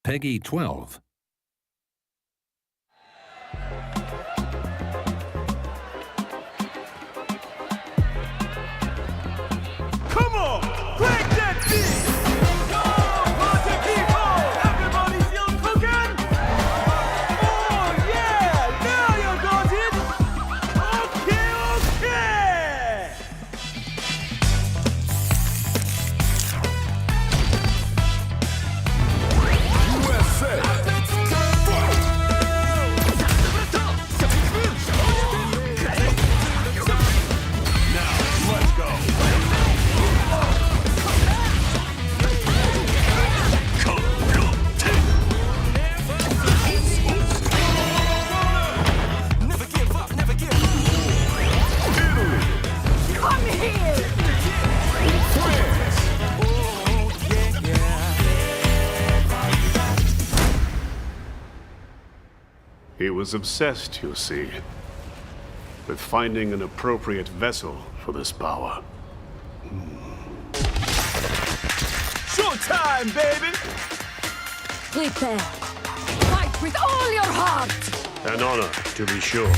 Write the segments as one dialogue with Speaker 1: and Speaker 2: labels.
Speaker 1: Peggy 12.
Speaker 2: Come on, crank that beat! Go, party people! Everybody still cooking? Oh yeah, now you got it! Okay! USA!
Speaker 3: He was obsessed, you see, with finding an appropriate vessel for this power.
Speaker 2: Showtime, baby!
Speaker 4: Prepare. Fight with all your heart!
Speaker 3: An honor, to be sure.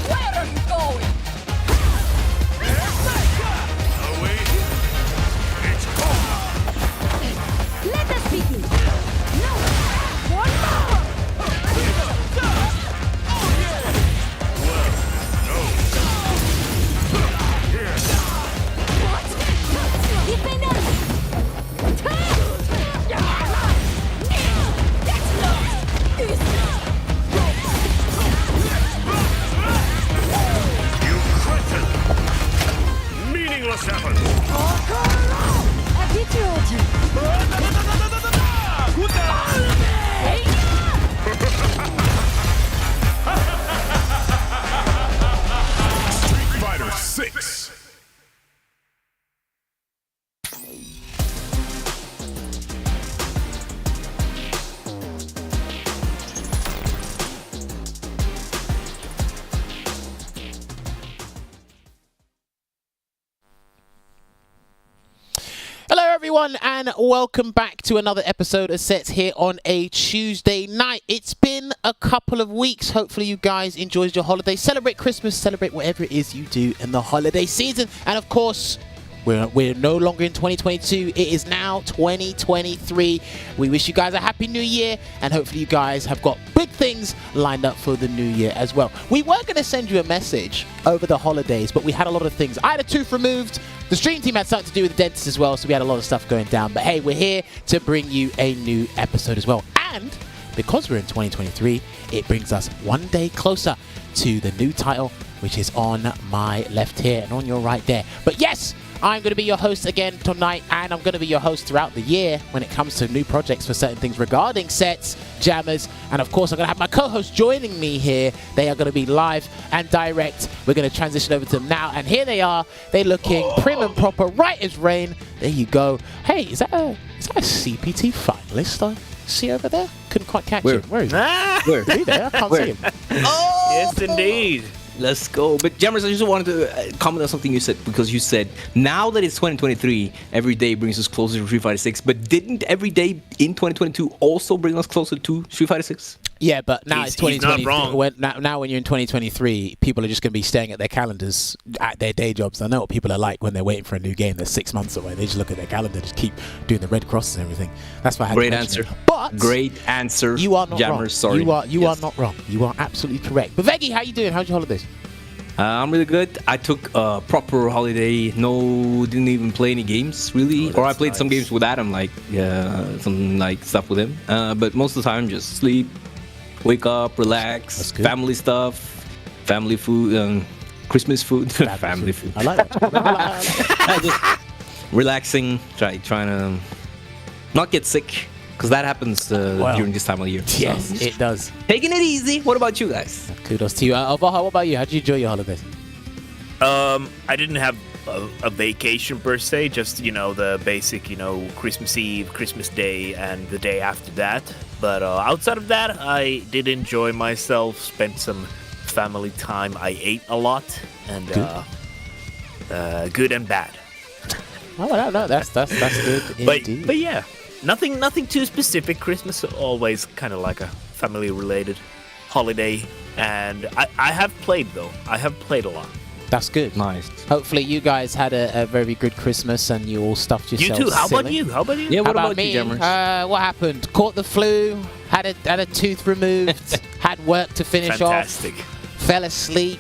Speaker 4: Where are you going? Let us begin. No! One more! What? Hit me now! That's not easy!
Speaker 3: You cretin! Meaningless effort!
Speaker 4: Again!
Speaker 5: Street Fighter 6.
Speaker 6: Hello everyone and welcome back to another episode of Sets here on a Tuesday night. It's been a couple of weeks. Hopefully you guys enjoyed your holiday. Celebrate Christmas, celebrate whatever it is you do in the holiday season. And of course, we're no longer in 2022. It is now 2023. We wish you guys a happy new year and hopefully you guys have got big things lined up for the new year as well. We were going to send you a message over the holidays, but we had a lot of things. I had a tooth removed. The stream team had something to do with the dentist as well, so we had a lot of stuff going down. But hey, we're here to bring you a new episode as well. And because we're in 2023, it brings us one day closer to the new title, which is on my left here and on your right there. But yes, I'm going to be your host again tonight, and I'm going to be your host throughout the year when it comes to new projects for certain things regarding Sets, Jammerz, and of course I'm going to have my co-host joining me here. They are going to be live and direct. We're going to transition over to them now, and here they are. They're looking prim and proper, right as rain. There you go. Hey, is that a CPT finalist I see over there? Couldn't quite catch him. Where is he?
Speaker 7: Where?
Speaker 6: Are you there? I can't see him.
Speaker 7: Yes, indeed. Let's go. But Jammerz, I just wanted to comment on something you said, because you said now that it's 2023, every day brings us closer to Street Fighter 6. But didn't every day in 2022 also bring us closer to Street Fighter 6?
Speaker 6: Yeah, but now it's 2023.
Speaker 8: He's not wrong.
Speaker 6: Now when you're in 2023, people are just going to be staring at their calendars at their day jobs. I know what people are like when they're waiting for a new game that's 6 months away. They just look at their calendar, just keep doing the red crosses and everything. That's why I had
Speaker 7: Great
Speaker 6: to mention
Speaker 7: answer.
Speaker 6: it. But
Speaker 7: great answer.
Speaker 6: you are not
Speaker 7: Jammerz,
Speaker 6: wrong.
Speaker 7: sorry.
Speaker 6: You are not wrong. You are absolutely correct. But Veggey, how you doing? How's your holidays?
Speaker 7: I'm really good. I took a proper holiday. Didn't even play any games really. Or I played some games with Adam, like some like stuff with him. But most of the time, just sleep, wake up, relax, family stuff, family food, Christmas food, family food.
Speaker 6: I like that.
Speaker 7: Just relaxing, trying to not get sick, because that happens during this time of year.
Speaker 6: Yes,
Speaker 7: So,
Speaker 6: it does.
Speaker 7: taking it easy. What about you guys?
Speaker 6: Kudos to you. Olvaha, what about you? How did you enjoy your holidays?
Speaker 8: I didn't have a vacation per se, just, the basic, Christmas Eve, Christmas Day, and the day after that. But outside of that, I did enjoy myself, spent some family time. I ate a lot, and good and bad.
Speaker 6: Oh, no, that's good indeed.
Speaker 8: But yeah, nothing too specific. Christmas always kind of like a family-related holiday, and I have played though. I have played a lot.
Speaker 6: That's good.
Speaker 7: Nice.
Speaker 6: Hopefully you guys had a very good Christmas and you all stuffed
Speaker 8: You
Speaker 6: yourselves
Speaker 8: too. How about
Speaker 6: silly.
Speaker 8: you? How about you?
Speaker 7: Yeah, what
Speaker 6: How
Speaker 7: about
Speaker 6: me?
Speaker 7: you, Jammerz?
Speaker 6: What happened? Caught the flu, had a tooth removed, had work to finish
Speaker 8: Fantastic.
Speaker 6: off, fell asleep.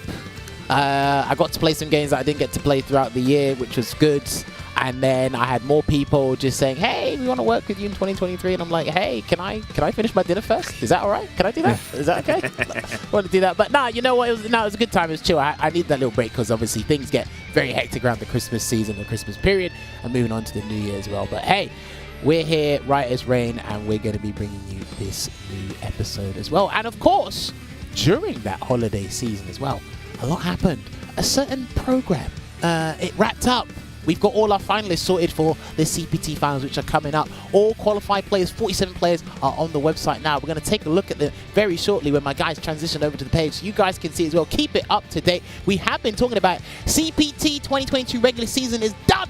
Speaker 6: I got to play some games that I didn't get to play throughout the year, which was good. And then I had more people just saying, hey, we want to work with you in 2023. And I'm like, hey, can I finish my dinner first? Is that all right? Can I do that? Is that okay? I want to do that. But nah, you know what? It was a good time. It was chill. I need that little break because obviously things get very hectic around the Christmas season, the Christmas period, and moving on to the New Year as well. But hey, we're here right as rain, and we're going to be bringing you this new episode as well. And of course, during that holiday season as well, a lot happened. A certain program, it wrapped up. We've got all our finalists sorted for the CPT finals, which are coming up. All qualified players, 47 players, are on the website now. We're going to take a look at them very shortly when my guys transition over to the page, so you guys can see as well. Keep it up to date. We have been talking about CPT 2022 regular season is done.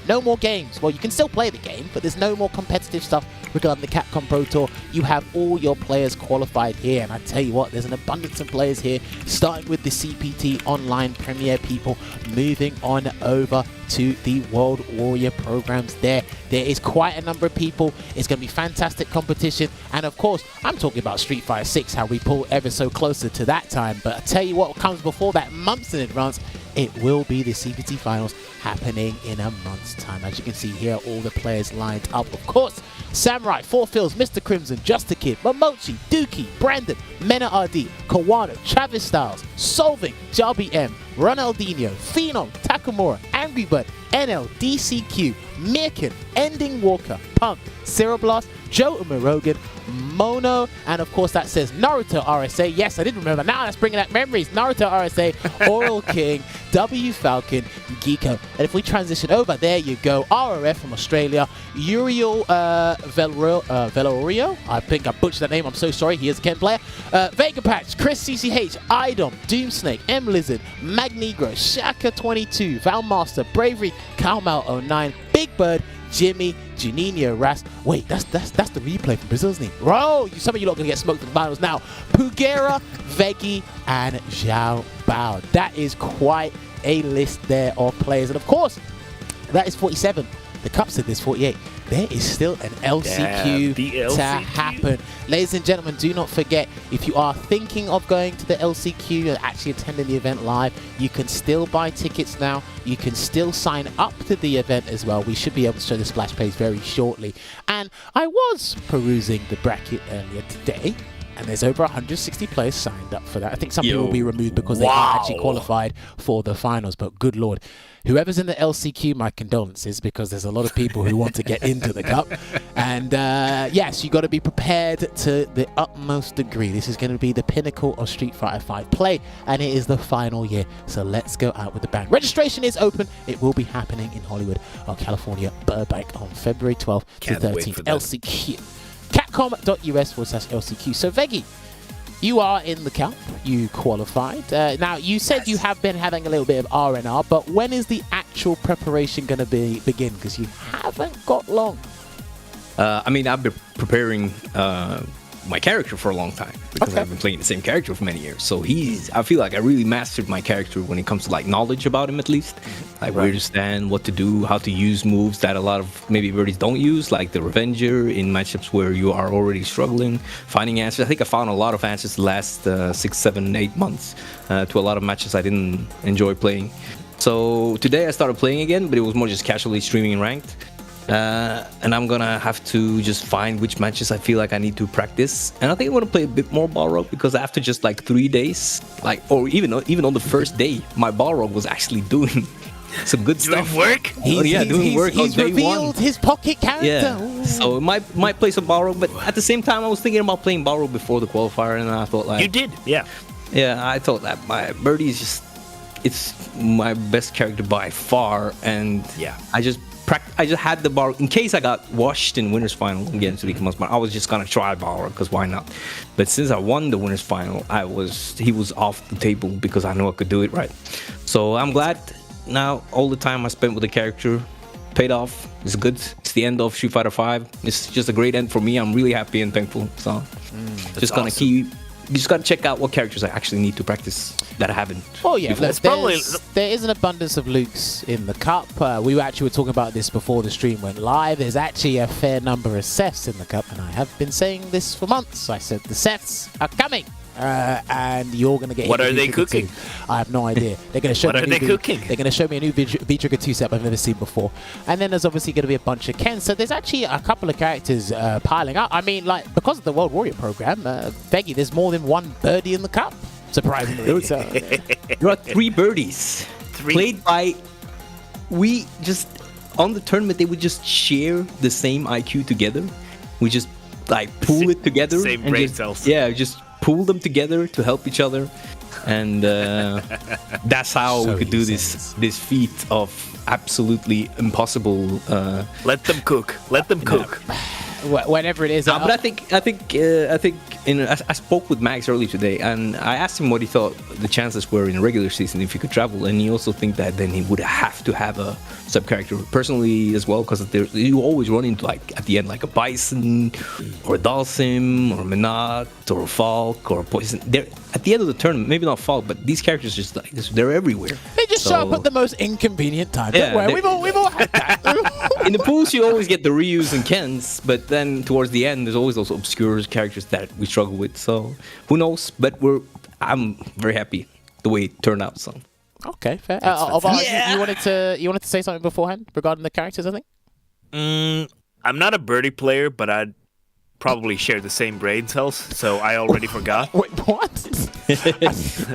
Speaker 6: No more games. Well, you can still play the game, but there's no more competitive stuff regarding the Capcom Pro Tour. You have all your players qualified here, and I tell you what, there's an abundance of players here, starting with the CPT Online Premier people, moving on over to the World Warrior programs there. There is quite a number of people. It's going to be fantastic competition, and of course, I'm talking about Street Fighter 6, how we pull ever so closer to that time, but I tell you what comes before that, months in advance. It will be the CPT finals happening in a month's time. As you can see here, all the players lined up. Of course, Samurai, Four Fills, Mr. Crimson, Just a Kid, Momochi, Dookie, Brandon, Mena RD, Kawano, Travis Styles, Solving, Jarby M, Ronaldinho, Phenom, Takamura, Angry Bird, NL, DCQ, Myrken, Ending Walker, Punk, Cereblast, Joe Umirogan, Mono, and of course that says Naruto RSA. Yes, I did remember. Now that's bringing back memories. Naruto RSA, Oral King, W Falcon, Geeko. And if we transition over, there you go. RRF from Australia, Uriel Velorio. I think I butchered that name. I'm so sorry. He is a Ken player. Vega Patch, Chris CCH, Idom, Doomsnake, M Lizard, Magnegro, Shaka 22, Valmaster, Bravery, Kalmal 09, Big Bird, Jimmy, Juninho, Rast. Wait, that's the replay from Brazil, isn't he? Bro, some of you lot gonna get smoked in the finals now. Pugera, Veggey, and Zhao Bao. That is quite a list there of players. And of course, that is 47. The Cup said there's 48. There is still an LCQ to happen. Ladies and gentlemen, do not forget, if you are thinking of going to the LCQ and actually attending the event live, you can still buy tickets now. You can still sign up to the event as well. We should be able to show the splash page very shortly. And I was perusing the bracket earlier today, and there's over 160 players signed up for that. I think some people will be removed because they aren't actually qualified for the finals, but good lord. Whoever's in the LCQ, my condolences, because there's a lot of people who want to get into the cup. And yes, you got to be prepared to the utmost degree. This is going to be the pinnacle of Street Fighter V play, and it is the final year. So let's go out with a bang. Registration is open. It will be happening in Hollywood, California, Burbank on February 12th to 13th. LCQ. Capcom.us/LCQ. So Veggey, you are in the cup. You qualified. Now, you said you have been having a little bit of R&R, but when is the actual preparation going to begin? Because you haven't got long.
Speaker 7: I mean, I've been preparing my character for a long time because I've been playing the same character for many years. So I feel like I really mastered my character when it comes to like knowledge about him, at least, like where to stand, what to do, how to use moves that a lot of maybe birdies don't use, like the Revenger in matchups where you are already struggling, finding answers. I think I found a lot of answers the last 6, 7, 8 months to a lot of matches I didn't enjoy playing. So today I started playing again, but it was more just casually streaming in ranked. And I'm gonna have to just find which matches I feel like I need to practice. And I think I'm gonna play a bit more Balrog because after just like 3 days, like, or even on the first day, my Balrog was actually doing some good stuff.
Speaker 8: Doing work?
Speaker 7: Doing work on day one.
Speaker 6: He's revealed his pocket character.
Speaker 7: Yeah. So might play some Balrog, but at the same time, I was thinking about playing Balrog before the qualifier, and I thought like
Speaker 8: You did, yeah.
Speaker 7: Yeah, I thought that my Birdie is just it's my best character by far, and
Speaker 8: yeah,
Speaker 7: I just had the Balrog in case I got washed in winners final against Ricky Musman. I was just gonna try Balrog because why not? But since I won the winners final, he was off the table because I know I could do it right. So I'm glad now all the time I spent with the character paid off. It's good. It's the end of Street Fighter V. It's just a great end for me. I'm really happy and thankful. So just gonna you just gotta check out what characters I actually need to practice that I haven't.
Speaker 6: Oh yeah, look, there is an abundance of Lukes in the cup. We were talking about this before the stream went live. There's actually a fair number of Seths in the cup, and I have been saying this for months. I said the Seths are coming. And you're gonna get.
Speaker 8: What are they cooking?
Speaker 6: I have no idea. They're gonna show.
Speaker 8: What are they cooking?
Speaker 6: They're gonna show me a new V-Trigger 2 set I've never seen before, and then there's obviously gonna be a bunch of Ken. So there's actually a couple of characters piling up. I mean, like because of the World Warrior program, Veggey, there's more than one birdie in the cup. Surprisingly, so,
Speaker 7: there are 3 birdies played by. We just on the tournament they would just share the same IQ together. We just like pool it together.
Speaker 8: Same
Speaker 7: and
Speaker 8: brain
Speaker 7: just,
Speaker 8: cells.
Speaker 7: Yeah, just pool them together to help each other, and that's how we could do this feat of absolutely impossible.
Speaker 8: Let them cook. Let them cook.
Speaker 6: Whenever it is.
Speaker 7: But I think I spoke with Max earlier today, and I asked him what he thought the chances were in a regular season if he could travel, and he also think that then he would have to have a sub character personally as well, because you always run into like at the end like a Bison or a Dalsim or a Menat or a Falk or a Poison. They're at the end of the tournament, maybe not Falk, but these characters just like they're everywhere.
Speaker 6: They just show up at the most inconvenient time.
Speaker 7: Yeah,
Speaker 6: Don't worry, we've all had that.
Speaker 7: In the pools, you always get the Ryus and Kens, but then towards the end, there's always those obscure characters that we struggle with. So who knows? But I'm very happy the way it turned out. So
Speaker 6: okay, fair. Olvaha, you wanted to say something beforehand regarding the characters, I think.
Speaker 8: I'm not a birdie player, but probably share the same brain cells, so I already forgot.
Speaker 6: Wait, what?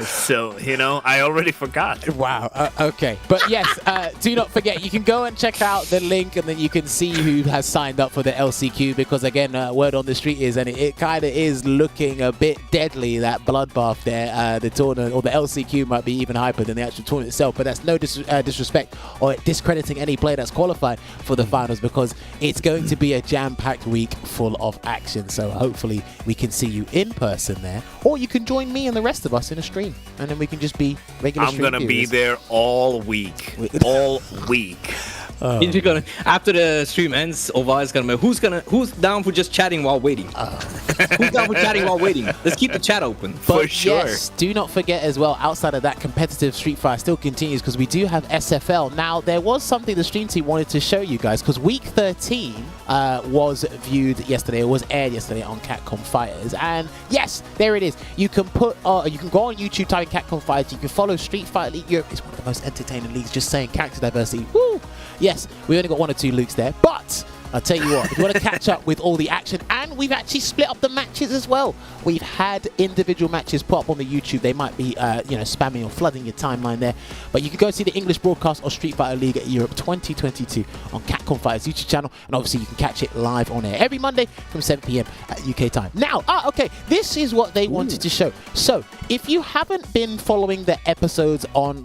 Speaker 8: So, I already forgot.
Speaker 6: Wow. Okay. But yes, do not forget, you can go and check out the link and then you can see who has signed up for the LCQ because, again, word on the street is, and it kind of is looking a bit deadly, that bloodbath there. The tournament, or the LCQ might be even hyper than the actual tournament itself, but that's no disrespect or discrediting any player that's qualified for the finals because it's going to be a jam-packed week full of action. So hopefully we can see you in person there, or you can join me and the rest of us in a stream, and then we can just be regular.
Speaker 8: I'm gonna be there all week. All week.
Speaker 7: You're gonna, after the stream ends, Olvaha is gonna be, who's down for just chatting while waiting? Who's down for chatting while waiting? Let's keep the chat open.
Speaker 6: But
Speaker 8: for sure.
Speaker 6: Yes, do not forget as well, outside of that, competitive Street Fighter still continues because we do have SFL. Now, there was something the stream team wanted to show you guys because week 13 was viewed yesterday, it was aired yesterday on Capcom Fighters. And yes, there it is. You can go on YouTube, type in Capcom Fighters. You can follow Street Fighter League Europe. It's one of the most entertaining leagues, just saying, character diversity. Woo! Yes, we only got 1 or 2 Lukes there, but I'll tell you what, if you want to catch up with all the action, and we've actually split up the matches as well. We've had individual matches put up on the YouTube. They might be, spamming or flooding your timeline there. But you can go see the English broadcast of Street Fighter League Europe 2022 on Capcom Fighters YouTube channel. And obviously, you can catch it live on air every Monday from 7 p.m. at UK time. Now, okay, this is what they wanted to show. So, if you haven't been following the episodes on,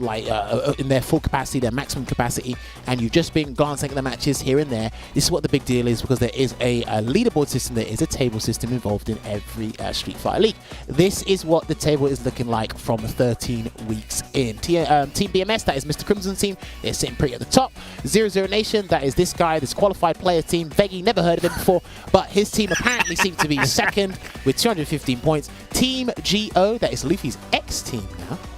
Speaker 6: in their full capacity, their maximum capacity, and you've just been glancing at the matches here and there, this is what the big deal is because there is a leaderboard system, there is a table system involved in every Street Fighter League. This is what the table is looking like from 13 weeks in. Team BMS, that is Mr. Crimson's team, they're sitting pretty at the top. 00 Nation, that is this guy, this qualified player team. Veggey, never heard of him before, but his team apparently seemed to be second with 215 points. Team GO, that is Luffy's ex-team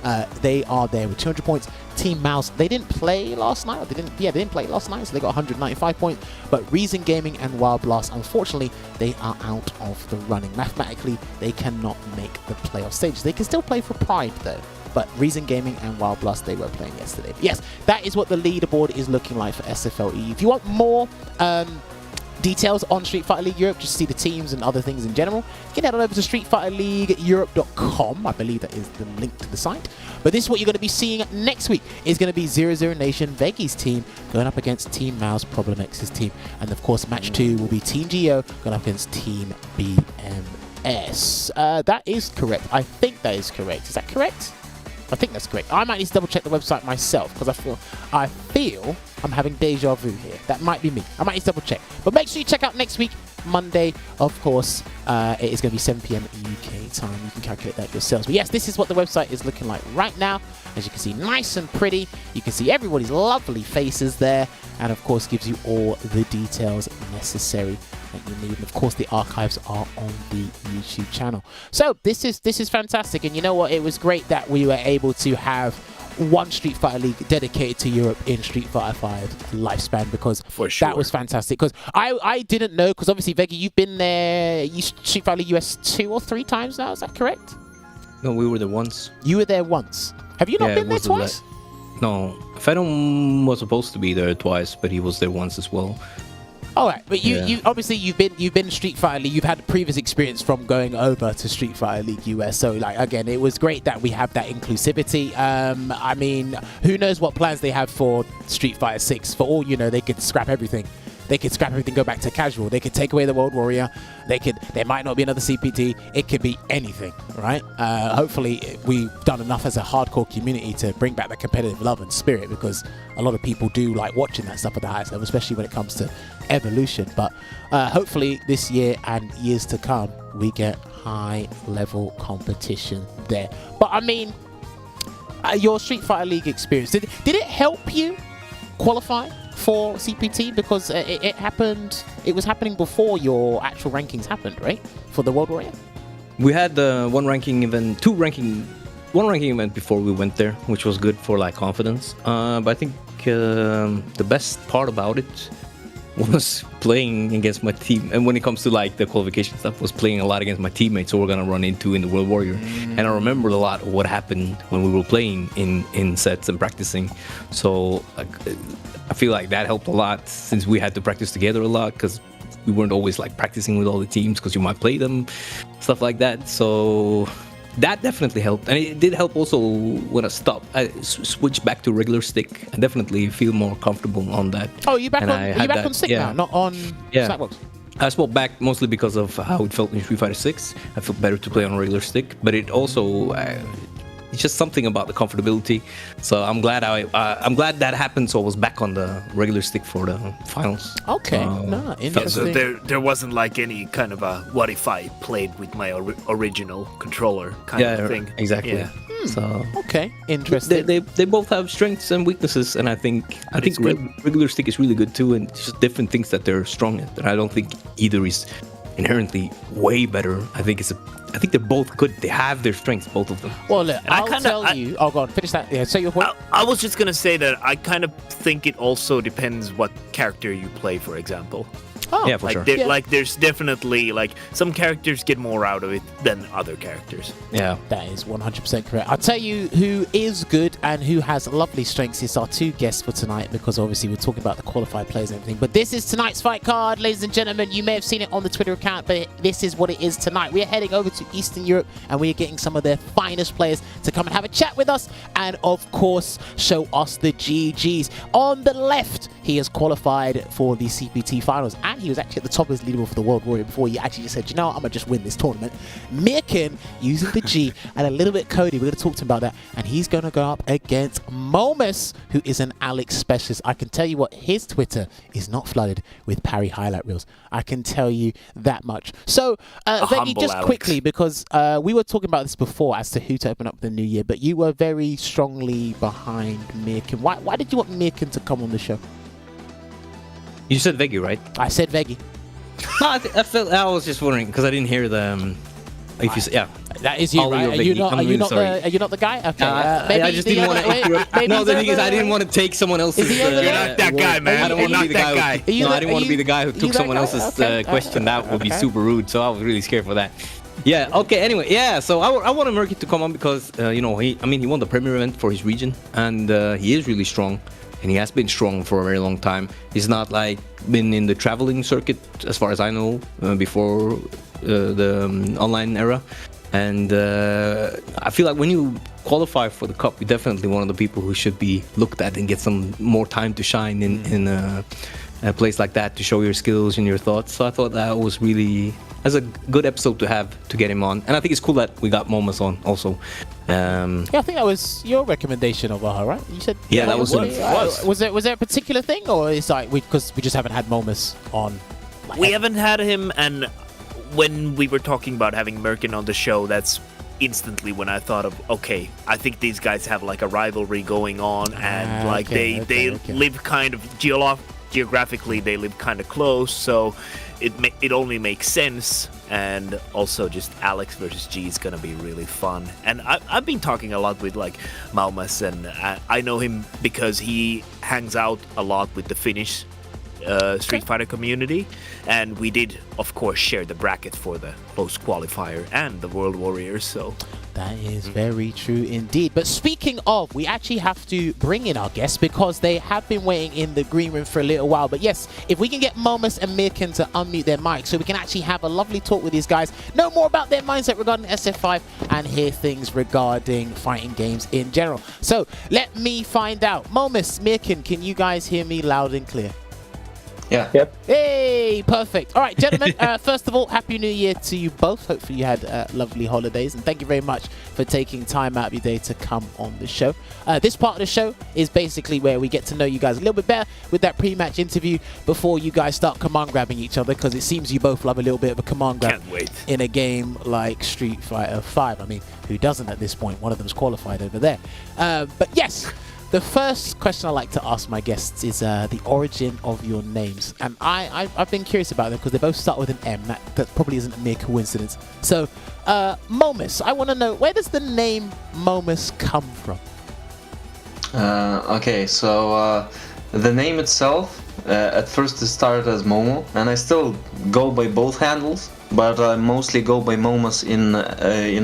Speaker 6: now, they are there with 200 points. Team Mouse, they didn't play last night. They didn't play last night, so they got 195 points. But Reason Gaming and Wild Blast, unfortunately, they are out of the running. Mathematically, they cannot make the playoff stages. They can still play for Pride, though. But Reason Gaming and Wild Blast, they were playing yesterday. But yes, that is what the leaderboard is looking like for SFLE. If you want more details on Street Fighter League Europe, just see the teams and other things in general, you can head on over to streetfighterleagueeurope.com. I believe that is the link to the site. But this is what you're going to be seeing next week. Is going to be 00 Nation, Veggey's team, going up against Team Mouse, Problem X's team. And of course, match 2 will be Team GO going up against Team BMS. That is correct. I think that is correct. Is that correct? I think that's correct. I might need to double check the website myself because I feel I'm having deja vu here. That might be me. I might need to double check. But make sure you check out next week, Monday, of course. It is going to be 7 p.m. UK time. You can calculate that yourselves. But yes, this is what the website is looking like right now. As you can see, nice and pretty. You can see everybody's lovely faces there. And of course, gives you all the details necessary that you need. And of course, the archives are on the YouTube channel. So this is fantastic. And you know what? It was great that we were able to have one Street Fighter League dedicated to Europe in Street Fighter 5 lifespan, because
Speaker 8: for sure
Speaker 6: that was fantastic. Because I didn't know, because obviously Veggey, you've been there, Street Fighter League US 2 or 3 times now, is that correct?
Speaker 7: No, we were there once.
Speaker 6: You were there once. Have you not been there twice?
Speaker 7: No, Phantom was supposed to be there twice, but he was there once as well.
Speaker 6: All right, but you obviously you've been Street Fighter League. You've had previous experience from going over to Street Fighter League US. So like again, it was great that we have that inclusivity. I mean, who knows what plans they have for Street Fighter 6? For all you know, they could scrap everything. They could scrap everything, go back to casual. They could take away the World Warrior. There might not be another CPT. It could be anything, right? Hopefully, we've done enough as a hardcore community to bring back the competitive love and spirit, because a lot of people do like watching that stuff at the highest level, especially when it comes to Evolution. But hopefully, this year and years to come, we get high-level competition there. But I mean, your Street Fighter League experience, did it help you qualify for CPT? Because it happened, it was happening before your actual rankings happened, right? For the World Warrior?
Speaker 7: We had one ranking event before we went there, which was good for like confidence. But I think the best part about it was playing against my team. And when it comes to like the qualification stuff, was playing a lot against my teammates who we're gonna run into in the World Warrior. And I remember a lot of what happened when we were playing in sets and practicing. So I feel like that helped a lot, since we had to practice together a lot, because we weren't always like practicing with all the teams because you might play them, stuff like that. So that definitely helped, and it did help also when I stopped. I switched back to regular stick. I definitely feel more comfortable on that.
Speaker 6: Oh, you back
Speaker 7: And
Speaker 6: on?
Speaker 7: I
Speaker 6: You
Speaker 7: had
Speaker 6: back
Speaker 7: that-
Speaker 6: on stick
Speaker 7: yeah.
Speaker 6: now, not on Slackbox.
Speaker 7: I swapped back mostly because of how it felt in Street Fighter 6. I felt better to play on a regular stick, but it also it's just something about the comfortability. So I'm glad I'm glad that happened. So I was back on the regular stick for the finals.
Speaker 6: Okay,
Speaker 7: So,
Speaker 6: no,
Speaker 8: So
Speaker 6: interesting.
Speaker 8: there wasn't like any kind of a what if I played with my original controller kind of thing.
Speaker 7: exactly.
Speaker 8: Yeah.
Speaker 7: So
Speaker 6: Okay, interesting.
Speaker 7: they both have strengths and weaknesses, and I think
Speaker 8: good.
Speaker 7: regular stick is really good too, and it's just different things that they're strong at. And I don't think either is inherently way better. I think they're both good. They have their strengths, both of them.
Speaker 6: Well, look,
Speaker 8: I
Speaker 6: I'll
Speaker 8: kinda-
Speaker 6: tell
Speaker 8: I-
Speaker 6: you. Oh, go on, finish that. Yeah, say your point.
Speaker 8: I was just gonna say that I kind of think it also depends what character you play, for example.
Speaker 6: Oh,
Speaker 7: Yeah, for
Speaker 8: Like,
Speaker 7: sure.
Speaker 8: there,
Speaker 6: Yeah.
Speaker 8: like there's definitely like some characters get more out of it than other characters.
Speaker 7: Yeah.
Speaker 6: That is 100% correct. I'll tell you who is good and who has lovely strengths. It's our two guests for tonight, because obviously we're talking about the qualified players and everything. But this is tonight's fight card, ladies and gentlemen. You may have seen it on the Twitter account, but this is what it is tonight. We are heading over to Eastern Europe, and we are getting some of their finest players to come and have a chat with us, and of course show us the GGs. On the left, he has qualified for the CPT finals, and he was actually at the top of his leaderboard for the World Warrior before he actually just said, you know what, I'm gonna just win this tournament. Myrken using the G and a little bit Cody. We're gonna talk to him about that, and he's gonna go up against Maumas, who is an Alex specialist. I can tell you what, his Twitter is not flooded with parry highlight reels. I can tell you that much. So, Veggey,
Speaker 8: humble
Speaker 6: just
Speaker 8: Alex.
Speaker 6: quickly, because we were talking about this before as to who to open up the new year, but you were very strongly behind Myrken. Why did you want Myrken to come on the show?
Speaker 7: You said Veggey, right?
Speaker 6: I said Veggey.
Speaker 7: No, I was just wondering because I didn't hear the. If you say, yeah.
Speaker 6: That is you,
Speaker 7: Ollie
Speaker 6: right?
Speaker 7: or
Speaker 6: Are you
Speaker 7: Veggey.
Speaker 6: not?
Speaker 7: I'm
Speaker 6: Are you
Speaker 7: really
Speaker 6: not?
Speaker 7: sorry.
Speaker 6: Are you not the guy? Okay.
Speaker 7: I just didn't want to interrupt. No, the thing is, I didn't want to take someone else's.
Speaker 6: Is he over there?
Speaker 8: You're not that guy,
Speaker 7: award.
Speaker 8: man.
Speaker 7: I don't
Speaker 8: You're
Speaker 7: want to
Speaker 8: not
Speaker 7: be the
Speaker 8: that
Speaker 7: guy.
Speaker 8: guy.
Speaker 6: Are you
Speaker 7: No,
Speaker 6: the-
Speaker 7: I didn't
Speaker 6: are
Speaker 7: want to be
Speaker 6: you-
Speaker 7: the guy who
Speaker 6: are you
Speaker 7: took
Speaker 6: that
Speaker 7: someone
Speaker 6: guy?
Speaker 7: else's
Speaker 6: Okay.
Speaker 7: question. That would be
Speaker 6: Okay.
Speaker 7: super rude. So I was really scared for that. Yeah. Okay. Anyway, yeah. So I wanted Myrken to come on because he won the premier event for his region, and he is really strong. And he has been strong for a very long time. He's not like been in the traveling circuit, as far as I know, before the online era. And I feel like when you qualify for the cup, you're definitely one of the people who should be looked at and get some more time to shine in a place like that to show your skills and your thoughts. So I thought that was really as a good episode to have to get him on. And I think it's cool that we got Maumas on also.
Speaker 6: Yeah, I think that was your recommendation of Olvaha, right? You said.
Speaker 7: Yeah, that was
Speaker 8: it.
Speaker 6: Was there a particular thing, or is like because we just haven't had Maumas on? Like,
Speaker 8: We haven't had him, and when we were talking about having Myrken on the show, that's instantly when I thought of, okay, I think these guys have like a rivalry going on, and like
Speaker 6: okay,
Speaker 8: they
Speaker 6: okay.
Speaker 8: live kind of geographically, they live kind of close, so it only makes sense. And also just Alex versus G is gonna be really fun. And I've been talking a lot with like Maumas, and I know him because he hangs out a lot with the Finnish Street Fighter community, and we did of course share the bracket for the close qualifier and the World Warriors, so
Speaker 6: that is very true indeed. But speaking of, we actually have to bring in our guests because they have been waiting in the green room for a little while. But yes, if we can get Maumas and Myrken to unmute their mics so we can actually have a lovely talk with these guys, know more about their mindset regarding SF5 and hear things regarding fighting games in general. So let me find out. Maumas, Myrken, can you guys hear me loud and clear?
Speaker 9: Yeah.
Speaker 10: Yep.
Speaker 6: Hey, perfect. All right, gentlemen, first of all, Happy New Year to you both. Hopefully you had lovely holidays, and thank you very much for taking time out of your day to come on the show. This part of the show is basically where we get to know you guys a little bit better with that pre-match interview before you guys start command grabbing each other, because it seems you both love a little bit of a command grab
Speaker 8: can't wait.
Speaker 6: in a game like Street Fighter 5. I mean, who doesn't at this point? One of them's qualified over there. But yes, the first question I like to ask my guests is the origin of your names. And I've been curious about them because they both start with an M. That probably isn't a mere coincidence. So, Maumas, I want to know, where does the name Maumas come from?
Speaker 9: Okay, so the name itself, at first it started as Momo, and I still go by both handles, but I mostly go by Maumas in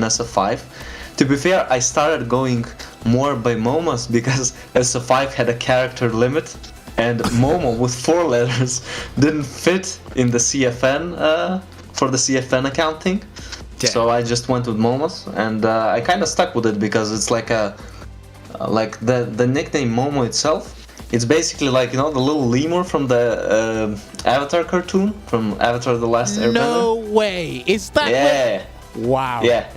Speaker 9: SF5. To be fair, I started going more by Maumas because SF5 had a character limit, and Momo with 4 letters didn't fit in the CFN for the CFN accounting.
Speaker 8: Damn.
Speaker 9: So I just went with Momas, and I kind of stuck with it because it's like the nickname Momo itself. It's basically like, you know, the little lemur from the Avatar cartoon, from Avatar: The Last Airbender.
Speaker 6: No way! Is that?
Speaker 9: Yeah.
Speaker 6: Wow.
Speaker 9: Yeah.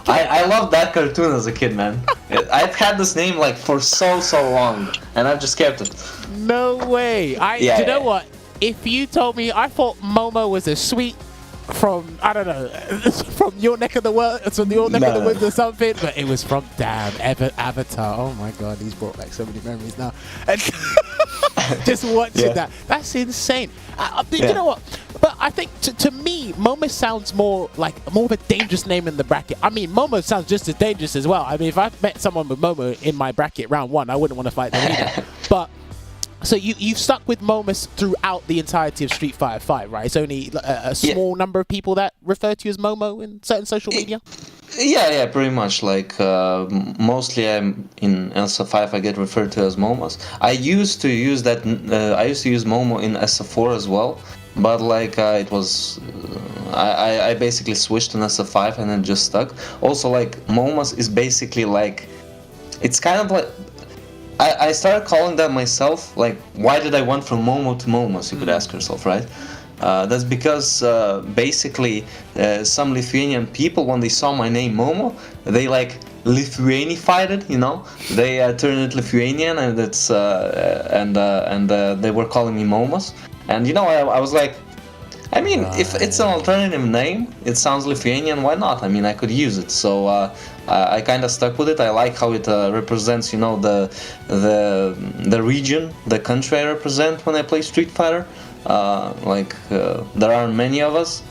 Speaker 9: I loved that cartoon as a kid, man. I've had this name like for so long, and I've just kept it.
Speaker 6: No way! You know what? If you told me, I thought Momo was a sweet from, I don't know, from your neck of the world, from your neck of the woods or something, but it was from Avatar. Oh my god, he's brought back so many memories now. And just watching that's insane. You know what? But I think to me, Momo sounds more of a dangerous name in the bracket. I mean, Momo sounds just as dangerous as well. I mean, if I met someone with Momo in my bracket round 1, I wouldn't want to fight them either. But so you've stuck with Momus throughout the entirety of Street Fighter 5, right? It's only a small number of people that refer to you as Momo in certain social media?
Speaker 9: Yeah, pretty much. Like, mostly I'm in SF5, I get referred to as Momas. I used to use Momo in SF4 as well, but like it was, I basically switched in SF5 and then just stuck. Also, like, Momas is basically like, it's kind of like, I started calling that myself, like, why did I went from Momo to Momas, you could ask yourself, right? That's because basically some Lithuanian people, when they saw my name Momo, they like Lithuanified it, you know? They turned it Lithuanian, and it's they were calling me Momas. And you know, I was like, I mean, if it's an alternative name, it sounds Lithuanian, why not? I mean, I could use it. So I kind of stuck with it. I like how it represents, you know, the region, the country I represent when I play Street Fighter. There aren't many of us,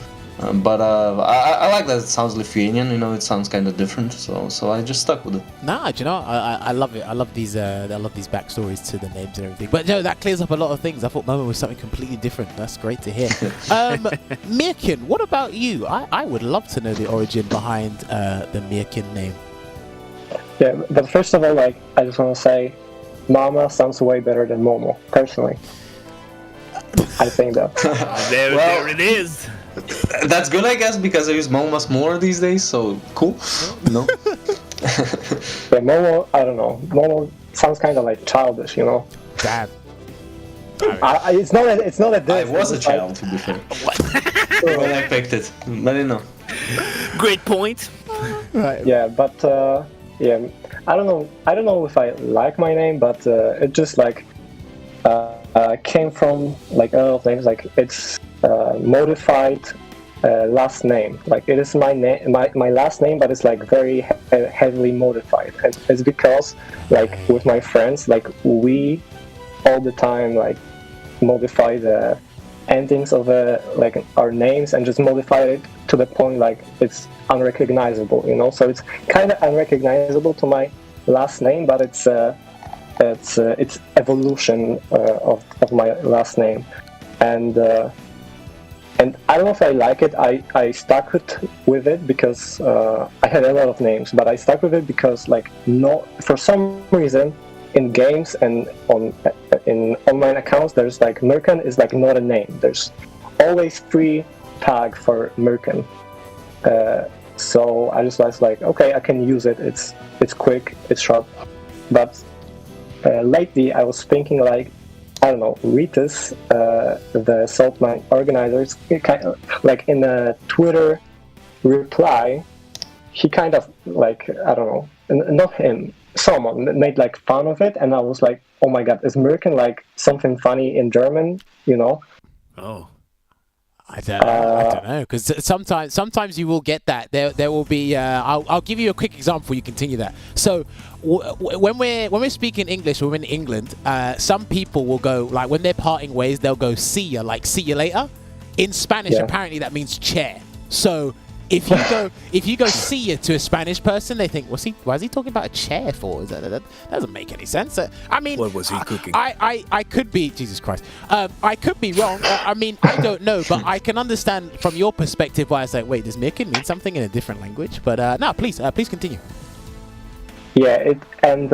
Speaker 9: but I like that it sounds Lithuanian. You know, it sounds kind of different. So I just stuck with it.
Speaker 6: Nah, do you know, I love it. I love these backstories to the names and everything. But no, that clears up a lot of things. I thought Momo was something completely different. That's great to hear. Myrken, what about you? I would love to know the origin behind the Myrken name.
Speaker 10: Yeah, but first of all, like, I just want to say, Mama sounds way better than Momo, personally. I think that.
Speaker 8: There it is.
Speaker 9: That's good, I guess, because I use Momas more these days. So cool. No.
Speaker 10: Yeah, Momo, I don't know. Momo sounds kind of like childish, you know.
Speaker 6: Damn.
Speaker 10: It's not that.
Speaker 9: I was a child, to be fair. When I picked it, but you know.
Speaker 8: Great point.
Speaker 6: Right.
Speaker 10: Yeah, but yeah, I don't know if I like my name, but it just like came from like a lot of names. Like, it's modified last name. Like, it is my name, my last name, but it's like very heavily modified. And it's because, like, with my friends, like, we all the time like modify the endings of like our names and just modify it to the point like it's unrecognizable, you know. So it's kind of unrecognizable to my last name, but it's evolution of my last name, and I don't know if I like it. I stuck with it because I had a lot of names, but I stuck with it because, like, for some reason in games and in online accounts, there's like Myrken is like not a name. There's always free tag for Myrken. So I just was like, okay, I can use it. It's quick, it's short. But lately I was thinking, like, I don't know, Ritus, the Saltman organizers, kind of, like, in a Twitter reply, he kind of, like, I don't know, not him, someone made like fun of it, and I was like, oh my god, is Myrken like something funny in German, you know?
Speaker 8: Oh.
Speaker 6: I don't know, because sometimes you will get that. There will be. I'll give you a quick example. You continue that. So when we're speaking English, when we're in England, some people will go, like, when they're parting ways, they'll go see ya, like see you later. In Spanish, apparently that means chair. So if you go see ya to a Spanish person, they think, why is he talking about a chair for? That doesn't make any sense. I mean,
Speaker 8: what was he cooking?
Speaker 6: I could be, Jesus Christ. I could be wrong. I mean, I don't know, but I can understand from your perspective why I was like, wait, does Myrken mean something in a different language? But no, please continue.
Speaker 10: Yeah, and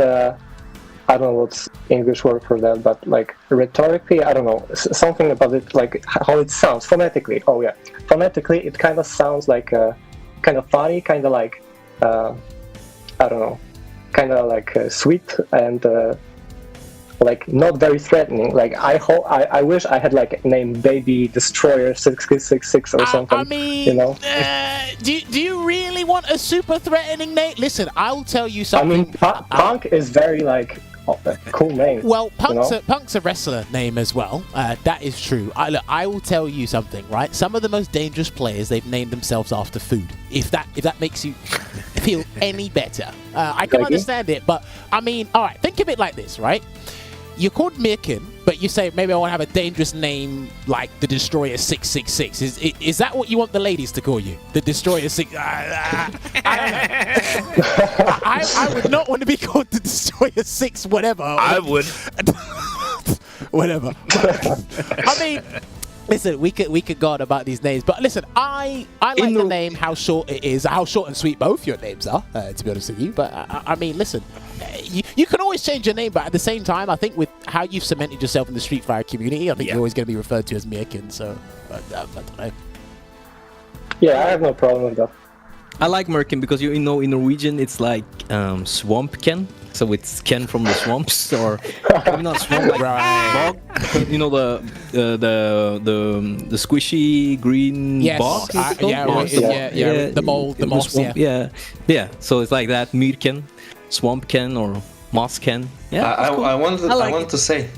Speaker 10: I don't know what's English word for that, but like rhetorically, I don't know, something about it, like how it sounds phonetically. Oh yeah, phonetically, it kind of sounds like kind of funny, kind of like I don't know, kind of like sweet and like not very threatening. Like I wish I had like named Baby Destroyer 666 or something.
Speaker 6: I mean,
Speaker 10: you know.
Speaker 6: Do you really want a super threatening name? Listen, I'll tell you
Speaker 10: I
Speaker 6: something.
Speaker 10: mean, Punk is very like a cool name.
Speaker 6: Well,
Speaker 10: Punk's
Speaker 6: Punk's a wrestler name as well. That is true. I will tell you something, right? Some of the most dangerous players, they've named themselves after food. If that makes you feel any better, I can understand it. But I mean, all right, think of it like this, right? You're called Myrken, but you say maybe I want to have a dangerous name like the Destroyer 666. Is that what you want the ladies to call you? The Destroyer 6? I don't know. I would not want to be called the Destroyer 6 whatever.
Speaker 8: I would.
Speaker 6: Whatever. I mean, listen, we could go on about these names, but listen, I like the name, how short it is, how short and sweet both your names are, to be honest with you. But I mean, listen, you can always change your name, but at the same time, I think with how you've cemented yourself in the Street Fighter community, I think you're always going to be referred to as Myrken. So I don't know.
Speaker 10: Yeah, I have no problem with that.
Speaker 7: I like Myrken because in Norwegian it's like swamp Ken, so it's Ken from the swamps, or maybe not swamp, like bog. You know the squishy green bog.
Speaker 6: The mold, the moss.
Speaker 7: Yeah. So it's like that, Myrken, swamp Ken, or moss Ken. Yeah.
Speaker 9: I want to say,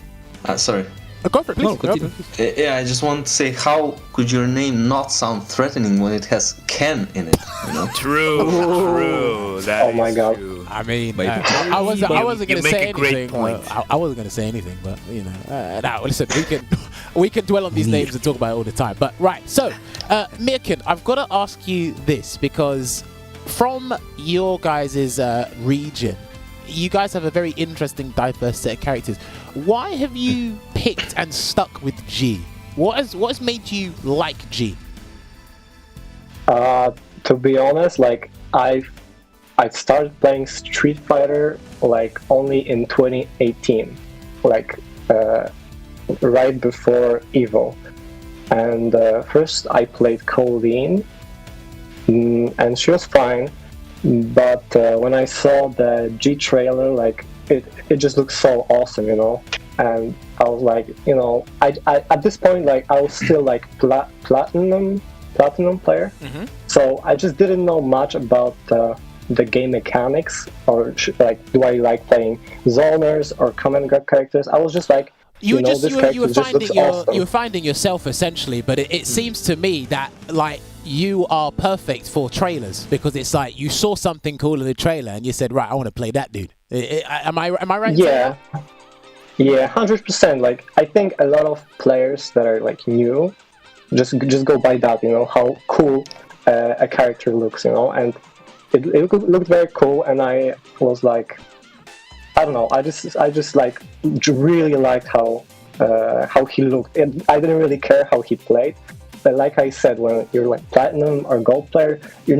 Speaker 9: sorry.
Speaker 6: Go for it, please.
Speaker 7: No,
Speaker 9: yeah, I just want to say, how could your name not sound threatening when it has Ken in it? You know?
Speaker 8: True. That
Speaker 10: oh my God.
Speaker 8: True.
Speaker 6: I mean, I wasn't going to say anything. I wasn't going to say anything, but you know, now listen, we can dwell on these names and talk about it all the time. But right, so Myrken, I've got to ask you this because from your guys' region, you guys have a very interesting, diverse set of characters. Why have you picked and stuck with G? What has made you like G?
Speaker 10: To be honest, like I started playing Street Fighter like only in 2018, like right before Evo. And first I played Colleen, and she was fine. But when I saw the G trailer, like it just looked so awesome, you know. And I was like, you know, I at this point, like I was still like platinum player, so I just didn't know much about the game mechanics, or like, do I like playing zoners or command grab characters? I was just like, you
Speaker 6: were finding yourself essentially, but it seems to me that like you are perfect for trailers, because it's like you saw something cool in the trailer and you said, right, I want to play that dude. Am I right?
Speaker 10: Yeah, 100%. Like I think a lot of players that are like new just go by that, you know, how cool a character looks, you know, and it looked very cool, and I was like, I don't know, I just like really liked how he looked. I didn't really care how he played, but like I said, when you're like platinum or gold player, you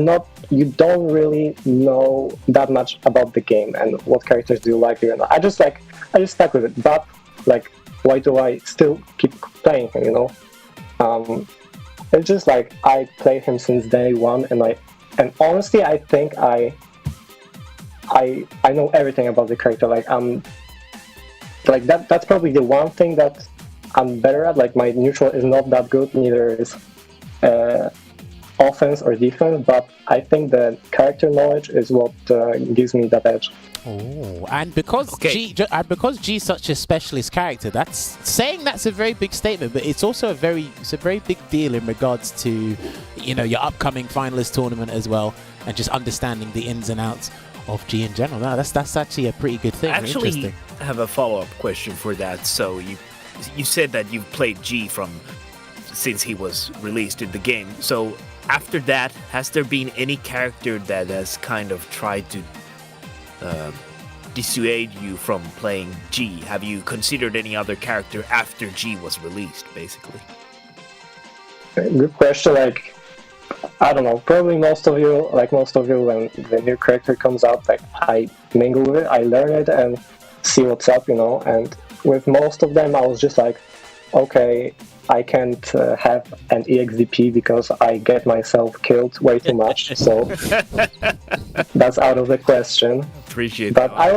Speaker 10: don't really know that much about the game and what characters do you like here. And I just stuck with it. But like, why do I still keep playing him? You know, it's just like I played him since day one, and honestly, I think I know everything about the character. Like like that's probably the one thing that I'm better at. Like my neutral is not that good, neither is offense or defense, but I think the character knowledge is what gives me that edge.
Speaker 6: Oh, and because G is such a specialist character, that's a very big statement, but it's also a very big deal in regards to, you know, your upcoming finalist tournament as well, and just understanding the ins and outs of G in general. No, that's actually a pretty good thing.
Speaker 8: Actually, I have a follow-up question for that. So you said that you've played G since he was released in the game. So after that, has there been any character that has kind of tried to dissuade you from playing G? Have you considered any other character after G was released, basically?
Speaker 10: Good question. Like, I don't know, probably most of you, when the new character comes out, like I mingle with it, I learn it, and see what's up, you know. And with most of them, I was just like, okay, I can't have an EXDP because I get myself killed way too much. So that's out of the question.
Speaker 8: Appreciate
Speaker 10: But
Speaker 8: that.
Speaker 10: I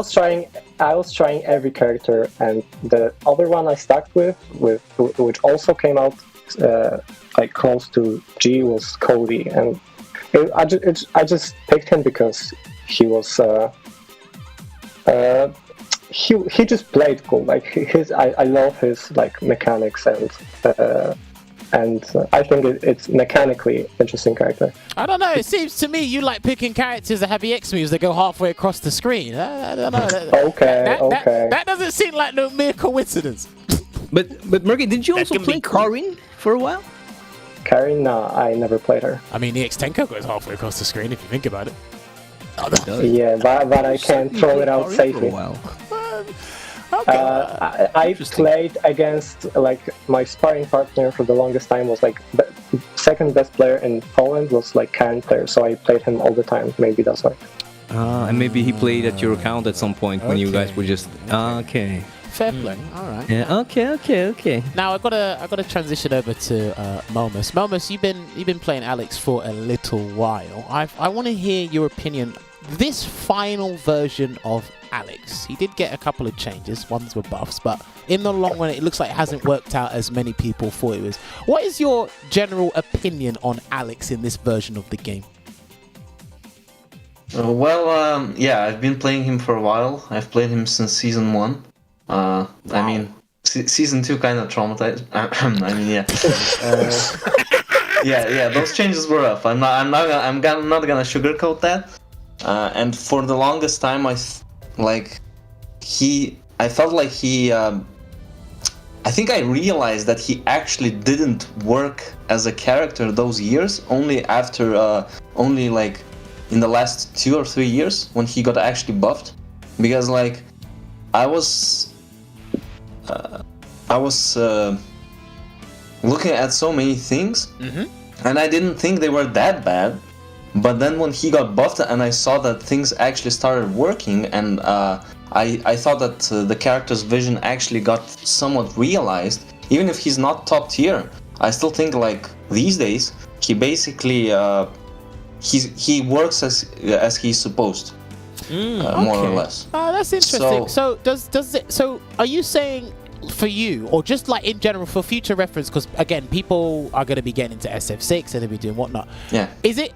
Speaker 10: was trying every character, and the other one I stuck with which also came out like close to G, was Cody, and I just picked him because he was he just played cool. Like I love his like mechanics, and I think it's mechanically interesting character.
Speaker 6: I don't know. It seems to me you like picking characters that have EX moves that go halfway across the screen. I don't know.
Speaker 10: Okay.
Speaker 6: That doesn't seem like no mere coincidence.
Speaker 7: But Myrken, didn't you
Speaker 8: That
Speaker 7: also
Speaker 8: can be
Speaker 7: play
Speaker 8: cool.
Speaker 7: Karin for a while?
Speaker 10: Karin, nah, I never played her.
Speaker 6: I mean, EX Tenko goes halfway across the screen if you think about it.
Speaker 10: Yeah, but I can't throw it out
Speaker 7: For a
Speaker 10: safely.
Speaker 7: while.
Speaker 10: I played against, like, my sparring partner for the longest time was like second best player in Poland was like Karen player, so I played him all the time. Maybe that's why.
Speaker 7: And maybe he played at your account at some point when you guys were just okay.
Speaker 6: Fair play. All right.
Speaker 7: Yeah. Okay.
Speaker 6: Now I gotta transition over to Maumas. Maumas, you've been playing Alex for a little while. I want to hear your opinion. This final version of Alex, he did get a couple of changes. Ones were buffs, but in the long run, it looks like it hasn't worked out as many people thought it was. What is your general opinion on Alex in this version of the game?
Speaker 9: Yeah, I've been playing him for a while. I've played him since season 1. I mean, season 2 kind of traumatized. I mean, yeah. Yeah. Those changes were rough. I'm not gonna sugarcoat that. And for the longest time, I felt like he. I think I realized that he actually didn't work as a character those years. Only after, only like in the last 2 or 3 years when he got actually buffed, because like I was looking at so many things, and I didn't think they were that bad. But then when he got buffed and I saw that things actually started working, and I thought that the character's vision actually got somewhat realized. Even if he's not top tier, I still think like these days he basically he works as he's supposed, more or less.
Speaker 6: That's interesting. So So are you saying, for you, or just like in general for future reference, because again, people are going to be getting into SF6 and they'll be doing whatnot.
Speaker 9: Yeah.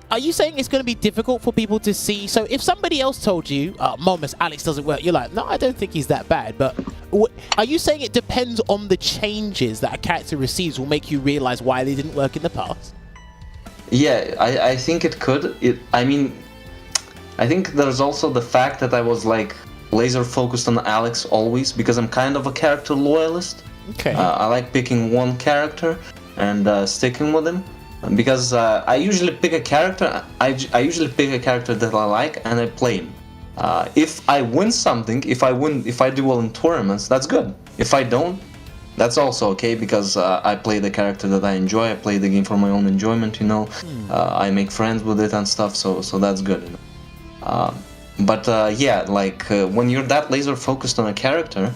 Speaker 6: Are you saying it's going to be difficult for people to see? So if somebody else told you, Maumas, Alex doesn't work, you're like, no, I don't think he's that bad. But are you saying it depends on the changes that a character receives will make you realize why they didn't work in the past?
Speaker 9: Yeah, I think it could. I mean, I think there's also the fact that I was like laser focused on Alex always, because I'm kind of a character loyalist.
Speaker 6: Okay.
Speaker 9: I like picking one character and sticking with him, because I usually pick a character. I usually pick a character that I like and I play him. If I win something, if I do well in tournaments, that's good. If I don't, that's also okay, because I play the character that I enjoy. I play the game for my own enjoyment, you know. I make friends with it and stuff, so that's good. You know? Yeah, like when you're that laser focused on a character,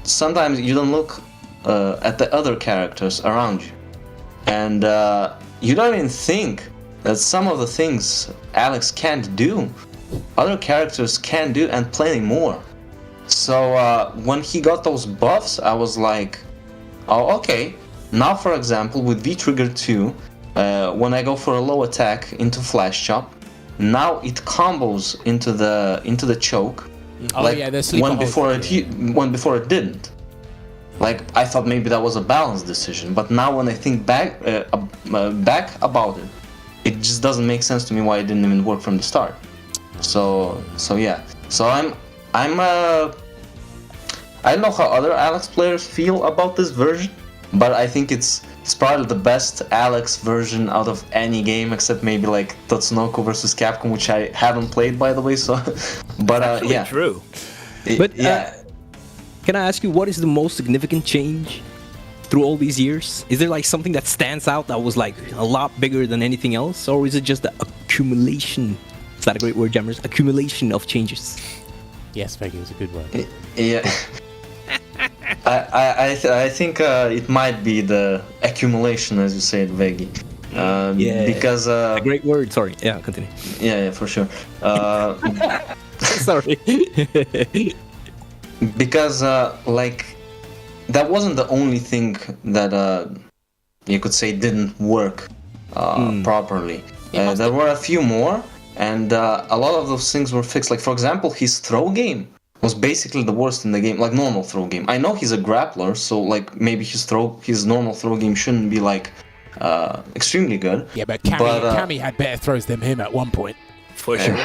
Speaker 9: sometimes you don't look at the other characters around you, and you don't even think that some of the things Alex can't do, other characters can do and plenty more. So when he got those buffs, I was like, oh, okay. Now, for example, with V-Trigger 2, when I go for a low attack into Flash Chop, now it combos into the choke.
Speaker 6: Oh,
Speaker 9: like
Speaker 6: yeah, the sleeper
Speaker 9: when before
Speaker 6: holds,
Speaker 9: when before it didn't. Like I thought maybe that was a balanced decision, but now when I think back about it, it just doesn't make sense to me why it didn't even work from the start. So yeah. So I don't know how other Alex players feel about this version, but I think it's probably the best Alex version out of any game, except maybe like Tatsunoko versus Capcom, which I haven't played, by the way. So, but yeah,
Speaker 8: True.
Speaker 7: But
Speaker 9: yeah,
Speaker 7: can I ask you, what is the most significant change through all these years? Is there like something that stands out that was like a lot bigger than anything else, or is it just the accumulation? Is that a great word, Jammerz? Accumulation of changes.
Speaker 6: Yes, Veggey was a good word.
Speaker 9: Yeah. I think it might be the accumulation, as you said, Veggey. Because
Speaker 7: a great word. Sorry. Yeah, continue.
Speaker 9: Yeah, for sure.
Speaker 7: Sorry.
Speaker 9: Because like that wasn't the only thing that you could say didn't work properly. There were a few more, and a lot of those things were fixed. Like, for example, his throw game was basically the worst in the game, like normal throw game. I know he's a grappler, so like maybe his normal throw game shouldn't be like extremely good.
Speaker 6: Yeah, but Cammy had better throws than him at one point.
Speaker 8: For sure.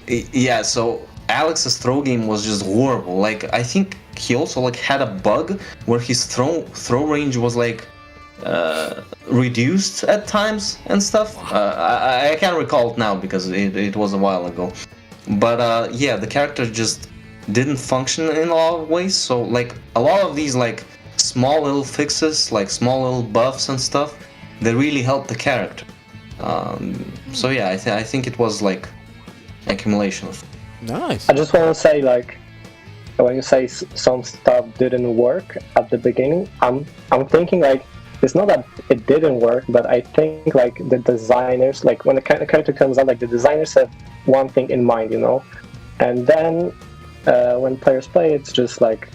Speaker 9: Yeah, so Alex's throw game was just horrible. Like, I think he also like had a bug where his throw range was like reduced at times and stuff. I can't recall it now because it was a while ago. But yeah, the character just didn't function in a lot of ways. So like a lot of these like small little fixes, like small little buffs and stuff, they really helped the character. So yeah, I think it was like accumulation of.
Speaker 6: Nice.
Speaker 10: I just want to say, like, when you say some stuff didn't work at the beginning, I'm thinking like it's not that it didn't work, but I think like the designers, like when the character comes out, like the designers have one thing in mind, you know, and then when players play, it's just like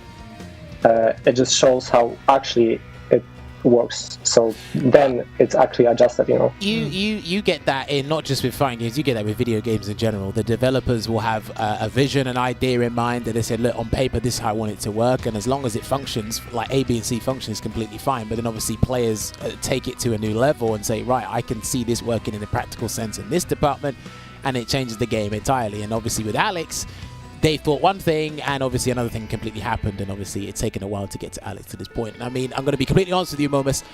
Speaker 10: it just shows how actually it works. So then it's actually adjusted, you know.
Speaker 6: You get that in not just with fighting games, you get that with video games in general. The developers will have a vision, an idea in mind that they said, look, on paper this is how I want it to work, and as long as it functions, like A, B and C function is completely fine. But then obviously players take it to a new level and say, right, I can see this working in a practical sense in this department, and it changes the game entirely. And obviously with Alex, they thought one thing, and obviously another thing completely happened, and obviously it's taken a while to get to Alex to this point. I mean, I'm going to be completely honest with you, Maumas.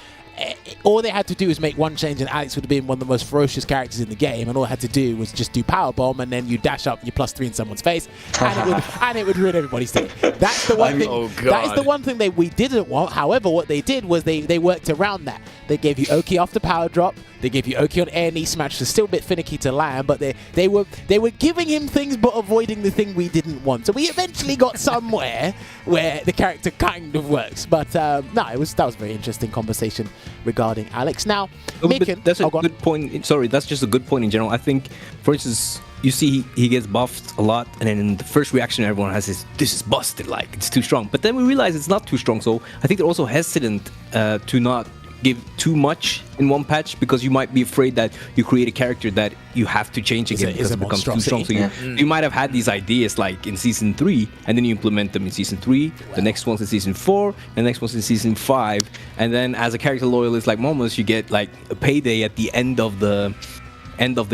Speaker 6: All they had to do was make one change, and Alex would have been one of the most ferocious characters in the game, and all they had to do was just do power bomb, and then you dash up, you +3 in someone's face, and it would ruin everybody's day. That's the one thing.
Speaker 8: Oh,
Speaker 6: that is the one thing we didn't want. However, what they did was they worked around that. They gave you Oki off the power drop. They gave you Oki on air knee smash, so still a bit finicky to land, but they were giving him things but avoiding the thing we didn't want. So we eventually got somewhere where the character kind of works. But no, that was a very interesting conversation regarding Alex. Now, Myrken,
Speaker 7: that's a good point. Sorry, that's just a good point in general. I think, for instance, you see he gets buffed a lot, and then the first reaction everyone has is, this is busted, like, it's too strong. But then we realize it's not too strong, so I think they're also hesitant to not give too much in one patch, because you might be afraid that you create a character that you have to change again because it becomes too strong. So you might have had these ideas like in season 3, and then you implement them in season 3, the next one's in season 4, the next one's in season 5, and then as a character loyalist like Maumas, you get like a payday at the end of the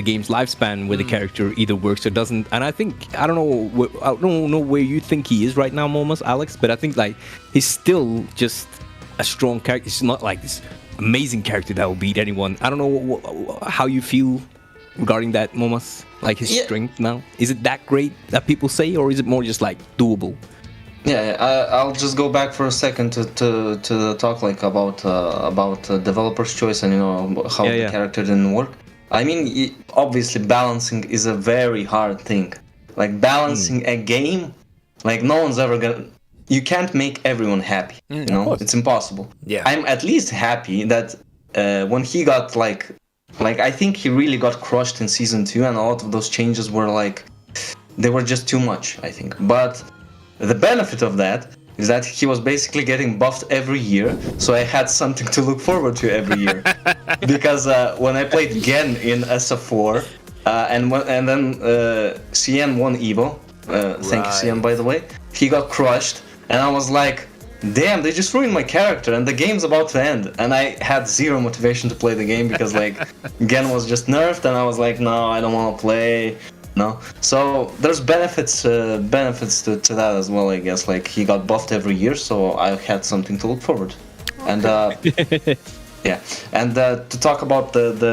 Speaker 7: game's lifespan where the character either works or doesn't. And I think I don't know where you think he is right now, Maumas, Alex, but I think like he's still just a strong character. It's not like this amazing character that will beat anyone. I don't know how you feel regarding that, Maumas, like his strength now. Is it that great that people say, or is it more just like doable?
Speaker 9: Yeah, I'll just go back for a second to talk like about developer's choice and how the character didn't work. I mean, obviously balancing is a very hard thing. Like balancing a game, like no one's ever gonna. You can't make everyone happy, you know? It's impossible.
Speaker 8: Yeah.
Speaker 9: I'm at least happy that when he got like I think he really got crushed in season 2, and a lot of those changes were like, they were just too much, I think. But the benefit of that is that he was basically getting buffed every year, so I had something to look forward to every year. Because when I played Gen in SF4, and then CN won Evo, thank you CN by the way, he got crushed. And I was like, damn, they just ruined my character and the game's about to end. And I had zero motivation to play the game because like Gen was just nerfed, and I was like, no, I don't want to play. No. So there's benefits to that as well, I guess. Like he got buffed every year, so I had something to look forward. And yeah. And to talk about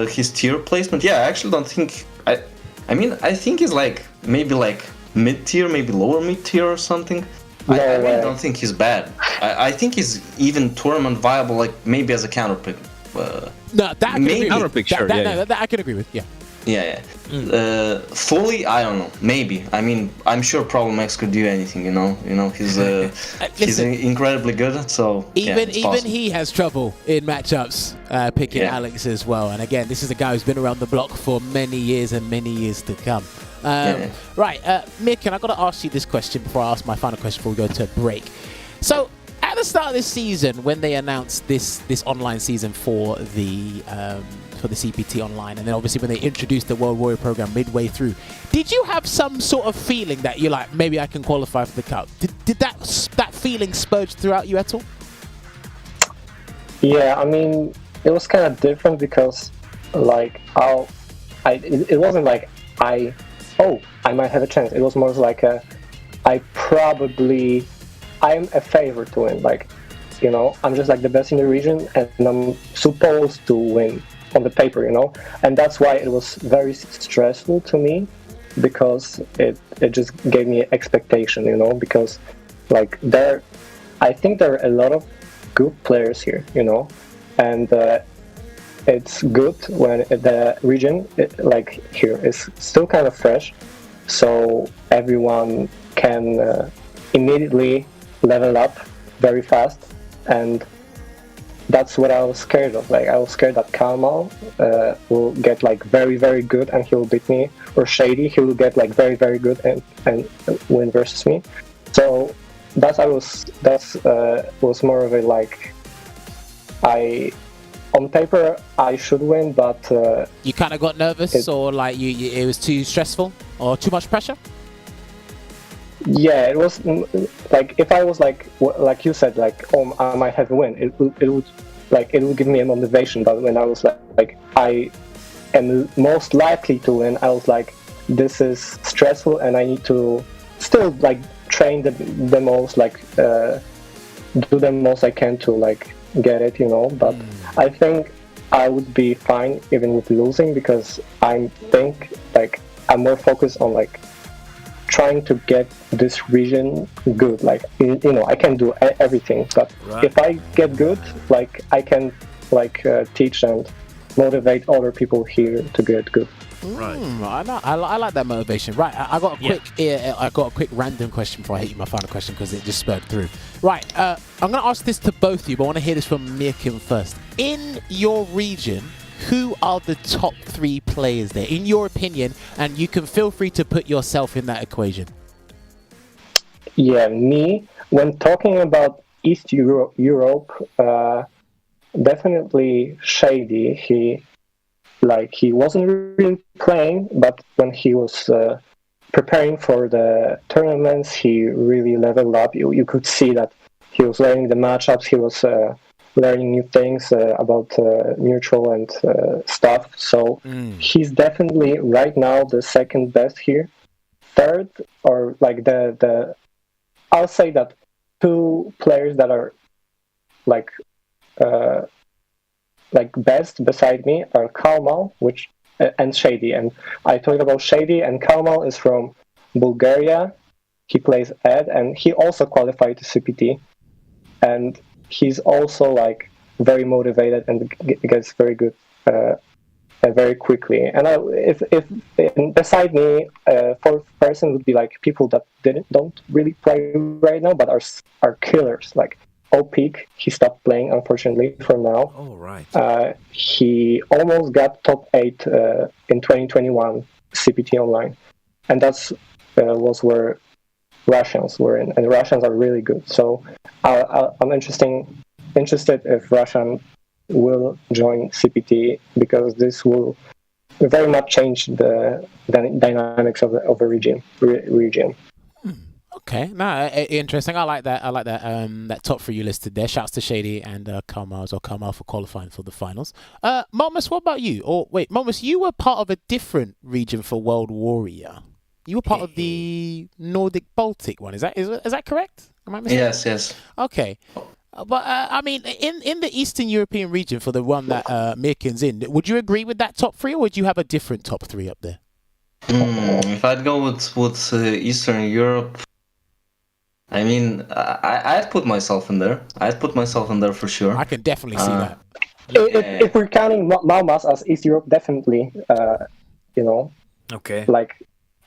Speaker 9: his tier placement, yeah, I actually don't think I mean I think he's like maybe like mid-tier, maybe lower mid-tier or something. I really don't think he's bad. I think he's even tournament viable, like maybe as a counter pick.
Speaker 6: No, that I can agree with.
Speaker 7: Counter pick, sure.
Speaker 6: That I can agree with. Yeah.
Speaker 9: Yeah. Fully, I don't know. Maybe. I mean, I'm sure Problem X could do anything. He's he's incredibly good. So
Speaker 6: even
Speaker 9: possible.
Speaker 6: he has trouble in matchups picking Alex as well. And again, this is a guy who's been around the block for many years and many years to come. Right, Myrken, I've got to ask you this question before I ask my final question before we go to a break. So, at the start of this season, when they announced this online season for the CPT Online, and then obviously when they introduced the World Warrior program midway through, did you have some sort of feeling that you're like, maybe I can qualify for the Cup? Did that feeling spurge throughout you at all?
Speaker 10: Yeah, I mean, it was kind of different because, like, it wasn't like I might have a chance. It was more like I'm a favorite to win. Like, I'm just like the best in the region, and I'm supposed to win on the paper, and that's why it was very stressful to me, because it just gave me expectation, because like I think there are a lot of good players here, and it's good when the region like here is still kind of fresh, so everyone can immediately level up very fast, and that's what I was scared of. Like, I was scared that Kalmal will get like very, very good and he'll beat me, or Shady, he will get like very, very good and win versus me. So that was more of a like, on paper I should win, but
Speaker 6: you kind of got nervous, or like it was too stressful or too much pressure?
Speaker 10: Yeah, it was like, if I was like you said, like, I might have a win, it would give me a motivation. But when I was like I am most likely to win, I was like, this is stressful, and I need to still like train the most, like do the most I can to like get it, But I think I would be fine even with losing, because I think like I'm more focused on like trying to get this region good. Like, I can do everything, but if I get good, like I can like teach and motivate other people here to get good.
Speaker 8: Right.
Speaker 6: I like that motivation. Right, I got a quick random question before I hit you my final question, because it just spurred through. Right, I'm going to ask this to both of you, but I want to hear this from Myrken first. In your region, who are the top 3 players there, in your opinion? And you can feel free to put yourself in that equation.
Speaker 10: Yeah, me, when talking about East Europe, definitely Shady. He wasn't really playing, but when he was preparing for the tournaments, he really leveled up. You could see that he was learning the matchups, he was learning new things about neutral and stuff. So he's definitely right now the second best here. Third, or like I'll say that 2 players that are like best beside me are Kalmal, and Shady. And I talked about Shady, and Kalmal is from Bulgaria. He plays Ed, and he also qualified to CPT. And he's also like very motivated and gets very good very quickly. And if beside me, 4th person would be like people that don't really play right now, but are killers. Like Peak, he stopped playing unfortunately for now.
Speaker 8: Oh right.
Speaker 10: He almost got top 8 in 2021 CPT Online, and that's was where Russians were in, and the Russians are really good. So I'm interested if Russian will join CPT, because this will very much change the dynamics of the region.
Speaker 6: Okay, interesting. I like that. That top 3 you listed there. Shouts to Shady and Kalmal for qualifying for the finals. Maumas, what about you? Or wait, Maumas, you were part of a different region for World Warrior. You were part of the Nordic Baltic one. Is that correct? Am I mistaken?
Speaker 9: Yes.
Speaker 6: Okay. But I mean, in the Eastern European region, for the one that Myrken's in, would you agree with that top 3, or would you have a different top 3 up there?
Speaker 9: If I'd go with Eastern Europe, I mean, I'd put myself in there. I'd put myself in there for sure.
Speaker 6: I can definitely see that.
Speaker 10: If we're counting Maumas as East Europe, definitely you know.
Speaker 8: Okay.
Speaker 10: Like,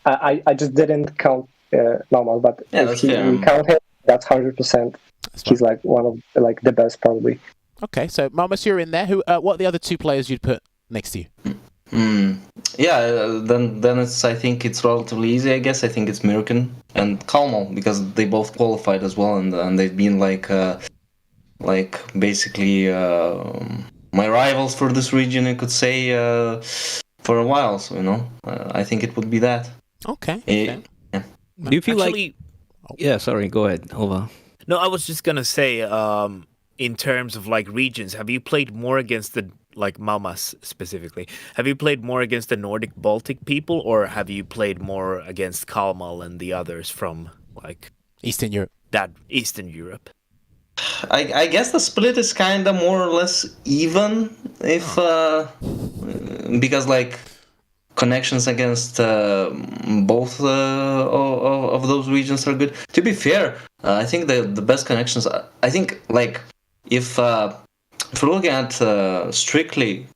Speaker 10: I just didn't count Maumas, but
Speaker 9: Yeah,
Speaker 10: if
Speaker 9: that's fair.
Speaker 10: we count him, that's 100%. He's like one of like the best probably.
Speaker 6: Okay, so Maumas, you're in there. Who? What are the other two players you'd put next to you?
Speaker 9: Yeah, then I think it's relatively easy. I guess I think it's Myrken and Kalmal because they both qualified as well, and they've been like basically my rivals for this region, you could say, for a while. So I think it would be that.
Speaker 6: Okay.
Speaker 9: Yeah.
Speaker 7: Do you feel
Speaker 8: Actually,
Speaker 7: Yeah, sorry. Go ahead, Olvaha.
Speaker 8: no, I was just gonna say, in terms of like regions, have you played more against the like Maumas specifically? Have you played more against the Nordic Baltic people, or have you played more against Kalmal and the others from like
Speaker 6: Eastern Europe.
Speaker 8: that Eastern Europe?
Speaker 9: I guess the split is kind of more or less even, if because like connections against both of those regions are good. To be fair, I think the best connections. I think like if we're looking at strictly,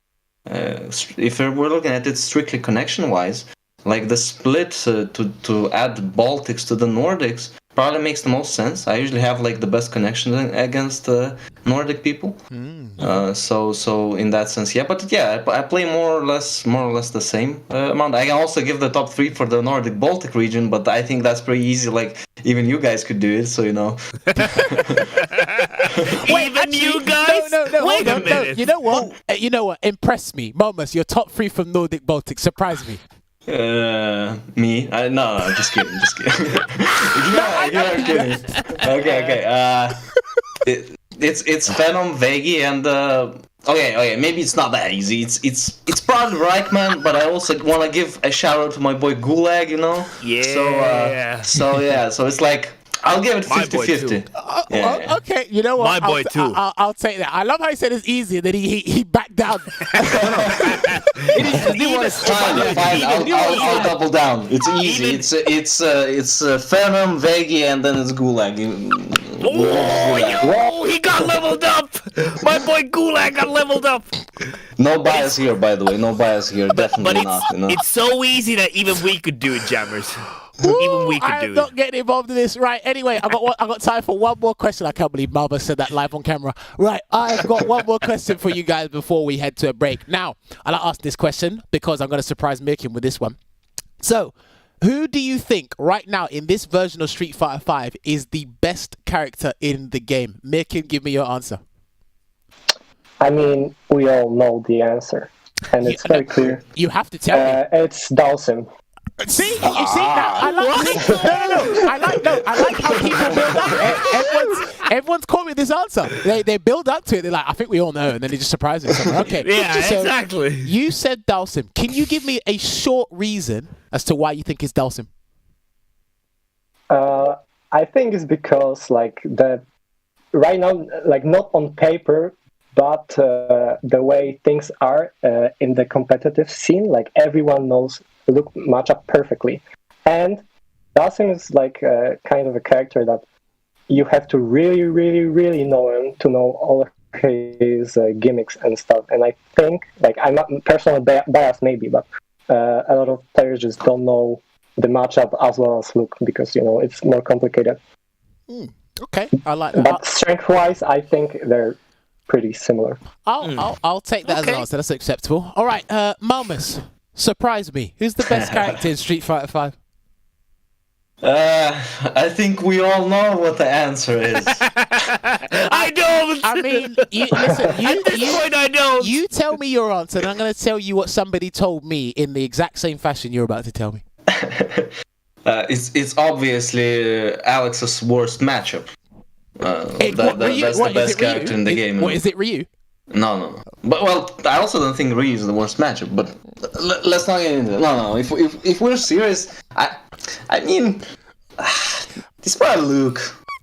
Speaker 9: if we're looking at it strictly connection wise, like the split to add Baltics to the Nordics probably makes the most sense. I usually have like the best connection against Nordic people. So in that sense, yeah. But yeah, I play more or less the same amount. I can also give the top 3 for the Nordic Baltic region, but I think that's pretty easy. Like even you guys could do it. So
Speaker 8: Even you guys?
Speaker 6: No.
Speaker 8: Wait
Speaker 6: hold
Speaker 8: a
Speaker 6: on, no.
Speaker 8: minute.
Speaker 6: You know what? Impress me, Maumas. Your top 3 from Nordic Baltic. Surprise me.
Speaker 9: Me? No, just kidding. You're kidding. Okay. It's Venom, Veggey, and okay. Maybe it's not that easy. It's probably Reichman, but I also want to give a shout out to my boy Gulag.
Speaker 8: Yeah.
Speaker 9: So it's like I'll give it 50-50.
Speaker 6: Okay, you know what?
Speaker 8: My boy too.
Speaker 6: I'll take that. I love how he said it's easy, and then he backed down.
Speaker 9: Fine. I'll double down. It's easy. It's Venom, Veggey, and then it's Gulag.
Speaker 8: Oh, he got leveled up! My boy Gulag got leveled up!
Speaker 9: No bias here, by the way. No bias here. Definitely not.
Speaker 8: It's so easy that even we could do it, Jammerz. Even we could do
Speaker 6: I'm not
Speaker 8: it.
Speaker 6: getting involved in this. Right, anyway, I got time for one more question. I can't believe Maumas said that live on camera. Right, I've got one more question for you guys before we head to a break. Now, I'll ask this question because I'm going to surprise Myrken with this one. So, who do you think right now in this version of Street Fighter 5 is the best character in the game? Myrken, give me your answer.
Speaker 10: I mean, we all know the answer, and it's very clear.
Speaker 6: You have to tell me.
Speaker 10: It's Dawson.
Speaker 6: See, you see now. I like how people build up. Everyone's caught with this answer. They build up to it. They're like, I think we all know, and then they just surprise us. Okay.
Speaker 8: Yeah,
Speaker 6: so
Speaker 8: exactly.
Speaker 6: You said Dawson. Can you give me a short reason as to why you think it's Dawson?
Speaker 10: I think it's because like right now, like not on paper, but the way things are in the competitive scene, like everyone knows look match up perfectly, and Dawson is like kind of a character that you have to really know him to know all of his gimmicks and stuff. And I think, like, I'm not personally biased maybe, but a lot of players just don't know the matchup as well as Luke because it's more complicated.
Speaker 6: Okay, I like that.
Speaker 10: But strength-wise, I think they're pretty similar.
Speaker 6: I'll take that as an answer. That's acceptable. All right, Maumas, surprise me. Who's the best character in Street Fighter 5?
Speaker 9: I think we all know what the answer is.
Speaker 8: I don't.
Speaker 6: I mean, listen.
Speaker 8: At this point, I don't.
Speaker 6: You tell me your answer, and I'm going to tell you what somebody told me in the exact same fashion you're about to tell me.
Speaker 9: It's obviously Alex's worst matchup. That's the best character in the game.
Speaker 6: What is it, Ryu?
Speaker 9: No. But I also don't think Ryu is the worst matchup. But let's not get into it. No. If we're serious, I mean, it's probably Luke.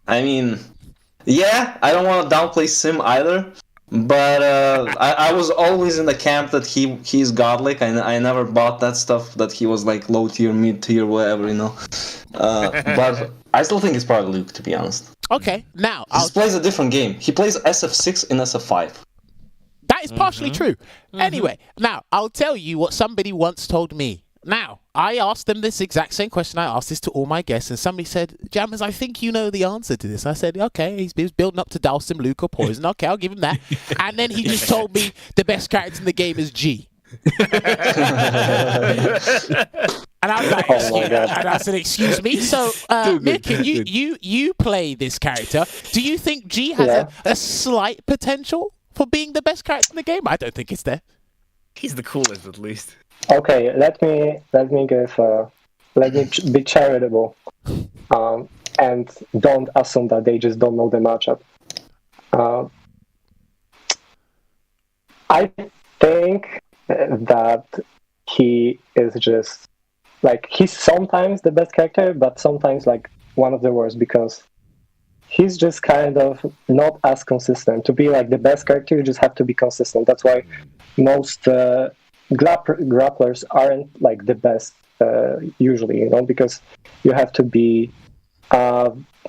Speaker 9: I mean, yeah, I don't want to downplay Sim either. But I was always in the camp that he's godlike. I never bought that stuff that he was like low tier, mid tier, whatever, But I still think it's probably Luke, to be honest.
Speaker 6: Okay, now
Speaker 9: He plays a different game. He plays SF6 in SF5.
Speaker 6: that is partially true. Anyway, now I'll tell you what somebody once told me. Now, I asked them this exact same question. I asked this to all my guests, and somebody said, Jammerz, I think you know the answer to this. I said, okay, he's building up to Dhalsim, Luke, or Poison. Okay, I'll give him that. And then he just told me the best character in the game is G. And I was like, and I said, excuse me. So, Myrken, you play this character. Do you think G has a slight potential for being the best character in the game? I don't think it's there.
Speaker 8: He's the coolest, at least.
Speaker 10: Okay, let me be charitable, and don't assume that they just don't know the matchup. I think that he is just like, he's sometimes the best character, but sometimes like one of the worst, because he's just kind of not as consistent. To be like the best character, you just have to be consistent. That's why most grapplers aren't like the best usually, you know, because you have to be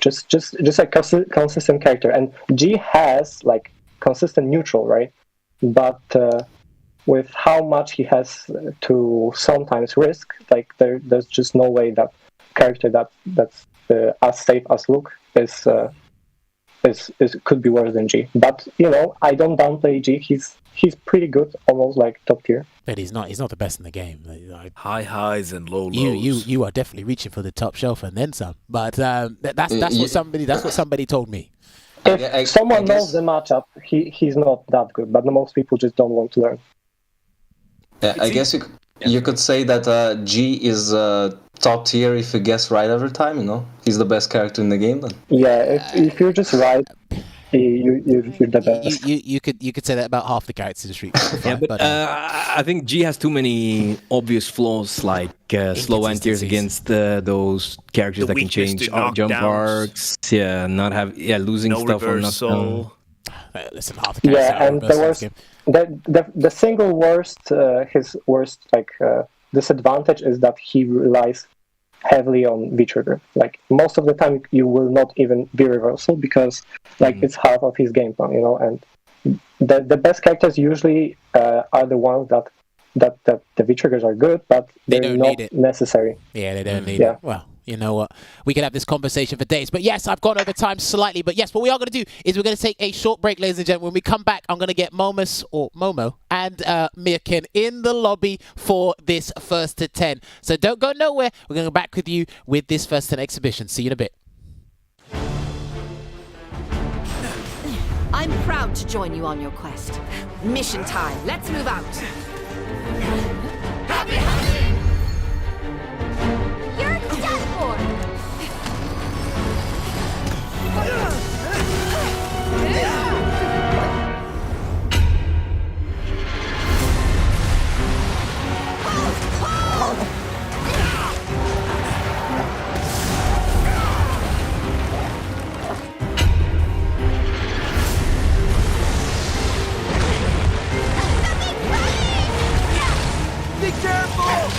Speaker 10: just a consistent character. And G has like consistent neutral, right? But with how much he has to sometimes risk, like there's just no way that character that's as safe as Luke is could be worse than G. But you know, I don't downplay G. He's pretty good, almost like top tier.
Speaker 6: But he's not the best in the game.
Speaker 8: High highs and low lows.
Speaker 6: You are definitely reaching for the top shelf and then some. But that's what somebody told me.
Speaker 10: If someone knows the matchup, he's not that good. But most people just don't want to learn.
Speaker 9: I guess you could say that G is top tier if you guess right every time. You know, he's the best character in the game. Then
Speaker 10: if you're just right, you're the best.
Speaker 6: You could say that about half the characters in the Street Fighter.
Speaker 7: But I think G has too many obvious flaws, like slow anti-airs against those characters that can change jump arcs. Losing
Speaker 8: no
Speaker 7: stuff on
Speaker 8: reversal.
Speaker 6: Listen, half the characters.
Speaker 10: And the single worst, his worst disadvantage is that he relies heavily on V-trigger. Like most of the time, you will not even be reversal because it's half of his game plan, you know. And the best characters usually are the ones that the V-triggers are good, but they're not necessary.
Speaker 6: Yeah, they don't need it. Well, you know what? We could have this conversation for days. But yes, I've gone over time slightly. But yes, what we are going to do is we're going to take a short break, ladies and gentlemen. When we come back, I'm going to get Maumas or Momo and Myrken in the lobby for this first to 10. So don't go nowhere. We're going to go back with you with this first 10 exhibition. See you in a bit.
Speaker 4: I'm proud to join you on your quest. Mission time. Let's move out. You're done for.
Speaker 2: Be careful!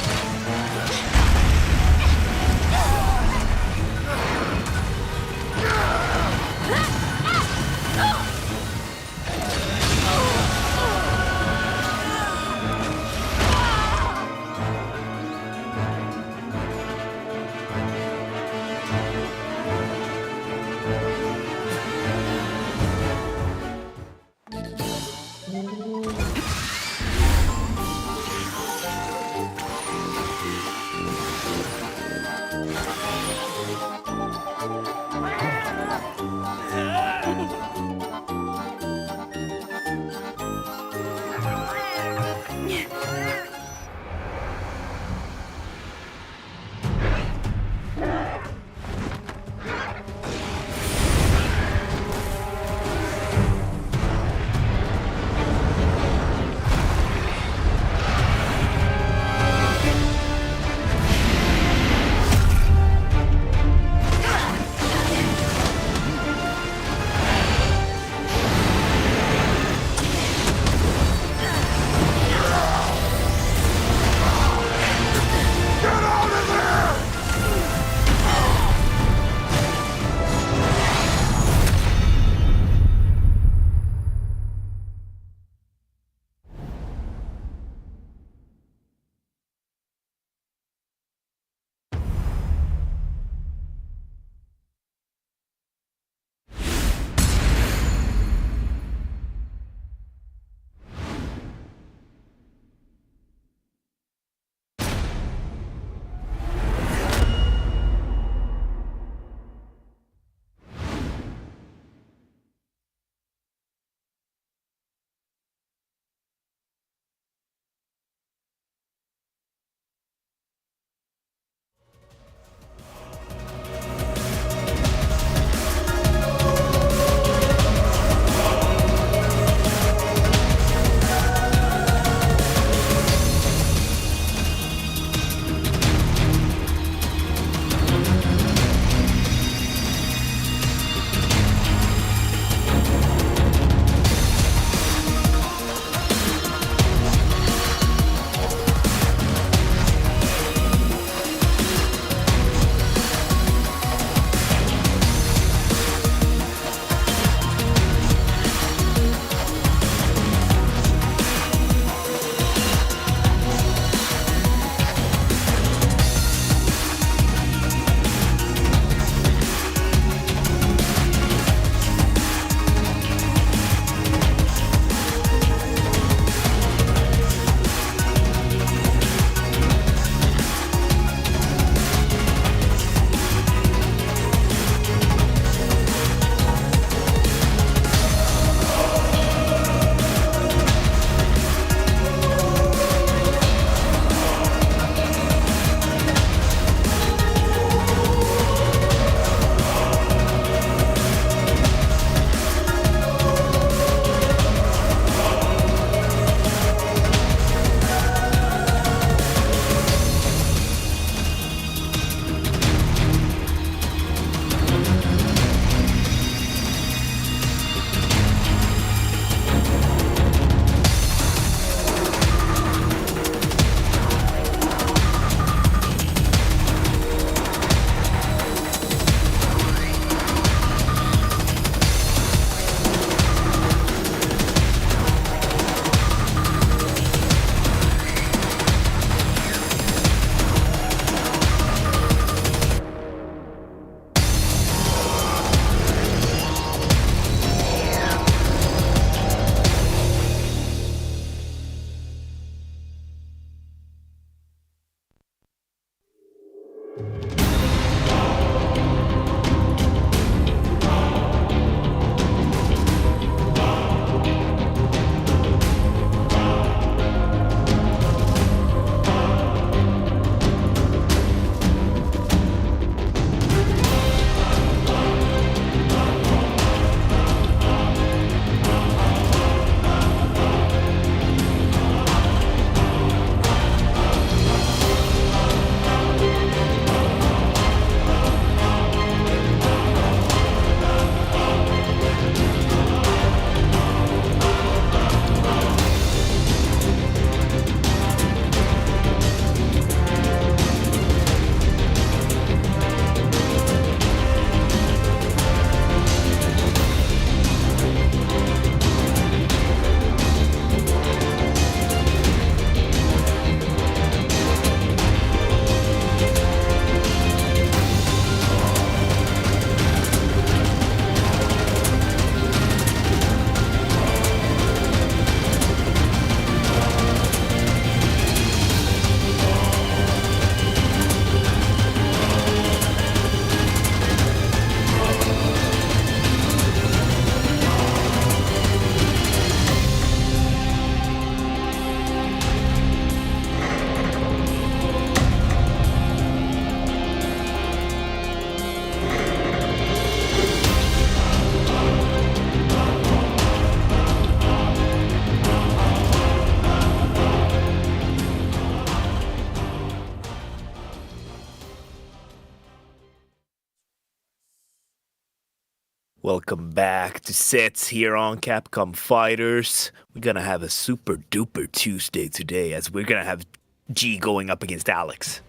Speaker 8: Welcome back to sets here on Capcom Fighters. We're gonna have a super duper Tuesday today as we're gonna have G going up against Alex.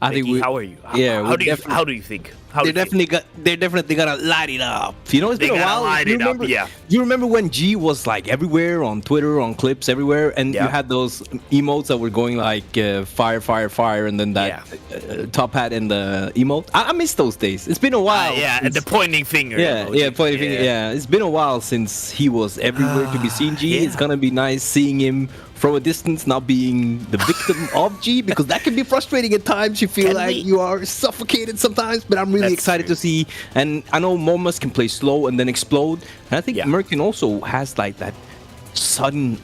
Speaker 7: I think
Speaker 8: how are you?
Speaker 7: Yeah,
Speaker 8: how do you think?
Speaker 7: They're definitely gonna light it up. You know, it's been a while.
Speaker 8: Light it up, yeah.
Speaker 7: You remember when G was like everywhere on Twitter, on clips everywhere, and you had those emotes that were going like fire, fire, fire, and then that top hat and the emote. I miss those days. It's been a while.
Speaker 8: And the pointing finger.
Speaker 7: Pointing finger. Yeah, it's been a while since he was everywhere to be seen. G. It's gonna be nice seeing him from a distance, not being the victim of G, because that can be frustrating at times. You feel you are suffocated sometimes, but I'm really excited to see. And I know Maumas can play slow and then explode. And I think Myrken also has like that sudden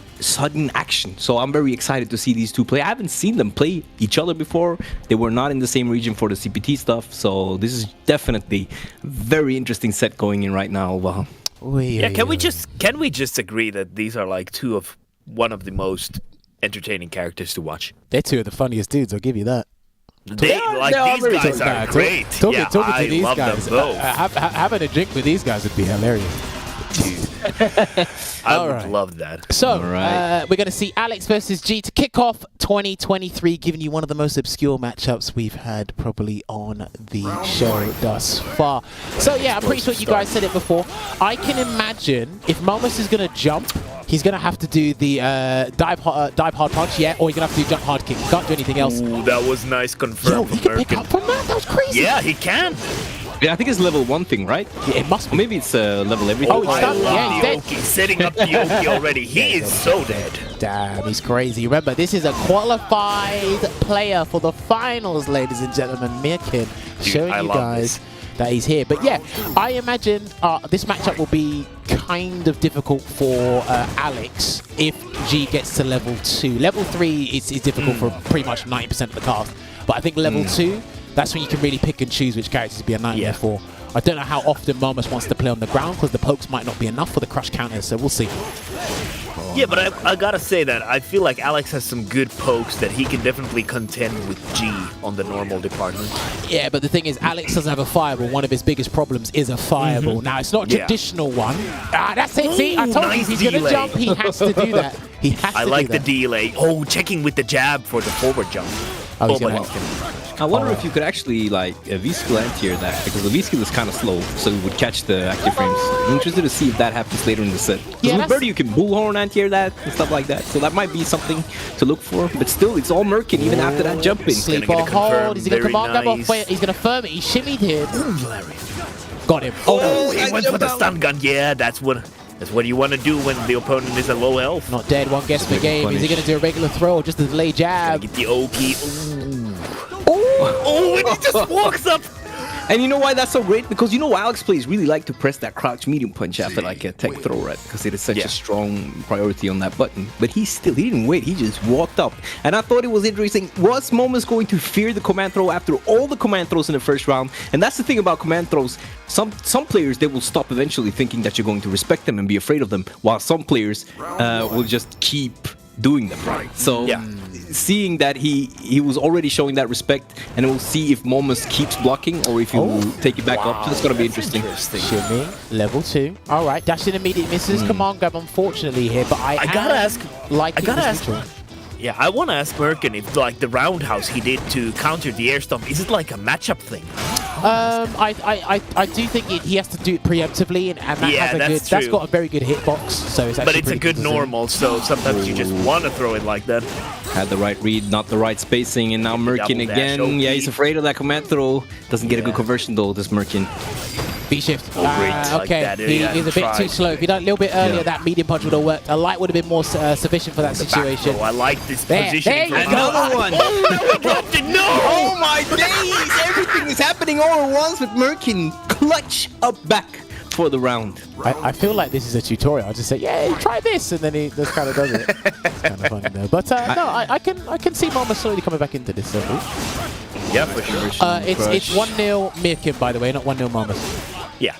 Speaker 7: action. So I'm very excited to see these two play. I haven't seen them play each other before. They were not in the same region for the CPT stuff. So this is definitely a very interesting set going in right now. Wow.
Speaker 8: Can we just agree that these are like one of the most entertaining characters to watch?
Speaker 6: They're two of the funniest dudes, I'll give you that.
Speaker 8: These guys are great.
Speaker 6: Talking to these
Speaker 8: love
Speaker 6: guys,
Speaker 8: them both.
Speaker 6: having a drink with these guys would be hilarious.
Speaker 8: I would love that.
Speaker 6: So, we're going to see Alex versus G to kick off 2023, giving you one of the most obscure matchups we've had probably on the show thus far. So, yeah, I'm pretty sure you guys said it before. I can imagine if Maumas is going to jump, he's going to have to do the dive hard punch, or you're going to have to do jump hard kick. He can't do anything else.
Speaker 8: Ooh, that was nice confirmed.
Speaker 6: Yo, he can pick up from that? That was crazy.
Speaker 8: Yeah, he can.
Speaker 7: Yeah, I think it's level 1 thing, right?
Speaker 6: Yeah, it must be.
Speaker 7: Maybe it's level everything.
Speaker 6: Oh, he's done. Yeah, he's dead.
Speaker 8: He's setting up the Oki already. He is so dead.
Speaker 6: Damn, he's crazy. Remember, this is a qualified player for the finals, ladies and gentlemen. Myrken showing you guys that he's here. But yeah, I imagine this matchup will be kind of difficult for Alex if G gets to level 2. Level 3 is difficult for pretty much 90% of the cast. But I think level 2, that's when you can really pick and choose which characters to be a nightmare for. I don't know how often Maumas wants to play on the ground because the pokes might not be enough for the crush counters, so we'll see.
Speaker 8: Yeah, but I gotta say that I feel like Alex has some good pokes that he can definitely contend with G on the normal department.
Speaker 6: Yeah, but the thing is, Alex doesn't have a fireball. One of his biggest problems is a fireball. Now, it's not a traditional one. That's it. See, I told you, he's going to jump. He has to do that. He has to do that.
Speaker 8: I like the delay. Oh, checking with the jab for the forward jump.
Speaker 7: I wonder if you could actually like V-skill anti-air that, because the V-skill is kind of slow, so it would catch the active frames. I'm interested to see if that happens later in the set. Because with Birdie you can bullhorn anti-air that and stuff like that, so that might be something to look for. But still, it's all Myrken even after that jumping.
Speaker 6: Sleep or hold. Is he going to command grab off? Wait, he's going to firm it. He shimmied him. Got him.
Speaker 8: Oh, he went for the stun gun. Yeah, that's what you want to do when the opponent is a low health.
Speaker 6: Not dead. One guess per game. Is he going to do a regular throw or just a delay jab?
Speaker 8: Get the Oki. Oh, and he just walks up.
Speaker 7: And you know why that's so great? Because you know Alex players really like to press that crouch medium punch after like a tech throw, right? Because it is such a strong priority on that button. But he didn't wait. He just walked up. And I thought it was interesting. Was Maumas going to fear the command throw after all the command throws in the first round? And that's the thing about command throws. Some players, they will stop eventually thinking that you're going to respect them and be afraid of them, while some players will just keep doing them, right? So seeing that he was already showing that respect, and we'll see if Maumas keeps blocking or if he will take it back up. That's gonna be interesting.
Speaker 6: Shimmy, level 2. All right, dash in immediate misses. Command grab, unfortunately here, but I
Speaker 8: gotta ask.
Speaker 6: Neutral.
Speaker 8: Yeah, I want to ask Myrken if like the roundhouse he did to counter the air stomp, is it like a matchup thing?
Speaker 6: I do think he has to do it preemptively, and that's got a very good hitbox. So it's actually
Speaker 8: but it's a good normal, so sometimes you just want to throw it like that.
Speaker 7: Had the right read, not the right spacing, and now Myrken again. Yeah, he's afraid of that command throw. Doesn't get a good conversion though, this Myrken.
Speaker 6: B-shift. Okay, he's a bit too slow. If he'd done a little bit earlier, that medium punch would have worked. A light would have been more sufficient for that situation.
Speaker 8: I like this position.
Speaker 7: Another one.
Speaker 8: No!
Speaker 7: Oh my days! Everything is happening all at once with Myrken. Clutch up back for the round.
Speaker 6: I feel like this is a tutorial. I just say, yeah, try this, and then he just kind of does it. It's kind of funny though. But no, I can see Maumas slowly coming back into this.
Speaker 8: Yeah, for sure.
Speaker 6: It's 1-0 Myrken, by the way, not 1-0 Maumas.
Speaker 8: Yeah.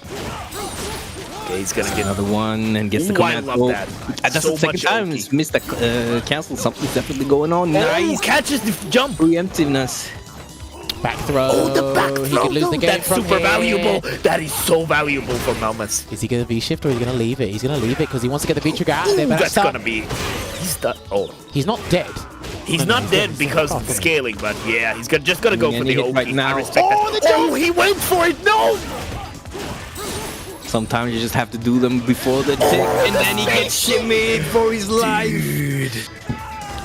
Speaker 8: Okay, he's gonna get
Speaker 7: another one and gets the command.
Speaker 8: I love that.
Speaker 7: That's the second time he's missed the cancel. Something's definitely going on.
Speaker 8: Nice. Catches the jump.
Speaker 7: Preemptiveness.
Speaker 6: Back throw.
Speaker 8: Oh, the back
Speaker 6: He
Speaker 8: throw,
Speaker 6: could lose the
Speaker 8: though.
Speaker 6: game
Speaker 8: That's
Speaker 6: from
Speaker 8: super
Speaker 6: here.
Speaker 8: valuable. That is so valuable for Maumas.
Speaker 6: Is he going to V-shift or is he going to leave it? He's going to leave it because he wants to get the V-trigger out of there. But
Speaker 8: That's gonna be... He's done. Oh.
Speaker 6: He's not dead.
Speaker 8: He's not dead because of the scaling, but yeah, he's just gonna go for the
Speaker 7: hit
Speaker 8: Oki.
Speaker 7: right now.
Speaker 8: I respect that. Oh, he went for it! No!
Speaker 7: Sometimes you just have to do them before the tick, and then he gets shimmied for his life.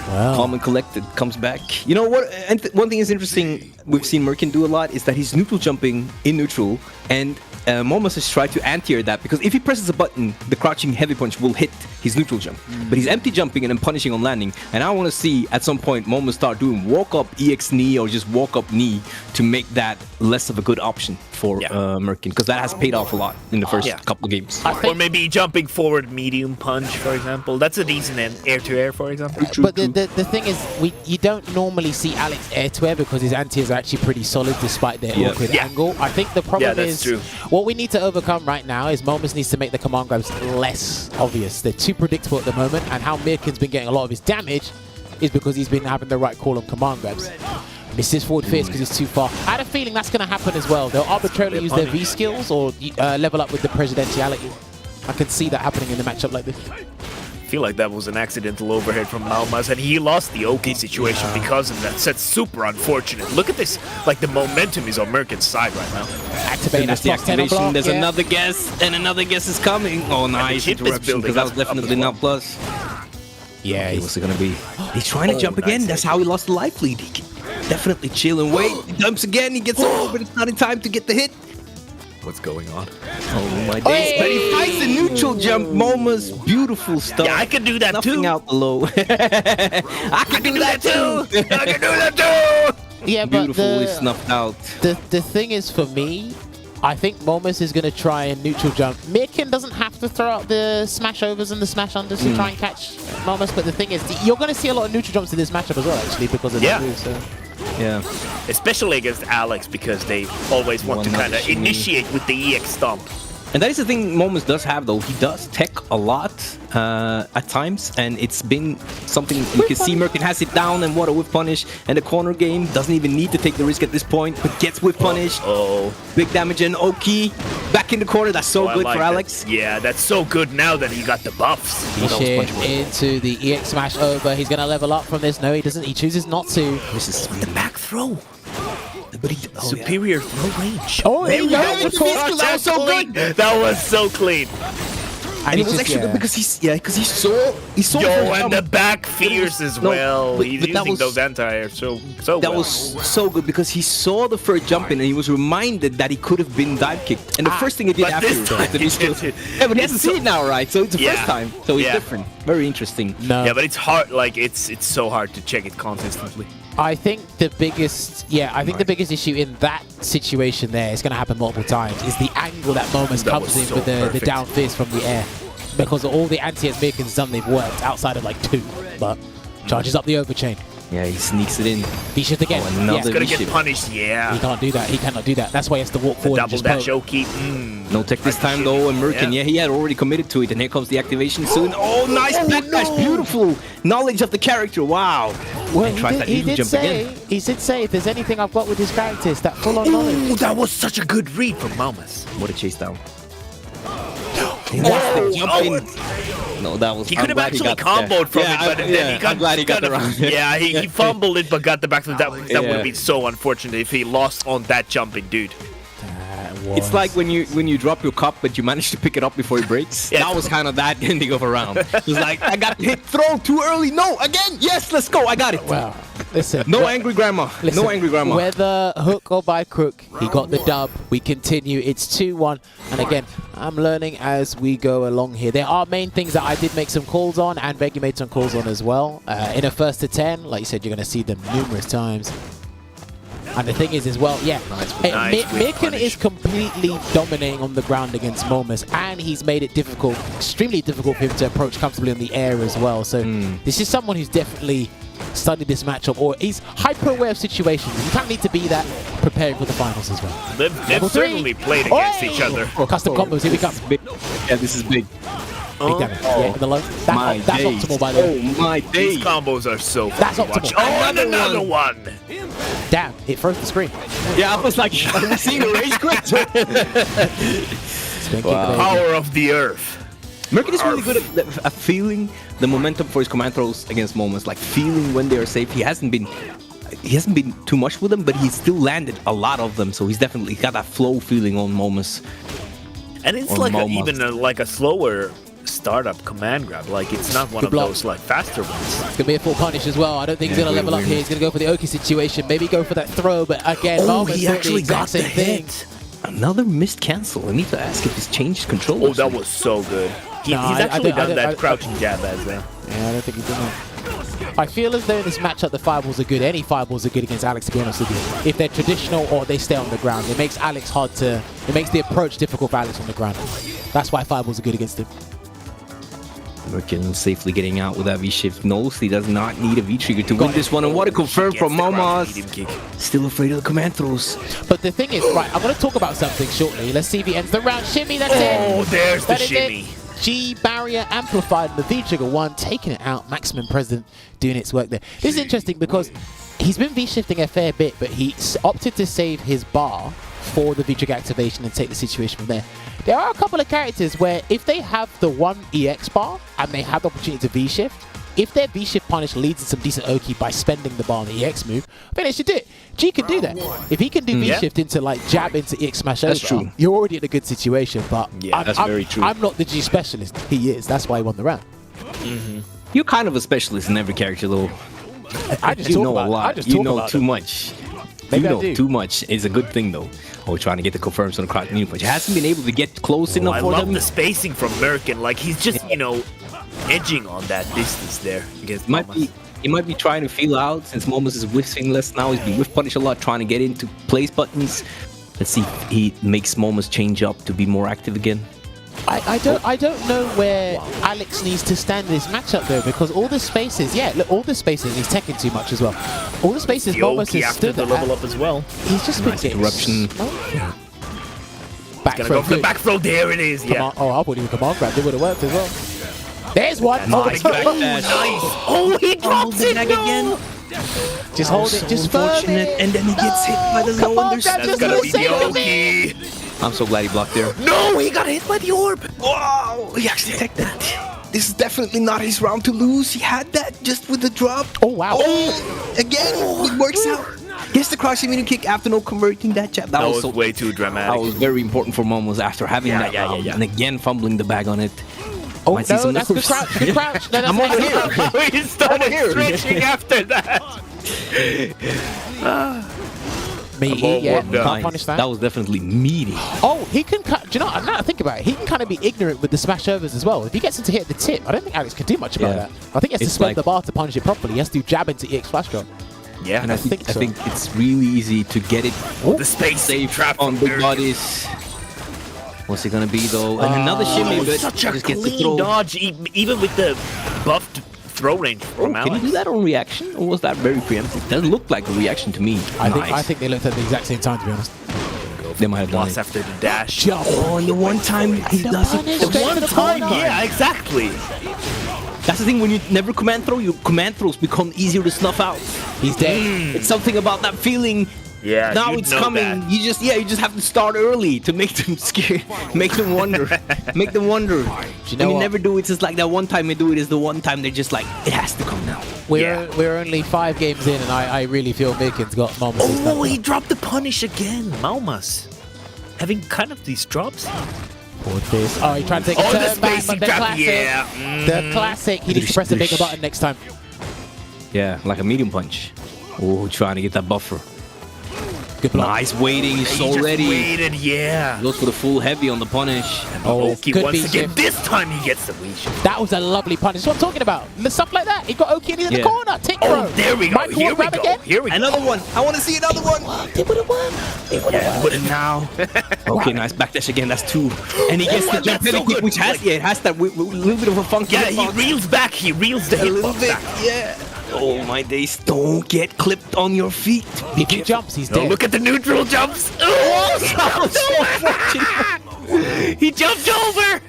Speaker 6: Wow.
Speaker 7: Calm and collected comes back. You know what? And one thing is interesting. We've seen Myrken do a lot is that he's neutral jumping in neutral, and Maumas has tried to anti-air that because if he presses a button, the crouching heavy punch will hit his neutral jump. But he's empty jumping and then punishing on landing. And I want to see at some point Maumas start doing walk up EX knee or just walk up knee to make that less of a good option for Myrken, because that has paid off a lot in the first couple of games.
Speaker 8: Or maybe jumping forward medium punch, for example. That's a decent air-to-air, for example.
Speaker 6: But the thing is, you don't normally see Alex air-to-air because his anti-airs are actually pretty solid despite their awkward angle. I think the problem is what we need to overcome right now is Maumas needs to make the command grabs less obvious. They're too predictable at the moment, and how Myrken's been getting a lot of his damage is because he's been having the right call on command grabs. Misses forward fierce because he's too far. I had a feeling that's going to happen as well. They'll arbitrarily use their V skills or level up with the presidentiality. I can see that happening in a matchup like this.
Speaker 8: I feel like that was an accidental overhead from Maumas, and he lost the Oki situation because of that. So that's super unfortunate. Look at this. Like, the momentum is on Myrken's side right now.
Speaker 6: Activate
Speaker 7: the activation. There's another guess, and another guess is coming. Oh, nice interruption, because that was definitely not plus.
Speaker 6: Yeah,
Speaker 7: what's it gonna be? He's trying to jump again. That's how he lost the life lead. He can definitely chill and wait. He jumps again. He gets over, but it's not in time to get the hit.
Speaker 11: What's going on?
Speaker 7: Oh my days! But he finds the neutral jump. Maumas, beautiful stuff.
Speaker 8: Yeah, I can do that
Speaker 7: Nothing
Speaker 8: too.
Speaker 7: out below. I can do that too.
Speaker 8: I can do that too.
Speaker 6: Yeah, but
Speaker 7: beautifully snuffed out.
Speaker 6: The thing is, for me, I think Maumas is going to try and neutral jump. Myrken doesn't have to throw out the smash overs and the smash unders to try and catch Maumas, but the thing is, you're going to see a lot of neutral jumps in this matchup as well, actually, because of the move. So.
Speaker 7: Yeah.
Speaker 8: Especially against Alex, because they always want to kind of initiate with the EX stomp.
Speaker 7: And that is the thing Maumas does have, though. He does tech a lot at times, and it's been something you can see. Myrken has it down, and what a whip punish. And the corner game doesn't even need to take the risk at this point, but gets whip punish. Big damage and Oki back in the corner. That's so good for Alex.
Speaker 8: Yeah, that's so good now that he got the buffs.
Speaker 6: He shared into the EX smash over. He's going to level up from this. No, he doesn't. He chooses not to.
Speaker 8: This is the back throw. Superior throw range.
Speaker 6: Oh,
Speaker 8: there we go.
Speaker 6: that was so good.
Speaker 8: That was so clean.
Speaker 7: And it was actually good because he saw.
Speaker 8: Yo, and the back fierce as well.
Speaker 7: But
Speaker 8: He's using those anti-airs so
Speaker 7: that was so good because he saw the first jump in and he was reminded that he could have been dive kicked. And the first thing he did after yeah, but he hasn't seen it now, right? So it's the first time. So it's different. Very interesting.
Speaker 6: No.
Speaker 8: Yeah, but it's hard. Like it's so hard to check it consistently.
Speaker 6: I think the biggest, the biggest issue in that situation there is going to happen multiple times is the angle that Maumas comes in with the down fist from the air. Because all the anti-airs Myrken's done, they've worked outside of like 2, but charges up the overchain.
Speaker 7: Yeah, he sneaks it in.
Speaker 6: V-shift again.
Speaker 8: He's gonna get punished. Yeah.
Speaker 6: He can't do that. He cannot do that. That's why he has to walk forward.
Speaker 8: Double dash Oki.
Speaker 7: No tech this time though, and Myrken, he had already committed to it, and here comes the activation soon. Oh, nice backdash, beautiful knowledge of the character. Wow.
Speaker 6: Well, he did say if there's anything I've got with his character, it's that full-on knowledge.
Speaker 8: That was such a good read from Maumas.
Speaker 7: What a chase down. No, that was.
Speaker 8: He could have actually comboed from it, but then he got.
Speaker 7: I'm glad he got the round.
Speaker 8: Yeah, he fumbled it, but got the back. That would have been so unfortunate if he lost on that jumping, dude.
Speaker 7: It's like when you drop your cup, but you manage to pick it up before it breaks. That was kind of that ending of a round. It was like, I got hit, throw too early. No, again, yes, let's go. I got it.
Speaker 6: Wow. Listen.
Speaker 7: No angry grandma. No angry grandma.
Speaker 6: Whether hook or by crook, he got the dub. We continue. It's 2-1. And again, I'm learning as we go along here. There are main things that I did make some calls on, and Veggey made some calls on as well. In a 1st to 10, like you said, you're going to see them numerous times. And the thing is as well, Myrken is completely dominating on the ground against Maumas, and he's made it difficult, extremely difficult for him to approach comfortably on the air as well. So this is someone who's definitely studied this matchup, or he's hyper-aware of situations. You can't need to be that preparing for the finals as well.
Speaker 8: They've certainly played against each other.
Speaker 6: Custom combos, here we come.
Speaker 7: Yeah, this is big.
Speaker 6: Big damage. Yeah, the low. That's optimal, by the way.
Speaker 7: Oh my days.
Speaker 8: These combos are so
Speaker 6: That's
Speaker 8: fun to watch.
Speaker 6: optimal.
Speaker 8: Oh, and another one.
Speaker 6: Damn, it froze the screen.
Speaker 7: Yeah, I was like, I'm seeing a rage quit.
Speaker 8: Power of the earth.
Speaker 7: Myrken is really good at feeling the momentum for his command throws against Maumas, like feeling when they are safe. He hasn't been too much with them, but he's still landed a lot of them, so he's definitely got that flow feeling on Maumas.
Speaker 8: And it's like like a slower startup command grab. Like it's not one of those like faster ones.
Speaker 6: It's gonna be a full punish as well. I don't think he's gonna level up here. He's gonna go for the Oki situation. Maybe go for that throw, but again, Maumas
Speaker 7: he actually got the
Speaker 6: thing.
Speaker 7: Another missed cancel. I need to ask if he's changed controls.
Speaker 8: Oh, that was so good. He's actually done that crouching jab as well.
Speaker 6: Yeah, I don't think he's done that. I feel as though in this matchup the fireballs are good. Any fireballs are good against Alex, to be honest with you. If they're traditional or they stay on the ground, it makes Alex hard to... It makes the approach difficult for Alex on the ground. That's why fireballs are good against him.
Speaker 7: Myrken safely getting out with that V-shift. Knows he does not need a V-trigger to win this one. And what a confirm from Maumas. Still afraid of the command throws.
Speaker 6: But the thing is, right, I'm going to talk about something shortly. Let's see if he ends the round. Shimmy, that's it.
Speaker 8: Oh, there's the shimmy.
Speaker 6: G barrier amplified and the V-trigger 1 taking it out. Maximum President doing its work there. This is interesting because he's been V-shifting a fair bit, but he opted to save his bar for the V-trigger activation and take the situation from there. There are a couple of characters where if they have the 1 EX bar and they have the opportunity to V-shift, if their V-shift punish leads to some decent Oki by spending the bar on the EX move, I think they should do it. G can do that. If he can do V-shift into like jab into EX smash over,
Speaker 7: true.
Speaker 6: You're already in a good situation. But
Speaker 7: that's very true.
Speaker 6: I'm not the G specialist. He is. That's why he won the round.
Speaker 7: You're kind of a specialist in every character, though.
Speaker 6: I just
Speaker 7: you
Speaker 6: talk
Speaker 7: know
Speaker 6: about
Speaker 7: a lot.
Speaker 6: It. I just
Speaker 7: you
Speaker 6: talk
Speaker 7: know
Speaker 6: about
Speaker 7: too
Speaker 6: it.
Speaker 7: much.
Speaker 6: Maybe
Speaker 7: you
Speaker 6: I
Speaker 7: know
Speaker 6: do.
Speaker 7: too much is a good thing, though. Oh, trying to get the confirms on the crouch mini punch. He hasn't been able to get close enough
Speaker 8: I
Speaker 7: for
Speaker 8: love
Speaker 7: them.
Speaker 8: the spacing from Myrken. Like he's just, you know, edging on that distance there against Maumas.
Speaker 7: He might be trying to feel out since Maumas is whiffing less now. He's been whiff punish a lot, trying to get into place buttons. Let's see if he makes Maumas change up to be more active again.
Speaker 6: I don't know where Alex needs to stand in this matchup though, because all the spaces, look, all the spaces he's taking too much as well. All the spaces Maumas has stood
Speaker 8: the level up as well.
Speaker 6: He's just been getting
Speaker 7: interruption.
Speaker 6: Back
Speaker 8: Gonna
Speaker 6: throw
Speaker 8: go for the
Speaker 6: good.
Speaker 8: back throw. There it is. Yeah.
Speaker 6: Oh, I thought even command grab. It would have worked as well. There's one.
Speaker 8: Nice. Nice. Oh, he drops it again.
Speaker 6: Just hold it. Just firm it.
Speaker 7: And then he gets hit by the low under.
Speaker 8: That's gonna be the Oki.
Speaker 7: I'm so glad he blocked there.
Speaker 8: No, he got hit by the orb.
Speaker 7: Wow, he actually took that. This is definitely not his round to lose. He had that just with the drop.
Speaker 6: Oh, wow.
Speaker 7: Oh, again, it works out. Gets the crouching mini kick after no converting that jab.
Speaker 8: That was way too dramatic.
Speaker 7: That was very important for Maumas after having that round. And again, fumbling the bag on it.
Speaker 6: Oh,
Speaker 7: Might see some
Speaker 6: that's good
Speaker 7: nerves.
Speaker 6: crouch. Good crouch. No,
Speaker 7: I'm over here.
Speaker 8: He started stretching after that.
Speaker 6: Meaty, can't punish that.
Speaker 7: That was definitely meaty.
Speaker 6: Oh, he can cut. Do you know? Now that I think about it, he can kind of be ignorant with the smash overs as well. If he gets him to hit the tip, I don't think Alex can do much about that. I think he has to spend the bar to punish it properly. He has to do jab into EX flash drop.
Speaker 8: Yeah,
Speaker 7: And I think it's really easy to get it
Speaker 8: the space
Speaker 7: safe
Speaker 8: trap
Speaker 7: on big bodies. What's it gonna be though? And another shimmy, but
Speaker 8: such a
Speaker 7: just gets the
Speaker 8: clean
Speaker 7: throw.
Speaker 8: dodge, even with the buffed throw range from
Speaker 7: Can you
Speaker 8: Alex.
Speaker 7: do that on reaction, or was that very preemptive? Doesn't look like a reaction to me.
Speaker 6: I think they looked at the exact same time, to be honest.
Speaker 7: They might have done
Speaker 8: Lost
Speaker 7: it.
Speaker 8: after the dash.
Speaker 7: Oh, and the one time he does it.
Speaker 8: The one time, yeah, exactly.
Speaker 7: That's the thing, when you never command throw, your command throws become easier to snuff out.
Speaker 6: He's dead.
Speaker 7: It's something about that feeling.
Speaker 8: Yeah,
Speaker 7: Now
Speaker 8: you'd
Speaker 7: it's
Speaker 8: know
Speaker 7: coming.
Speaker 8: that.
Speaker 7: You just have to start early to make them scared, make them wonder, make them wonder.
Speaker 6: You know
Speaker 7: when you
Speaker 6: what?
Speaker 7: never do it, it's like that one time you do it is the one time they're just like, it has to come now.
Speaker 6: We're only 5 games in, and I really feel Myrken's got Maumas.
Speaker 8: Oh, he dropped the punish again. Maumas. Having kind of these drops.
Speaker 6: Forward fist. Oh, he tried to take a
Speaker 8: Oh, the
Speaker 6: turn back,
Speaker 8: spacing
Speaker 6: but the
Speaker 8: trap,
Speaker 6: classic.
Speaker 8: yeah.
Speaker 6: The classic. He needs to press the bigger button next time.
Speaker 7: Yeah, like a medium punch. Oh, trying to get that buffer.
Speaker 6: Good block.
Speaker 7: Nice waiting, he's so ready.
Speaker 8: Waited, yeah.
Speaker 7: Goes for the full heavy on the punish.
Speaker 8: Oki
Speaker 6: good
Speaker 8: once
Speaker 6: V
Speaker 8: again.
Speaker 6: shift.
Speaker 8: This time he gets the V shift.
Speaker 6: That was a lovely punish. That's what I'm talking about. The stuff like that. He got Oki in the
Speaker 7: Yeah.
Speaker 6: corner. Tick
Speaker 8: Oh,
Speaker 6: throw.
Speaker 8: there we go.
Speaker 6: Might
Speaker 8: Here we
Speaker 6: grab
Speaker 8: go.
Speaker 6: again.
Speaker 8: Here we go.
Speaker 7: Another one. I want to see another one.
Speaker 6: It would have worked. It would have worked.
Speaker 7: And now, okay, nice backdash again. That's 2, and he gets the
Speaker 8: That's
Speaker 7: jump
Speaker 8: so
Speaker 7: penalty,
Speaker 8: good.
Speaker 7: which has it has that little bit of a funky.
Speaker 8: Yeah, he reels back. He reels the
Speaker 7: a little
Speaker 8: hitbox
Speaker 7: bit.
Speaker 8: back.
Speaker 7: Yeah. Oh my days! Don't get clipped on your feet.
Speaker 6: If he jumps, he's
Speaker 8: Oh,
Speaker 6: dead.
Speaker 8: look at the neutral jumps. Oh,
Speaker 7: That was so fortunate.
Speaker 8: he jumped over.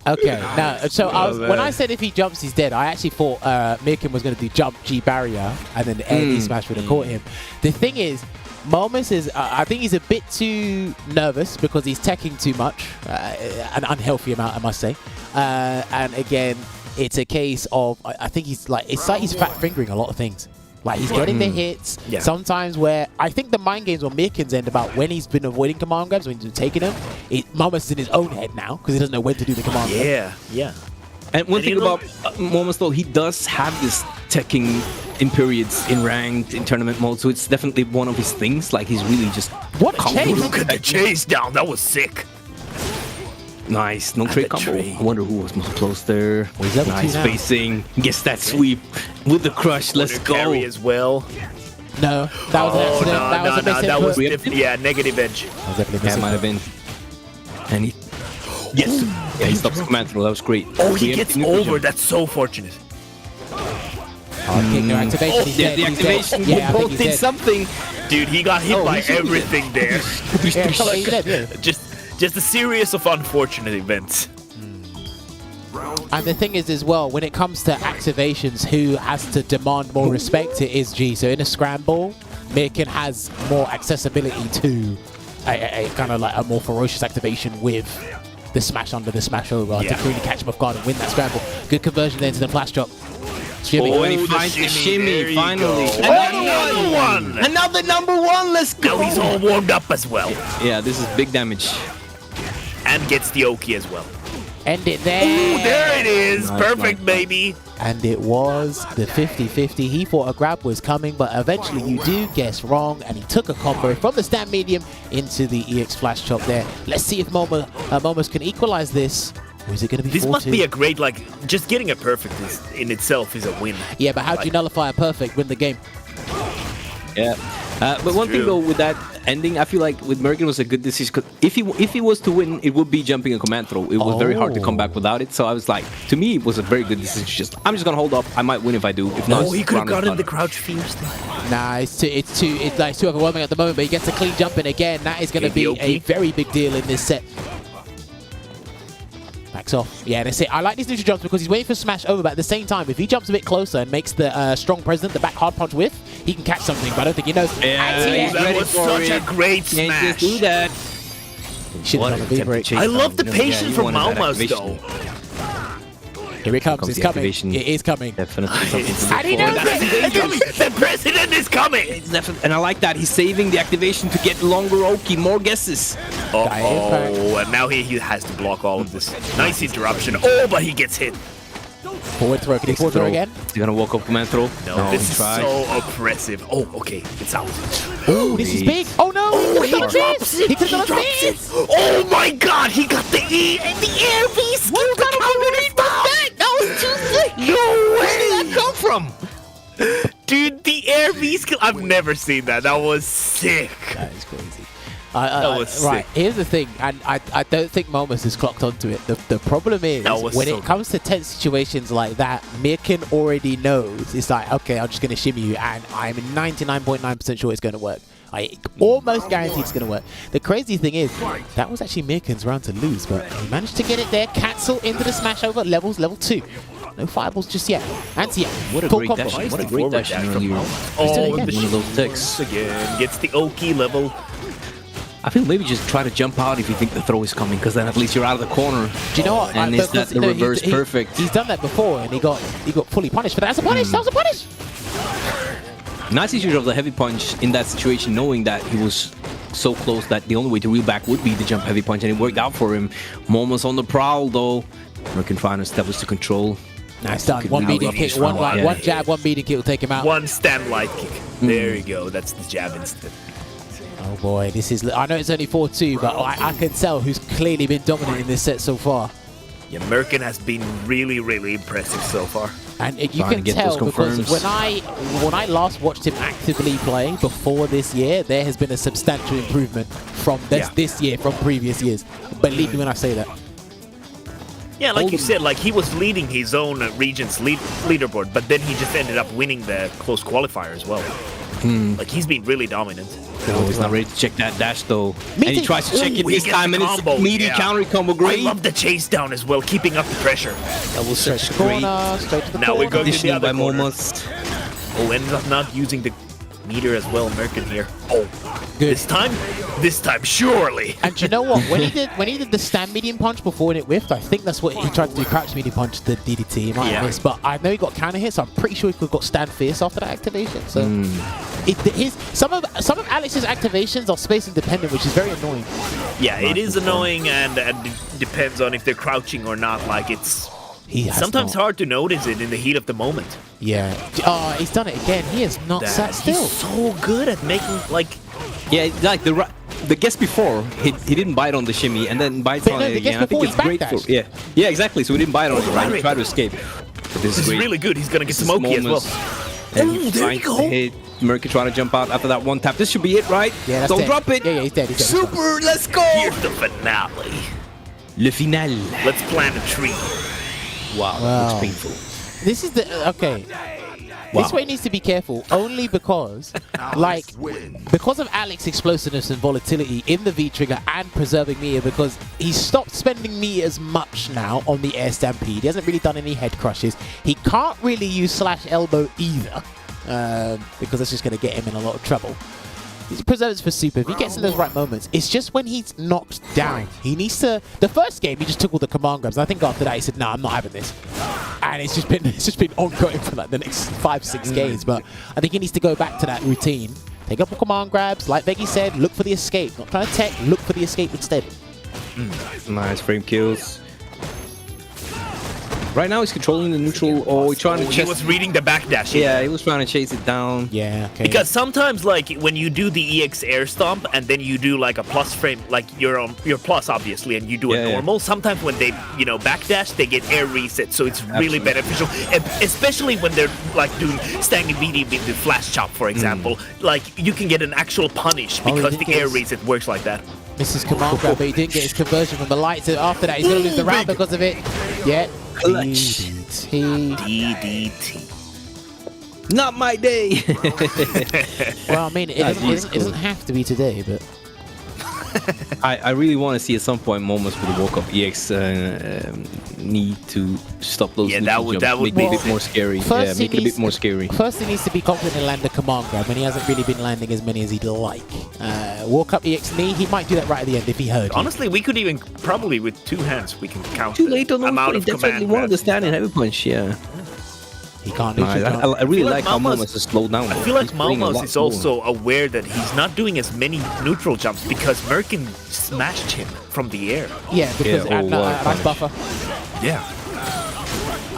Speaker 6: Okay, now, so when I said if he jumps, he's dead, I actually thought Myrken was going to do jump G barrier and then the air smash would have caught him. The thing is, Maumas is, I think he's a bit too nervous because he's teching too much, an unhealthy amount, I must say. And again, it's a case of, I think he's like, it's like he's fat fingering a lot of things. Like he's getting the hits, sometimes where I think the mind games on Myrken's end about when he's been avoiding command grabs, when he's been taking them, Maumas is in his own head now because he doesn't know when to do the command grab.
Speaker 8: Yeah.
Speaker 7: And one thing about Maumas though, he does have this teching in periods, in ranked, in tournament mode, so it's definitely one of his things. Like he's really just...
Speaker 6: What a chase!
Speaker 8: Look at the chase down, that was sick.
Speaker 7: Nice, no trade combo. I wonder who was most close there.
Speaker 6: Well, he's
Speaker 7: nice spacing, gets that sweep with the crush. Let's go.
Speaker 8: Carry as well.
Speaker 6: No, that was an accident.
Speaker 8: That was different. Negative edge.
Speaker 7: That might have been. And he... Yes! Yeah, he stops the command throw. That was great.
Speaker 8: Oh, he gets over. That's so fortunate.
Speaker 6: Activation.
Speaker 7: The activation.
Speaker 6: Yeah,
Speaker 7: both did something.
Speaker 8: Dude, he got hit by everything there. Just a series of unfortunate events.
Speaker 6: And the thing is as well, when it comes to activations, who has to demand more respect, it is G. So in a scramble, Myrken has more accessibility to a kind of like a more ferocious activation with the smash under, the smash over to really catch him off guard and win that scramble. Good conversion then to the flash drop. Shimmy.
Speaker 7: Oh, and he finds the shimmy, finally.
Speaker 8: Another one!
Speaker 7: Another #1, let's go!
Speaker 8: Now he's all warmed up as well.
Speaker 7: Yeah, this is big damage.
Speaker 8: And gets the Oki as well.
Speaker 6: End it there.
Speaker 8: Ooh, there it is.
Speaker 7: Nice,
Speaker 8: Perfect,
Speaker 7: nice.
Speaker 8: baby.
Speaker 6: And it was the 50-50. He thought a grab was coming, but eventually you do guess wrong, and he took a combo from the stand medium into the EX flash chop there. Let's see if Maumas can equalize this. Or is it going to be 4-2?
Speaker 8: This must be a great, like, just getting a perfect in itself is a win.
Speaker 6: Yeah, but how do you nullify a perfect, win the game?
Speaker 7: Yeah. But one thing though with that ending, I feel like with Myrken was a good decision. Cause if he was to win, it would be jumping a command throw. It was very hard to come back without it. So I was like, to me, it was a very good decision. I'm just gonna hold up. I might win if I do. If not,
Speaker 8: he could have gotten the crouch fiercely.
Speaker 6: Nah, it's too overwhelming at the moment. But he gets a clean jump in again. That is gonna be a very big deal in this set. Backs off. Yeah, that's it. I like these neutral jumps because he's waiting for smash over, but at the same time, if he jumps a bit closer and makes the strong president, the back hard punch whiff, he can catch something, but I don't think he knows.
Speaker 7: Yeah,
Speaker 8: that was such a great smash.
Speaker 7: Can't just do that.
Speaker 8: I love the patience from Maumas, though.
Speaker 6: Here it comes. It's coming. It is coming.
Speaker 7: Definitely.
Speaker 6: How do you know
Speaker 8: The president is coming.
Speaker 7: And I like that. He's saving the activation to get longer Oki, more guesses.
Speaker 8: And now he has to block all of this. Nice interruption. Oh, but he gets hit.
Speaker 6: Forward throw. Can he forward throw again?
Speaker 7: He's gonna walk up command throw.
Speaker 8: No, this is so oppressive. Oh, okay. It's out.
Speaker 6: Oh, this is big. Oh, no.
Speaker 8: Oh, he drops it.
Speaker 6: He drops it.
Speaker 8: Oh, my God. He got the E and the air beast.
Speaker 6: What kind of underneath that? That was too sick.
Speaker 8: No way.
Speaker 7: Where did that come from?
Speaker 8: Dude, the air beast. I've never seen that. That was sick.
Speaker 6: That is crazy.
Speaker 8: That was
Speaker 6: right,
Speaker 8: sick.
Speaker 6: here's the thing, and I don't think Maumas has clocked onto it. The problem is, when it comes to tense situations like that, Myrken already knows. It's like, okay, I'm just going to shimmy you, and I'm 99.9% sure it's going to work. I almost guarantee it's going to work. The crazy thing is, that was actually Myrken's round to lose, but he managed to get it there, cancel into the smash over, level 2. No fireballs just yet. Anti-air.
Speaker 7: What a great dash. What a great dash from
Speaker 8: Oh, one of those ticks. Again, gets the Oki level.
Speaker 7: I feel maybe just try to jump out if you think the throw is coming, because then at least you're out of the corner.
Speaker 6: Do you know what?
Speaker 7: And is that the reverse perfect?
Speaker 6: He's done that before, and he got fully punished for that. That's a punish. That was a punish.
Speaker 7: Nice usage of the heavy punch in that situation, knowing that he was so close that the only way to reel back would be the jump heavy punch, and it worked out for him. Maumas on the prowl, though. Myrken trying to establish the control.
Speaker 6: Nice done. One medium kick, one jab, one medium kick will take him out.
Speaker 8: One stand light kick. There you go. That's the jab instant.
Speaker 6: Oh boy, this is... I know it's only 4-2, but I can tell who's clearly been dominant in this set so far.
Speaker 8: Yeah, Myrken has been really, really impressive so far.
Speaker 6: And you can tell because when I last watched him actively play before this year, there has been a substantial improvement from this year, from previous years. Believe me when I say that.
Speaker 8: Yeah, like you said, like he was leading his own region's leaderboard, but then he just ended up winning the close qualifier as well. Like, he's been really dominant.
Speaker 7: Oh, he's not ready to check that dash though.
Speaker 6: Me
Speaker 7: And he
Speaker 6: too.
Speaker 7: tries to check it
Speaker 8: Ooh, he
Speaker 7: this
Speaker 8: gets
Speaker 7: time,
Speaker 8: the
Speaker 7: and it's
Speaker 8: combo,
Speaker 7: meaty
Speaker 8: yeah.
Speaker 7: counter combo.
Speaker 8: I
Speaker 7: Great.
Speaker 8: love the chase down as well, keeping up the pressure.
Speaker 7: Double
Speaker 6: Straight
Speaker 7: search.
Speaker 6: to the
Speaker 7: Great.
Speaker 6: corner, straight to the
Speaker 8: Now
Speaker 6: corner.
Speaker 8: we're going to the
Speaker 7: Conditioning by
Speaker 8: other corner.
Speaker 7: Maumas.
Speaker 8: Oh, ends up not using the meter as well, Myrken here. Oh,
Speaker 6: Good.
Speaker 8: this time, surely.
Speaker 6: And do you know what? When he did the stand medium punch before and it whiffed, I think that's what he tried to do. Crouch medium punch, the DDT. He might have missed, but I know he got counter hit, so I'm pretty sure he could have got stand fierce after that activation. So some of Alex's activations are space independent, which is very annoying.
Speaker 8: Yeah, it is annoying, and it depends on if they're crouching or not. Like, it's sometimes hard to notice it in the heat of the moment.
Speaker 6: Yeah. Oh, he's done it again. He is not sat still.
Speaker 8: He's so good at making, like...
Speaker 7: Yeah, like the guess before, he didn't bite on the shimmy and then bites
Speaker 6: But
Speaker 7: on
Speaker 6: no,
Speaker 7: it
Speaker 6: the guess
Speaker 7: again. I think
Speaker 6: before
Speaker 7: it's
Speaker 6: he
Speaker 7: great for
Speaker 6: backdashed.
Speaker 7: yeah, exactly. So he didn't bite on it, right? He tried to escape. But
Speaker 8: This is
Speaker 7: great.
Speaker 8: really good. He's gonna get
Speaker 7: This is
Speaker 8: smoky as well.
Speaker 7: Maumas. And
Speaker 8: Ooh,
Speaker 7: he's
Speaker 8: there
Speaker 7: trying
Speaker 8: you go.
Speaker 7: to hit Myrken, trying to jump out after that one tap. This should be it, right?
Speaker 6: Yeah, that's
Speaker 7: Don't
Speaker 6: dead.
Speaker 7: drop it.
Speaker 6: Yeah, he's dead. He's dead.
Speaker 7: Super, let's go.
Speaker 8: Here's the finale.
Speaker 7: Le final.
Speaker 8: Let's plant a tree.
Speaker 7: Wow, that
Speaker 6: Wow.
Speaker 7: looks painful.
Speaker 6: This is the okay.
Speaker 7: Wow.
Speaker 6: This way needs to be careful only because, like, because of Alex's explosiveness and volatility in the V trigger and preserving meter, because he's stopped spending meters much now on the air stampede. He hasn't really done any head crushes. He can't really use slash elbow either, because that's just going to get him in a lot of trouble. He preserves for super. If he gets in those right moments, it's just when he's knocked down. He needs to. The first game, he just took all the command grabs. And I think after that, he said, "No, I'm not having this." And it's just been ongoing for like the next 5-6 games. But I think he needs to go back to that routine. Take up the command grabs, like Veggey said. Look for the escape. Not trying to tech. Look for the escape instead.
Speaker 7: Nice frame kills. Right now he's controlling the neutral, or he's trying to
Speaker 8: He
Speaker 7: chase.
Speaker 8: was reading the backdash.
Speaker 7: Yeah, he was trying to chase it down.
Speaker 6: Yeah, okay.
Speaker 8: Because sometimes, like, when you do the EX air stomp and then you do like a plus frame, like you're on your plus obviously, and you do a normal. Sometimes when they, backdash, they get air reset, so it's really beneficial, especially when they're like doing standing medium into flash chop, for example. Like, you can get an actual punish because the air reset works like that.
Speaker 6: Mrs. Command grab, but he didn't get his conversion from the light. So after that, he's gonna lose the round because of it. Yeah.
Speaker 7: Clutch.
Speaker 8: DDT.
Speaker 7: Not my day.
Speaker 6: Well, I mean, it doesn't have to be today, but
Speaker 7: I really want to see at some point moments with the walk-up EX need to stop those.
Speaker 8: Yeah, that would
Speaker 7: make it a bit more scary. Yeah, make it a bit more scary.
Speaker 6: First, he needs to be confident in land the command grab, and he hasn't really been landing as many as he'd like. Walk up EX knee, he might do that right at the end if he heard.
Speaker 8: Honestly, we could even probably with two hands we can count
Speaker 7: Too late on
Speaker 8: the amount of
Speaker 7: definitely
Speaker 8: command
Speaker 7: one of the
Speaker 8: grabs.
Speaker 7: standing heavy punch. Yeah.
Speaker 6: He can't do
Speaker 7: I really like how
Speaker 8: Maumas
Speaker 7: Maumas is slowed down.
Speaker 8: I feel like Maumas is also aware that he's not doing as many neutral jumps because Myrken smashed him from the air.
Speaker 6: Yeah, because nice buffer.
Speaker 8: Yeah.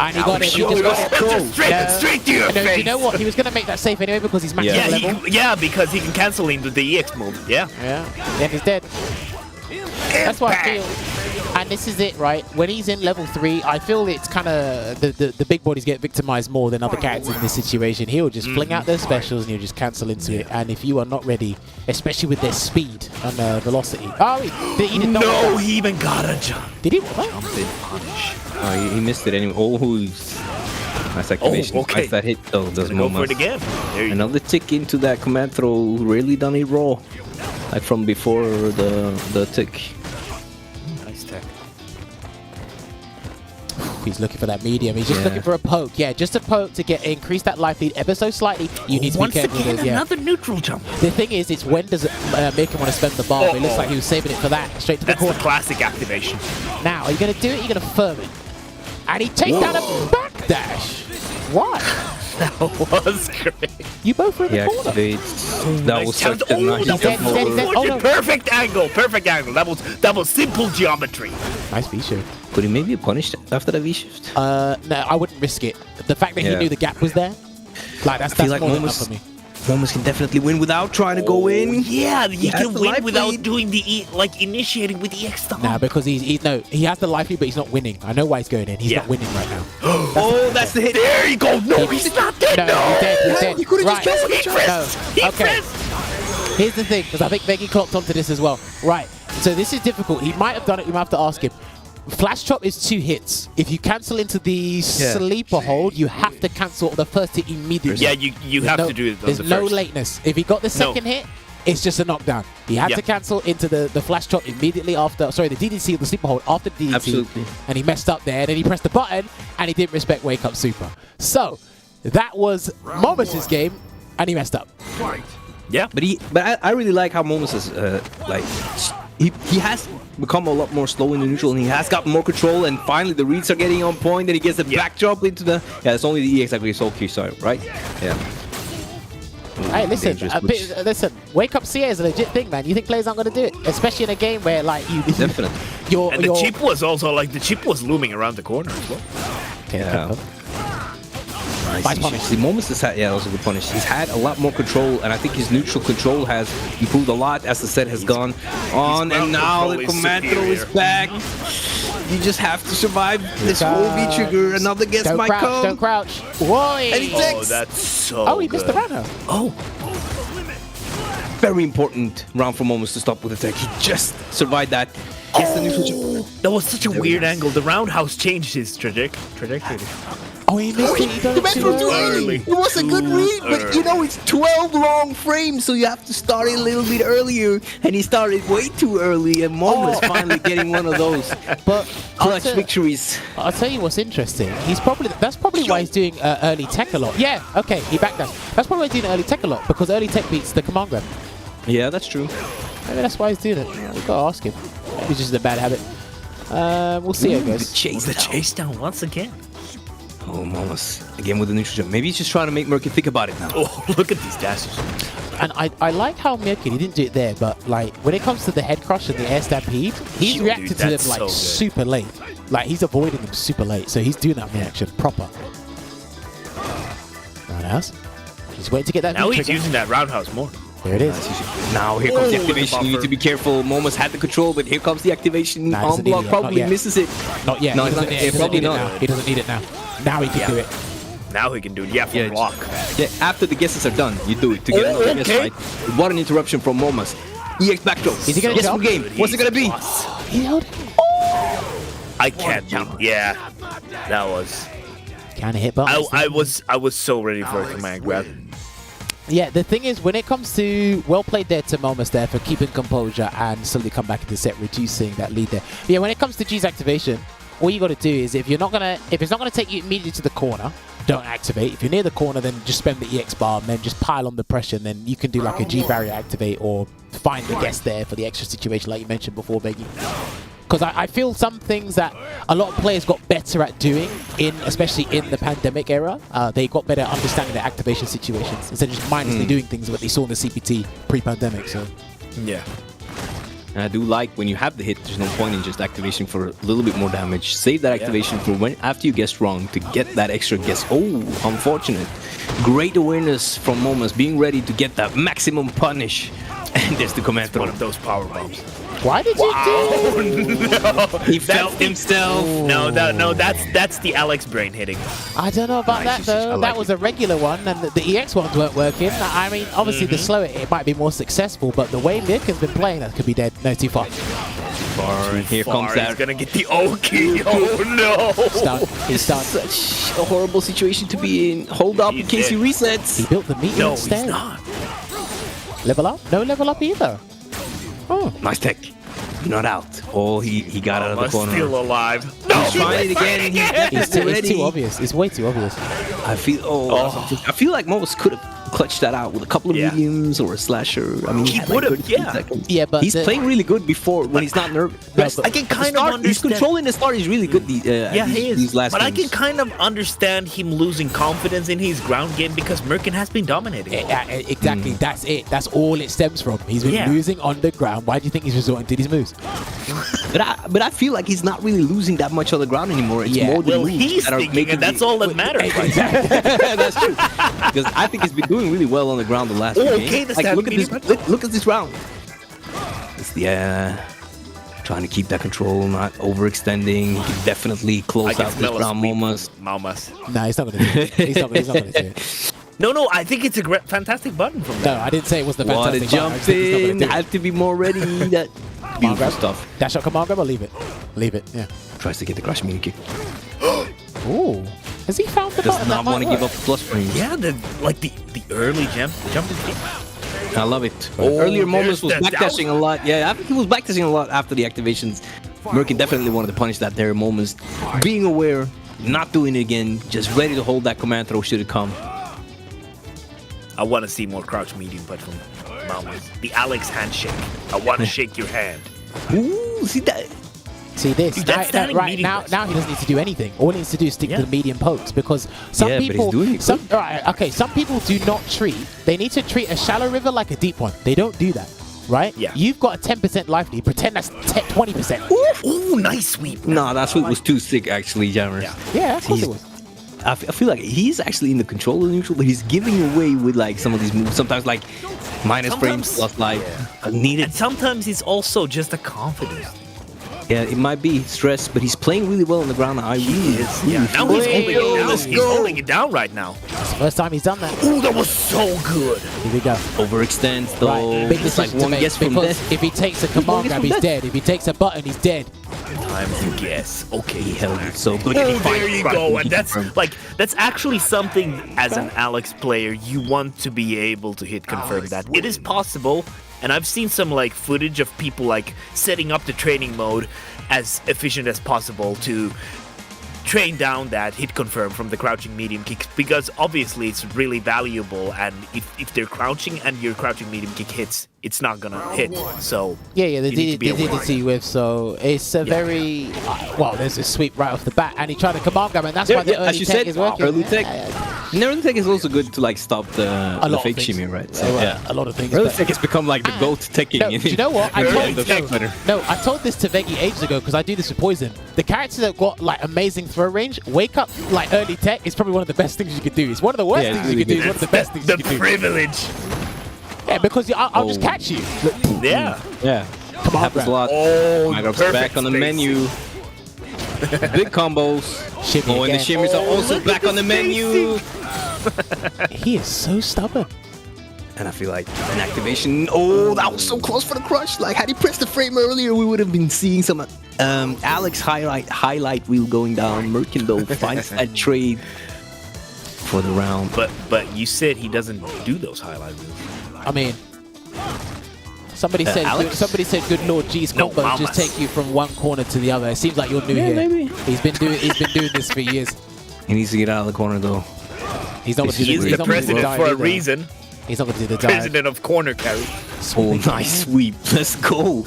Speaker 6: And he got it. He just got it.
Speaker 8: Straight to your face.
Speaker 6: You know what? He was going to make that safe anyway because he's maxed out level.
Speaker 8: Because he can cancel into the EX move. Yeah.
Speaker 6: Then he's dead. That's what I feel. And this is it, right? When he's in level 3, I feel it's kind of the big bodies get victimized more than other characters in this situation. He'll just fling out those specials and he'll just cancel into it. And if you are not ready, especially with their speed and velocity. Oh, he did not.
Speaker 8: No, he even got a jump.
Speaker 6: Did he?
Speaker 8: Jump in punish.
Speaker 7: Oh, he missed it anyway. Oh, nice activation.
Speaker 8: Okay.
Speaker 7: Nice that hit though. Does
Speaker 8: Go for it again. There you
Speaker 7: Another tick into that command throw. Really done it raw, like from before the tick.
Speaker 8: Nice tech.
Speaker 6: He's looking for that medium. He's just looking for a poke. Yeah, just a poke to increase that life lead ever so slightly. You need to be careful with it. Yeah.
Speaker 8: Another neutral jump.
Speaker 6: The thing is, it's when does Myrken want to spend the bomb? It looks like he was saving it for that. Straight to the
Speaker 8: That's
Speaker 6: corner.
Speaker 8: the classic activation.
Speaker 6: Now, are you going to do it? You're going to firm it. And he takes down a backdash. Why?
Speaker 8: That was great.
Speaker 6: You both were in the corner.
Speaker 7: That was such a nice
Speaker 8: Perfect angle. Perfect angle. That was simple geometry.
Speaker 6: Nice V-shift.
Speaker 7: Could he maybe punish after the V-shift?
Speaker 6: No, I wouldn't risk it. The fact that he knew the gap was there, that's more than enough for me.
Speaker 7: Maumas can definitely win without trying to go in.
Speaker 8: Yeah, he can win without
Speaker 7: lead.
Speaker 8: doing the initiating with the EX stomp.
Speaker 6: Nah, because he has the life lead, but he's not winning. I know why he's going in. He's not winning right now.
Speaker 7: That's the hit.
Speaker 8: There you go. No, he's not dead.
Speaker 6: No, he's dead. He's dead.
Speaker 7: You could have
Speaker 6: Right.
Speaker 7: just killed him.
Speaker 6: No. Okay. Here's the thing, because I think Veggey clocked onto this as well. Right. So this is difficult. He might have done it. You might have to ask him. Flash chop is 2 hits. If you cancel into the sleeper hold, you have to cancel the first hit immediately.
Speaker 8: Yeah, you have to do it on
Speaker 6: There's
Speaker 8: the
Speaker 6: no
Speaker 8: first.
Speaker 6: lateness. If he got the second hit, it's just a knockdown. He had to cancel into the flash chop immediately after, sorry, the DDC or the sleeper hold after the DDC.
Speaker 7: Absolutely.
Speaker 6: And he messed up there. Then he pressed the button and he didn't respect Wake Up Super. So that was Maumas' game and he messed up.
Speaker 8: Yeah.
Speaker 7: But I really like how Maumas is like he has become a lot more slow in the neutral, and he has got more control, and finally the reads are getting on point, and he gets a backdrop into the it's only the EX actually soul key, sorry, right? Yeah.
Speaker 6: Hey, listen, listen. Wake Up CA is a legit thing, man. You think players aren't going to do it, especially in a game where like you
Speaker 7: definitely.
Speaker 8: And the chip was also like the chip was looming around the corner as well.
Speaker 7: Yeah.
Speaker 6: Nice punish.
Speaker 7: The Maumas has had, that was a good punish. He's had a lot more control, and I think his neutral control has improved a lot as the set has gone on. And now the command throw is back. You just have to survive this whole V trigger. Another guess might come.
Speaker 6: Don't crouch. Whoa!
Speaker 7: And he takes.
Speaker 8: Oh, that's so.
Speaker 6: Oh, he missed the runner.
Speaker 7: Oh. Very important round for Maumas to stop with the tech. He just survived that. Gets the neutral.
Speaker 8: That was such a weird angle. The roundhouse changed his trajectory.
Speaker 6: Oh, he missed it. He done it too early.
Speaker 7: It was a good read, but you know, it's 12 long frames, so you have to start it a little bit earlier. And he started way too early, and Maumas finally getting one of those clutch victories.
Speaker 6: I'll tell you what's interesting. That's probably why he's doing early tech a lot. Yeah, okay, he backed down. That's probably why he's doing early tech a lot, because early tech beats the command grab.
Speaker 7: Yeah, that's true.
Speaker 6: Maybe that's why he's doing it. We've got to ask him. Maybe it's just a bad habit. We'll see how it goes.
Speaker 8: The chase down once again.
Speaker 7: Oh, Maumas again with the neutral jump. Maybe he's just trying to make Myrken think about it now.
Speaker 8: Oh, look at these dashes.
Speaker 6: And I like how Myrken, he didn't do it there, but like when it comes to the head crush and the air stampede, he's reacted to them like super late. Like he's avoiding them super late, so he's doing that reaction proper. Roundhouse. He's waiting to get that.
Speaker 8: Now he's using that roundhouse more.
Speaker 6: There it is.
Speaker 7: Now here comes the activation. You need to be careful. Maumas had the control, but here comes the activation. On block probably misses it.
Speaker 6: Not yet.
Speaker 7: No,
Speaker 6: probably not. He doesn't need it now. Now he can do it.
Speaker 8: Now he can do it. Yeah, from block.
Speaker 7: Yeah, after the guesses are done, you do it to get another guess right. What an interruption from Maumas. EX backdrop.
Speaker 6: Is he gonna jump?
Speaker 7: Game. What's it gonna be?
Speaker 6: He held it.
Speaker 8: I can't jump. Yeah, that was.
Speaker 6: Kind of hit buttons.
Speaker 8: I was so ready for a command grab.
Speaker 6: Yeah, the thing is, when it comes to well played there to Maumas there for keeping composure and slowly come back into set, reducing that lead there. But yeah, when it comes to G's activation, all you got to do is if it's not gonna take you immediately to the corner, don't activate. If you're near the corner, then just spend the EX bar and then just pile on the pressure. And then you can do like a G barrier activate or find the guess there for the extra situation, like you mentioned before, Veggey. Because I feel some things that a lot of players got better at doing, especially in the pandemic era. They got better at understanding the activation situations instead of just mindlessly doing things what they saw in the CPT pre-pandemic. So
Speaker 8: yeah.
Speaker 7: And I do like when you have the hit, there's no point in just activation for a little bit more damage. Save that activation for when after you guess wrong to get that extra guess. Oh, unfortunate. Great awareness from Maumas, being ready to get that maximum punish. And there's the command throw.
Speaker 8: One of those power bombs.
Speaker 6: Why did you do
Speaker 8: no.
Speaker 7: He felt himself.
Speaker 8: No, that's the Alex brain hitting.
Speaker 6: I don't know about that though. That was a regular one, and the EX ones weren't working. I mean, obviously the slower it might be more successful, but the way Myrken's been playing, that could be dead. No, too far.
Speaker 7: And here comes that.
Speaker 8: He's gonna get the O key. Oh no!
Speaker 6: Stunned. He's stunned.
Speaker 7: Such a horrible situation to be in. Hold up in case he resets.
Speaker 6: He built the meter instead.
Speaker 8: He's not.
Speaker 6: Level up? No level up either. Oh,
Speaker 7: nice tech. Not out. Oh, he got out of the corner.
Speaker 8: Still alive.
Speaker 7: He's trying it again.
Speaker 6: It's too obvious. It's way too obvious.
Speaker 7: I feel like Maumas could have clutched that out with a couple of mediums or a slasher. I mean,
Speaker 8: he would have.
Speaker 6: Yeah, but
Speaker 7: he's playing really good before when he's not nervous.
Speaker 8: I can kind of understand.
Speaker 7: He's controlling the start. He's really good.
Speaker 8: He is.
Speaker 7: These last
Speaker 8: but
Speaker 7: games.
Speaker 8: I can kind of understand him losing confidence in his ground game because Myrken has been dominating.
Speaker 6: Exactly. That's it. That's all it stems from. He's been losing on the ground. Why do you think he's resorting to these moves?
Speaker 7: But I feel like he's not really losing that much on the ground anymore. It's more the moves
Speaker 8: he's
Speaker 7: that are
Speaker 8: thinking,
Speaker 7: making
Speaker 8: and that's all that matters.
Speaker 7: That's true. Because I think he's been doing really well on the ground the last few games. Like, look at this round. It's trying to keep that control, not overextending. He can definitely close out this round, Maumas.
Speaker 6: Nah, he's not going to do it. He's not going to do it.
Speaker 8: No, I think it's a fantastic button from
Speaker 6: No,
Speaker 8: there.
Speaker 6: I didn't say it was the
Speaker 7: What a
Speaker 6: fantastic button. I
Speaker 7: jump
Speaker 6: just think he's not gonna
Speaker 7: in.
Speaker 6: do it.
Speaker 7: Had to be more ready. That beautiful
Speaker 6: grab.
Speaker 7: stuff.
Speaker 6: Dash up command grab or leave it? Leave it, yeah.
Speaker 7: Tries to get the crash meter kick.
Speaker 6: Ooh. Has he found the
Speaker 7: Does
Speaker 6: button
Speaker 7: not
Speaker 6: that
Speaker 7: want
Speaker 6: might
Speaker 7: to give
Speaker 6: work?
Speaker 7: up plus frames.
Speaker 8: Yeah, the early jumping kick.
Speaker 7: I love it.
Speaker 8: Oh,
Speaker 7: Earlier
Speaker 8: there's
Speaker 7: Maumas was
Speaker 8: the
Speaker 7: backdashing a lot. Yeah, I think he was backdashing a lot after the activations. Myrken definitely wanted to punish that there. Maumas being aware, not doing it again, just ready to hold that command throw should it come.
Speaker 8: I want to see more crouch medium punch from Maumas. The Alex handshake. I want to shake your hand.
Speaker 7: Ooh, see that?
Speaker 6: See this.
Speaker 8: Dude,
Speaker 6: Now,
Speaker 8: that's standing
Speaker 6: right
Speaker 8: medium
Speaker 6: now,
Speaker 8: press.
Speaker 6: now he doesn't need to do anything. All he needs to do is stick to the medium pokes because some
Speaker 7: Yeah, but he's
Speaker 6: people,
Speaker 7: doing it
Speaker 6: some people do not treat. They need to treat a shallow river like a deep one. They don't do that, right?
Speaker 8: Yeah.
Speaker 6: You've got a 10% life lead. Pretend that's 20%.
Speaker 8: Ooh, nice sweep.
Speaker 7: Nah, that sweep was too sick actually, Jammerz.
Speaker 6: Yeah, of course it was.
Speaker 7: I feel like he's actually in the control of the neutral, but he's giving away with like some of these moves. Sometimes like minus frames plus life. Needed.
Speaker 8: And sometimes it's also just a confidence.
Speaker 7: Yeah, it might be stress, but he's playing really well on the ground. I really
Speaker 8: Yeah, now he's holding it down.
Speaker 7: Let's
Speaker 8: He's
Speaker 7: go.
Speaker 8: holding it down right now.
Speaker 6: It's the first time he's done that.
Speaker 8: Ooh, that was so good.
Speaker 6: Here we go.
Speaker 7: Overextends though.
Speaker 6: Right, big
Speaker 7: It's like
Speaker 6: decision to
Speaker 7: one
Speaker 6: make
Speaker 7: guess from
Speaker 6: because
Speaker 7: death.
Speaker 6: if he takes a command
Speaker 7: guess
Speaker 6: grab,
Speaker 7: from
Speaker 6: he's
Speaker 7: death.
Speaker 6: dead. If he takes a button, he's dead.
Speaker 8: Time to guess. Okay,
Speaker 7: He held it so good.
Speaker 8: Oh, there you go. And that's
Speaker 7: Confirm.
Speaker 8: like that's actually something as an Alex player you want to be able to hit confirm that. It is possible, and I've seen some like footage of people like setting up the training mode as efficient as possible to train down that hit confirm from the crouching medium kick because obviously it's really valuable, and if they're crouching and your crouching medium kick hits, it's not gonna hit. So
Speaker 6: Yeah, they
Speaker 8: you need to
Speaker 6: did
Speaker 8: be aware.
Speaker 6: it to you with, so it's a very well. There's a sweep right off the bat, and he tried to command grab, and that's why the early
Speaker 7: as you
Speaker 6: tech
Speaker 7: said,
Speaker 6: is working.
Speaker 7: early tech.
Speaker 6: Yeah.
Speaker 7: And early tech is also good to like stop the
Speaker 6: lot
Speaker 7: fake
Speaker 6: of things.
Speaker 7: shimmy, right?
Speaker 6: So, a lot of things.
Speaker 7: Early
Speaker 6: but-
Speaker 7: tech has become like the goat teching.
Speaker 6: No, do you know what? I
Speaker 7: I
Speaker 6: told this to Veggey ages ago because I do this with Poison. The character that got like amazing throw range, wake up like early tech is probably one of the best things you could do. It's one of the worst
Speaker 7: Yeah,
Speaker 6: things
Speaker 7: it's
Speaker 6: you could do.
Speaker 7: really
Speaker 6: It's one of the best things
Speaker 8: The
Speaker 6: you could do.
Speaker 8: privilege.
Speaker 6: Yeah, because I'll just
Speaker 7: Oh.
Speaker 6: catch you.
Speaker 8: Yeah.
Speaker 7: Yeah.
Speaker 6: Come on,
Speaker 7: Happens a
Speaker 6: bro.
Speaker 7: lot.
Speaker 8: Oh,
Speaker 7: My grab's
Speaker 8: perfect
Speaker 7: back on the
Speaker 8: spacing.
Speaker 7: menu. Big combos.
Speaker 6: Shimmy
Speaker 7: Oh, and the
Speaker 6: again.
Speaker 7: shimmies are also
Speaker 8: look
Speaker 7: back
Speaker 8: at
Speaker 7: on the
Speaker 8: the
Speaker 7: menu.
Speaker 6: He is so stubborn.
Speaker 7: And I feel like an activation. Oh, that was so close for the crush. Like, had he pressed the frame earlier, we would have been seeing some Alex highlight reel going down. Myrken, though, finds a trade for the round.
Speaker 8: But you said he doesn't do those highlight reels.
Speaker 6: I mean, somebody said
Speaker 7: Alex?
Speaker 6: good Lord G's
Speaker 8: No,
Speaker 6: combos
Speaker 8: Maumas.
Speaker 6: just take you from one corner to the other. It seems like you're new here.
Speaker 7: maybe.
Speaker 6: He's been doing this for years.
Speaker 7: He needs to get out of the corner, though.
Speaker 6: He's not going to
Speaker 8: He
Speaker 6: do
Speaker 8: is
Speaker 6: he's
Speaker 8: the
Speaker 6: not gonna do
Speaker 8: president
Speaker 6: dive
Speaker 8: for a
Speaker 6: either.
Speaker 8: reason.
Speaker 6: He's not going to do the dive.
Speaker 8: President of corner carry.
Speaker 7: Oh, nice sweep. Let's go.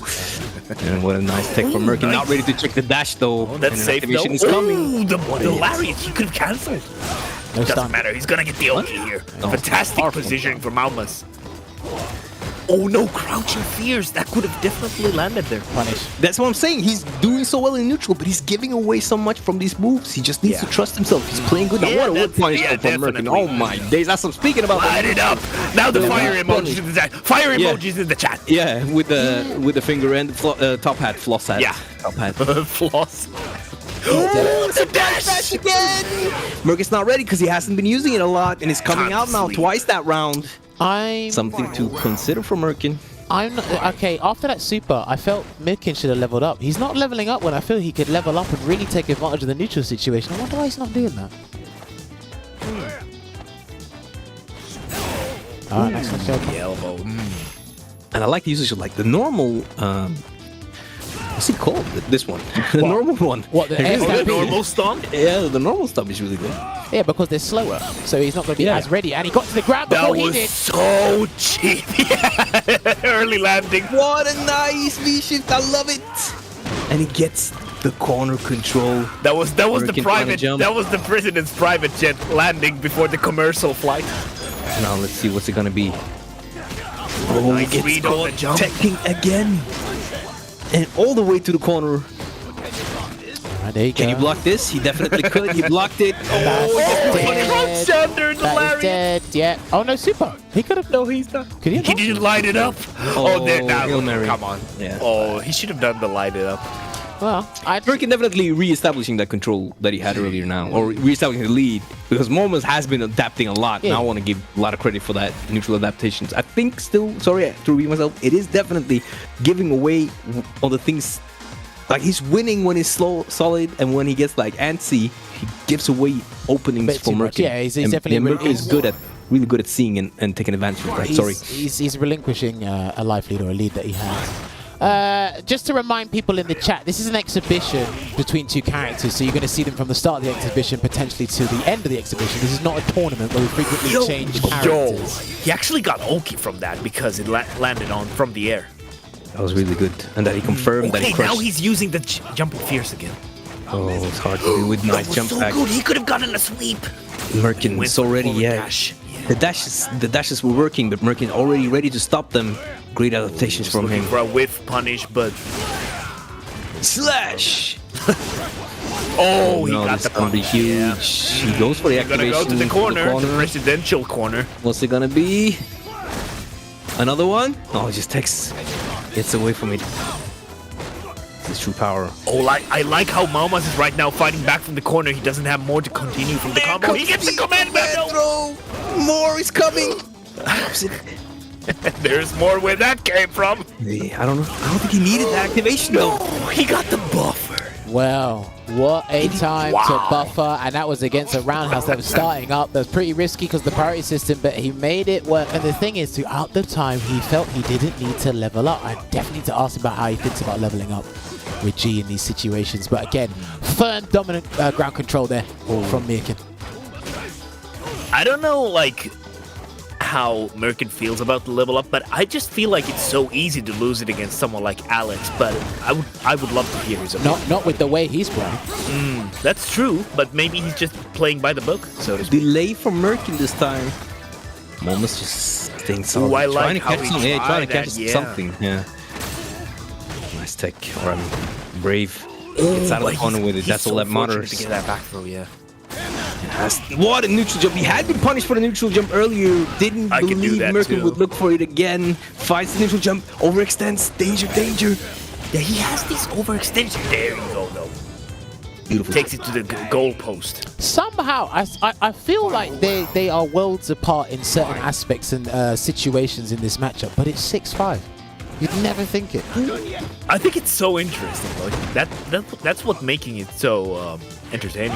Speaker 7: And what a nice tech from Myrken. Not ready to check the dash, though.
Speaker 8: That's
Speaker 7: And an
Speaker 8: safe though.
Speaker 7: activation is coming.
Speaker 8: Ooh, the lariat he could have cancelled.
Speaker 6: No
Speaker 8: Doesn't
Speaker 6: stun.
Speaker 8: matter. He's gonna get the Oki here.
Speaker 7: No.
Speaker 8: Fantastic
Speaker 7: Powerful.
Speaker 8: positioning for Maumas. Oh no, crouching fears. That could have definitely landed there.
Speaker 6: Punish.
Speaker 7: That's what I'm saying. He's doing so well in neutral, but he's giving away so much from these moves. He just needs to trust himself. He's playing good. Now,
Speaker 8: Yeah,
Speaker 7: what a wood
Speaker 8: that's-
Speaker 7: punish
Speaker 8: yeah,
Speaker 7: from Myrken.
Speaker 8: definitely.
Speaker 7: Oh my days. That's what I'm speaking about.
Speaker 8: Light it up. Now the
Speaker 7: The
Speaker 8: fire
Speaker 7: wood
Speaker 8: emojis
Speaker 7: punish.
Speaker 8: in the chat. Fire
Speaker 7: Yeah.
Speaker 8: emojis in the chat.
Speaker 7: Yeah, with the finger and the top hat, floss hat.
Speaker 8: Yeah.
Speaker 7: Top hat.
Speaker 8: Floss. Oh, the dash
Speaker 7: again. Myrken's not ready because he hasn't been using it a lot, and it's coming
Speaker 8: Can't
Speaker 7: out now
Speaker 8: sleep.
Speaker 7: twice that round.
Speaker 6: I'm
Speaker 7: Something to consider for Myrken.
Speaker 6: not, okay. After that super, I felt Myrken should have leveled up. He's not leveling up when I feel he could level up and really take advantage of the neutral situation. I wonder why he's not doing that. Alright, next one, show.
Speaker 8: The elbow.
Speaker 7: And I like the usage of like the normal. What's it called? This one, the normal one.
Speaker 6: What, the
Speaker 7: It is
Speaker 6: air
Speaker 8: The
Speaker 7: good.
Speaker 6: stampede?
Speaker 8: normal stomp.
Speaker 7: Yeah, the normal stuff is really good.
Speaker 6: Yeah, because they're slower, so he's not going to be
Speaker 7: Yeah.
Speaker 6: as ready. And he got to the ground
Speaker 8: That
Speaker 6: before he
Speaker 8: was
Speaker 6: did.
Speaker 8: so cheap. Yeah. Early landing.
Speaker 7: What a nice V shift! I love it. And he gets the corner control.
Speaker 8: That was the
Speaker 7: Myrken trying to
Speaker 8: private.
Speaker 7: jump.
Speaker 8: That was the president's private jet landing before the commercial flight.
Speaker 7: Now let's see what's it gonna be. Oh,
Speaker 8: Nice
Speaker 7: gets
Speaker 8: read on
Speaker 7: caught
Speaker 8: the jump.
Speaker 7: teching again, and all the way to the corner.
Speaker 6: Right, there you
Speaker 7: Can
Speaker 6: go.
Speaker 7: you block this? He definitely could. He blocked it.
Speaker 6: That's dead.
Speaker 8: Crouched under the
Speaker 6: That is
Speaker 8: lariat.
Speaker 6: dead. Yeah. Oh no, super. He could have.
Speaker 8: No, he's not.
Speaker 6: Could he?
Speaker 8: He
Speaker 6: have
Speaker 8: didn't light it up. Oh, there now.
Speaker 7: Hail Mary.
Speaker 8: Come on.
Speaker 7: Yeah.
Speaker 8: Oh, he should have done the light it up.
Speaker 6: Well,
Speaker 7: Myrken definitely re-establishing that control that he had earlier now, or re-establishing the lead, because Maumas has been adapting a lot, and I want to give a lot of credit for that neutral adaptations. I think still, sorry to repeat myself, it is definitely giving away all the things. Like, he's winning when he's slow, solid, and when he gets like antsy, he gives away openings for Myrken.
Speaker 6: Yeah, he's definitely
Speaker 7: Myrken is really good at seeing and taking advantage of that.
Speaker 6: He's relinquishing a life lead or a lead that he has. Just to remind people in the chat, this is an exhibition between two characters, so you're going to see them from the start of the exhibition potentially to the end of the exhibition. This is not a tournament where we frequently change characters.
Speaker 8: He actually got Oki from that because it landed on from the air.
Speaker 7: That was really good, and that he confirmed that he crushed.
Speaker 8: Now he's using the jumping fierce again.
Speaker 7: Oh, it's hard to do with nice jump back.
Speaker 8: Good. He could have gotten a sweep.
Speaker 7: Myrken is already, The dashes were working, but Myrken already ready to stop them. Great adaptations from him.
Speaker 8: For a whiff punish, but
Speaker 7: slash.
Speaker 8: Oh, he got the
Speaker 7: punish. Huge. He goes for the activation.
Speaker 8: Gonna go to the corner, the presidential corner.
Speaker 7: What's it gonna be? Another one? Oh, it just gets away from it. His true power.
Speaker 8: Oh, I like how Maumas is right now fighting back from the corner. He doesn't have more to continue from the combo. He gets the command throw.
Speaker 7: More is coming.
Speaker 8: There's more where that came from.
Speaker 7: Yeah, I don't know. I don't think he needed the activation though.
Speaker 8: He got the buffer.
Speaker 6: Well, what a time to buffer, and that was against a roundhouse that was starting up. That was pretty risky because the priority system, but he made it work. And the thing is, throughout the time, he felt he didn't need to level up. I definitely need to ask him about how he thinks about leveling up with G in these situations. But again, firm, dominant ground control there from Myrken.
Speaker 8: I don't know, like, how Myrken feels about the level up, but I just feel like it's so easy to lose it against someone like Alex. But I would love to hear his opinion.
Speaker 6: Not with the way he's playing.
Speaker 8: That's true, but maybe he's just playing by the book. So to speak.
Speaker 7: Delay from Myrken this time. Maumas just staying solid.
Speaker 8: Ooh, I like
Speaker 7: trying to
Speaker 8: how
Speaker 7: catch
Speaker 8: he
Speaker 7: something. Yeah, trying to catch
Speaker 8: that,
Speaker 7: something. Yeah. Nice tech, or brave. Gets out of the corner with it. That's all that matters.
Speaker 8: To get that back throw, yeah.
Speaker 7: What a neutral jump. He had been punished for the neutral jump earlier. Didn't believe Myrken would look for it again. Fights the neutral jump. Overextends. Danger, danger.
Speaker 8: Yeah, he has these overextension. There you go, though.
Speaker 7: Beautiful.
Speaker 8: Takes it to the goal post.
Speaker 6: Somehow, I feel like they are worlds apart in certain aspects and situations in this matchup, but it's 6-5. You'd never think it.
Speaker 8: I think it's so interesting. Like that's what making it so entertaining.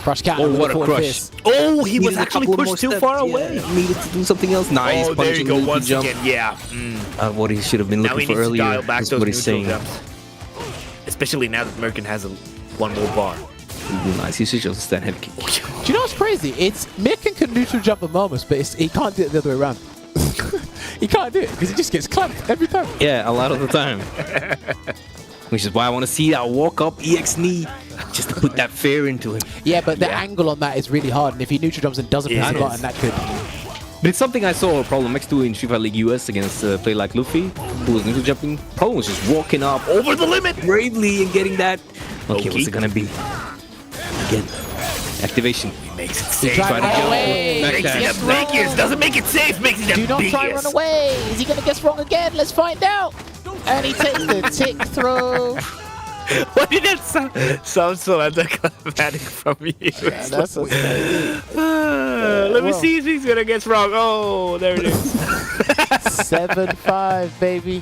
Speaker 6: Crush counter.
Speaker 7: Oh, what a crush.
Speaker 8: Oh, he was actually pushed too far away.
Speaker 7: Needed to do something else. Nice.
Speaker 8: Oh, there you go. Once again, yeah.
Speaker 7: What he should have been looking for earlier.
Speaker 8: Now he needs to dial back
Speaker 7: That's
Speaker 8: those
Speaker 7: what he's saying.
Speaker 8: jumps. Especially now that Myrken has one more bar.
Speaker 7: Ooh, nice. He should just stand heavy kick.
Speaker 6: Do you know what's crazy? It's Myrken can neutral jump a Maumas, but he can't do it the other way around. He can't do it because he just gets clamped every time.
Speaker 7: Yeah, a lot of the time. Which is why I want to see that walk up EX knee just to put that fear into him.
Speaker 6: Yeah, but the angle on that is really hard, and if he neutral jumps and doesn't press the button, that could.
Speaker 7: But it's something I saw a problem next to in Street Fighter League US against a player like Luffy, who was neutral jumping. Problem was just walking up
Speaker 8: over the limit
Speaker 7: bravely and getting that. Okay, what's it gonna be? Again, activation.
Speaker 8: Makes it safe.
Speaker 6: Run away.
Speaker 8: Doesn't make it safe. Makes it
Speaker 6: Do not try and run away. Is he gonna guess wrong again? Let's find out. And he takes the tick throw.
Speaker 8: Why did that sound so anticlimactic from you?
Speaker 6: Yeah, that's
Speaker 8: let me see if he's gonna guess wrong. Oh, there it is.
Speaker 6: 7-5, baby.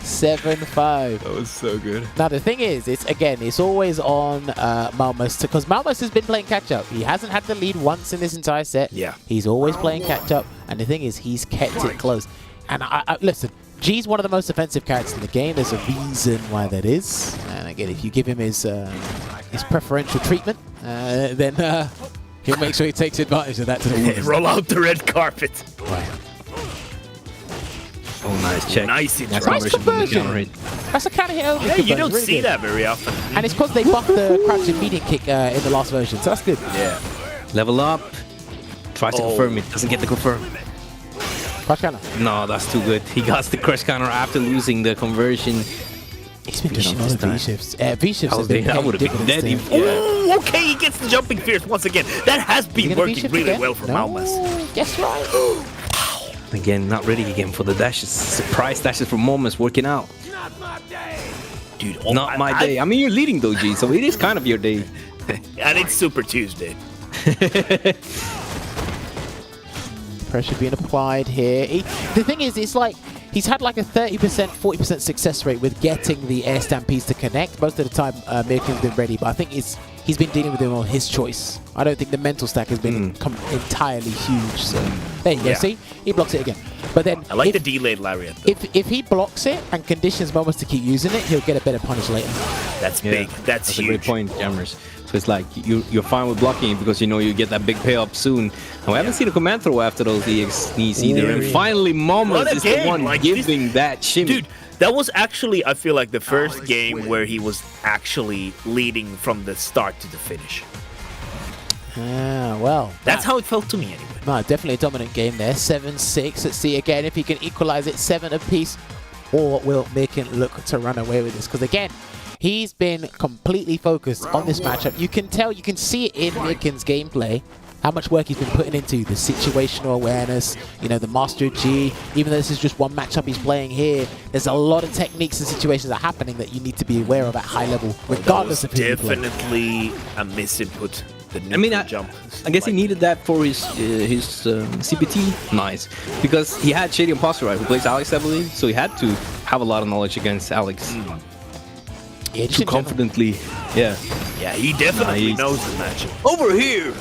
Speaker 6: 7-5.
Speaker 11: That was so good.
Speaker 6: Now the thing is, it's always on Maumas, because Maumas has been playing catch up. He hasn't had the lead once in this entire set.
Speaker 8: Yeah.
Speaker 6: He's always playing catch up, and the thing is, he's kept it close. And I listen, G's one of the most offensive characters in the game. There's a reason why that is. And again, if you give him his preferential treatment, then he'll make sure he takes advantage of that to the fullest.
Speaker 8: Roll out the red carpet.
Speaker 6: Right.
Speaker 7: Oh, nice check.
Speaker 8: Nice
Speaker 6: conversion. That's a counter hit over.
Speaker 8: Yeah, you don't see that very often.
Speaker 6: And it's because they buffed the crouch immediate kick in the last version, so that's good.
Speaker 8: Yeah.
Speaker 7: Level up. Tries to confirm it. Doesn't get the confirm.
Speaker 6: Crush counter.
Speaker 7: No, that's too good. He got the crush counter after losing the conversion.
Speaker 6: He's been doing a lot of V-shifts. V-shifts have been
Speaker 7: I would have been dead.
Speaker 8: Ooh, okay, he gets the jumping fierce once again. That has been working really well for Maumas.
Speaker 6: Guess right.
Speaker 7: Again, not ready again for the dashes. Surprise dashes from Maumas working out.
Speaker 8: Dude,
Speaker 7: Not my day. I mean, you're leading though, G, so it is kind of your day.
Speaker 8: And it's Super Tuesday.
Speaker 6: Pressure being applied here. The thing is, it's like he's had like a 30%, 40% success rate with getting the air stampedes to connect. Most of the time, Myrken's been ready, but I think he's been dealing with them on his choice. I don't think the mental stack has been entirely huge. So there you go. See, he blocks it again. But then
Speaker 8: I like the delayed lariat. Though.
Speaker 6: If he blocks it and conditions Maumas to keep using it, he'll get a better punish later.
Speaker 8: That's big. That's huge.
Speaker 7: A great point, Jammerz. So it's like you're fine with blocking it because you know you get that big payoff soon. And we haven't seen a command throw after those EX knees either. And finally, Maumas is the one giving that shimmy.
Speaker 8: Dude, that was actually, I feel like, the first game where he was actually leading from the start to the finish.
Speaker 6: Well.
Speaker 8: That's how it felt to me anyway.
Speaker 6: No, definitely a dominant game there. 7-6. Let's see again if he can equalize it 7 apiece. Or will Myrken look to run away with this? Because again, he's been completely focused on this matchup. You can tell, you can see it in Myrken's gameplay, how much work he's been putting into the situational awareness, you know, the Master G. Even though this is just one matchup he's playing here, there's a lot of techniques and situations that are happening that you need to be aware of at high level, regardless of who you play.
Speaker 8: Definitely a misinput.
Speaker 7: I mean, I guess he needed that for his CPT nice, because he had Shady Imposter, right, who plays Alex, I believe, so he had to have a lot of knowledge against Alex.
Speaker 6: Yeah,
Speaker 7: too confidently. Yeah.
Speaker 8: Yeah, he definitely knows the matchup.
Speaker 7: Over here!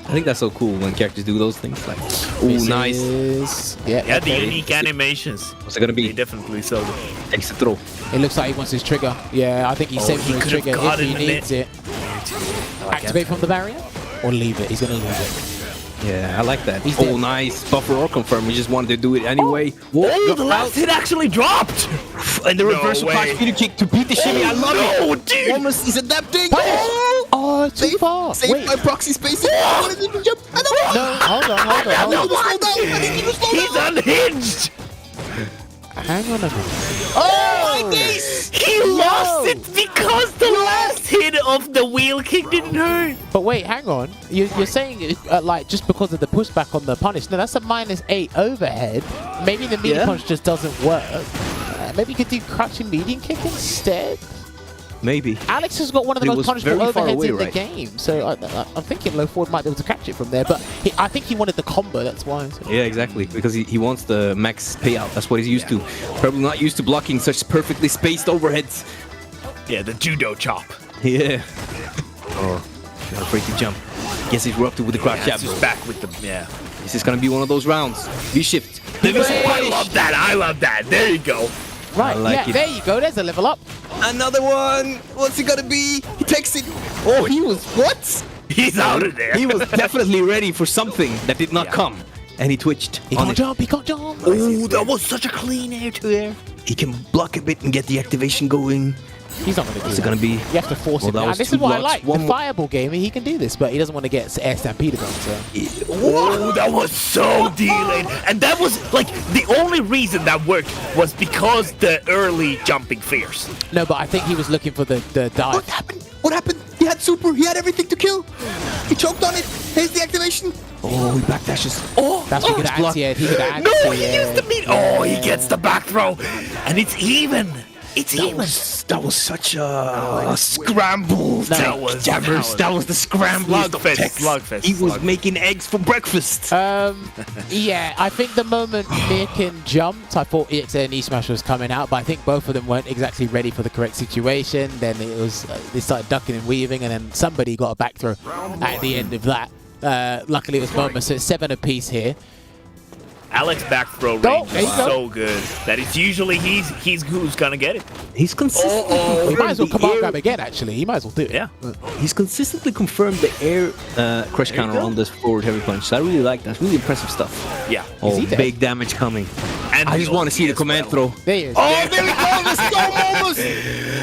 Speaker 7: I think that's so cool when characters do those things. Like, ooh, nice.
Speaker 8: Yeah, the unique animations.
Speaker 7: What's it gonna be?
Speaker 8: They definitely so good.
Speaker 7: Exit throw.
Speaker 6: It looks like he wants his trigger. Yeah, I think he's saving his trigger if he needs it. Activate from the barrier or leave it. He's gonna leave it.
Speaker 7: Yeah, I like that. Oh, nice. Buffer or confirm. We just wanted to do it anyway. Whoa,
Speaker 8: the last hit actually dropped!
Speaker 7: And the reversal crash speeder kick to beat the shimmy. I love it.
Speaker 8: Oh, dude!
Speaker 7: Almost, he's adapting.
Speaker 6: Oh, too far.
Speaker 7: Saved by proxy spacing.
Speaker 6: No, hold on.
Speaker 8: He's unhinged!
Speaker 6: Hang on a minute.
Speaker 7: Oh, nice!
Speaker 8: He lost it because the last hit of the wheel kick didn't hurt.
Speaker 6: But wait, hang on. You're saying like just because of the pushback on the punish. No, that's a -8 overhead. Maybe the medium punch just doesn't work. Maybe you could do crouching medium kick instead.
Speaker 7: Maybe.
Speaker 6: Alex has got one of the most punishable overheads in the game, so I'm thinking low forward might be able to catch it from there. But I think he wanted the combo, that's why. So.
Speaker 7: Yeah, exactly, because he wants the max payout. That's what he's used to. Probably not used to blocking such perfectly spaced overheads.
Speaker 8: Yeah, the judo chop.
Speaker 7: Yeah. Oh, not afraid to jump. Guess he's erupted with the crouch jab.
Speaker 8: He's back with the
Speaker 7: This is gonna be one of those rounds. V-shift.
Speaker 8: I love that. I love that. There you go.
Speaker 6: Right, like there you go. There's a level up.
Speaker 7: Another one. What's it gonna be? He takes it. Oh, he was what?
Speaker 8: He's out of there.
Speaker 7: He was definitely ready for something that did not come, and he twitched.
Speaker 6: He can't jump.
Speaker 8: Oh, that was such a clean air to air.
Speaker 7: He can block a bit and get the activation going.
Speaker 6: He's not going to do that.
Speaker 7: What's it going to be?
Speaker 6: You have to force him. And this is what I like. The fireball game, he can do this, but he doesn't want to get air stampeded on. So.
Speaker 8: Oh, that was so delayed. And that was, like, the only reason that worked was because the early jumping fears.
Speaker 6: No, but I think he was looking for the dive.
Speaker 7: What happened? What happened? He had super. He had everything to kill. He choked on it. Here's the activation. Oh, he backdashes.
Speaker 6: Oh, that's what he could anti-air. He could anti-air.
Speaker 8: No, he used the meat. Oh, he gets the back throw. And it's even. That
Speaker 7: was such a scramble. That was the scramble.
Speaker 8: Slugfest.
Speaker 7: He was making eggs for breakfast.
Speaker 6: Yeah, I think the moment Myrken jumped, I thought EXA and E-Smash was coming out, but I think both of them weren't exactly ready for the correct situation. Then it was they started ducking and weaving, and then somebody got a back throw at the end of that. Luckily, it was Maumas, so it's 7 apiece here.
Speaker 8: Alex back throw range is so good that it's usually he's who's gonna get it.
Speaker 7: He's consistently
Speaker 6: he might as well command grab again, actually. He might as well do it.
Speaker 8: Yeah.
Speaker 7: He's consistently confirmed the air crush counter on this forward heavy punch. So I really like that. It's really impressive stuff.
Speaker 8: Yeah.
Speaker 7: Oh, big damage coming. And I just want to see the command throw.
Speaker 6: There he is.
Speaker 7: Oh, there we go. Let's go, Maumas.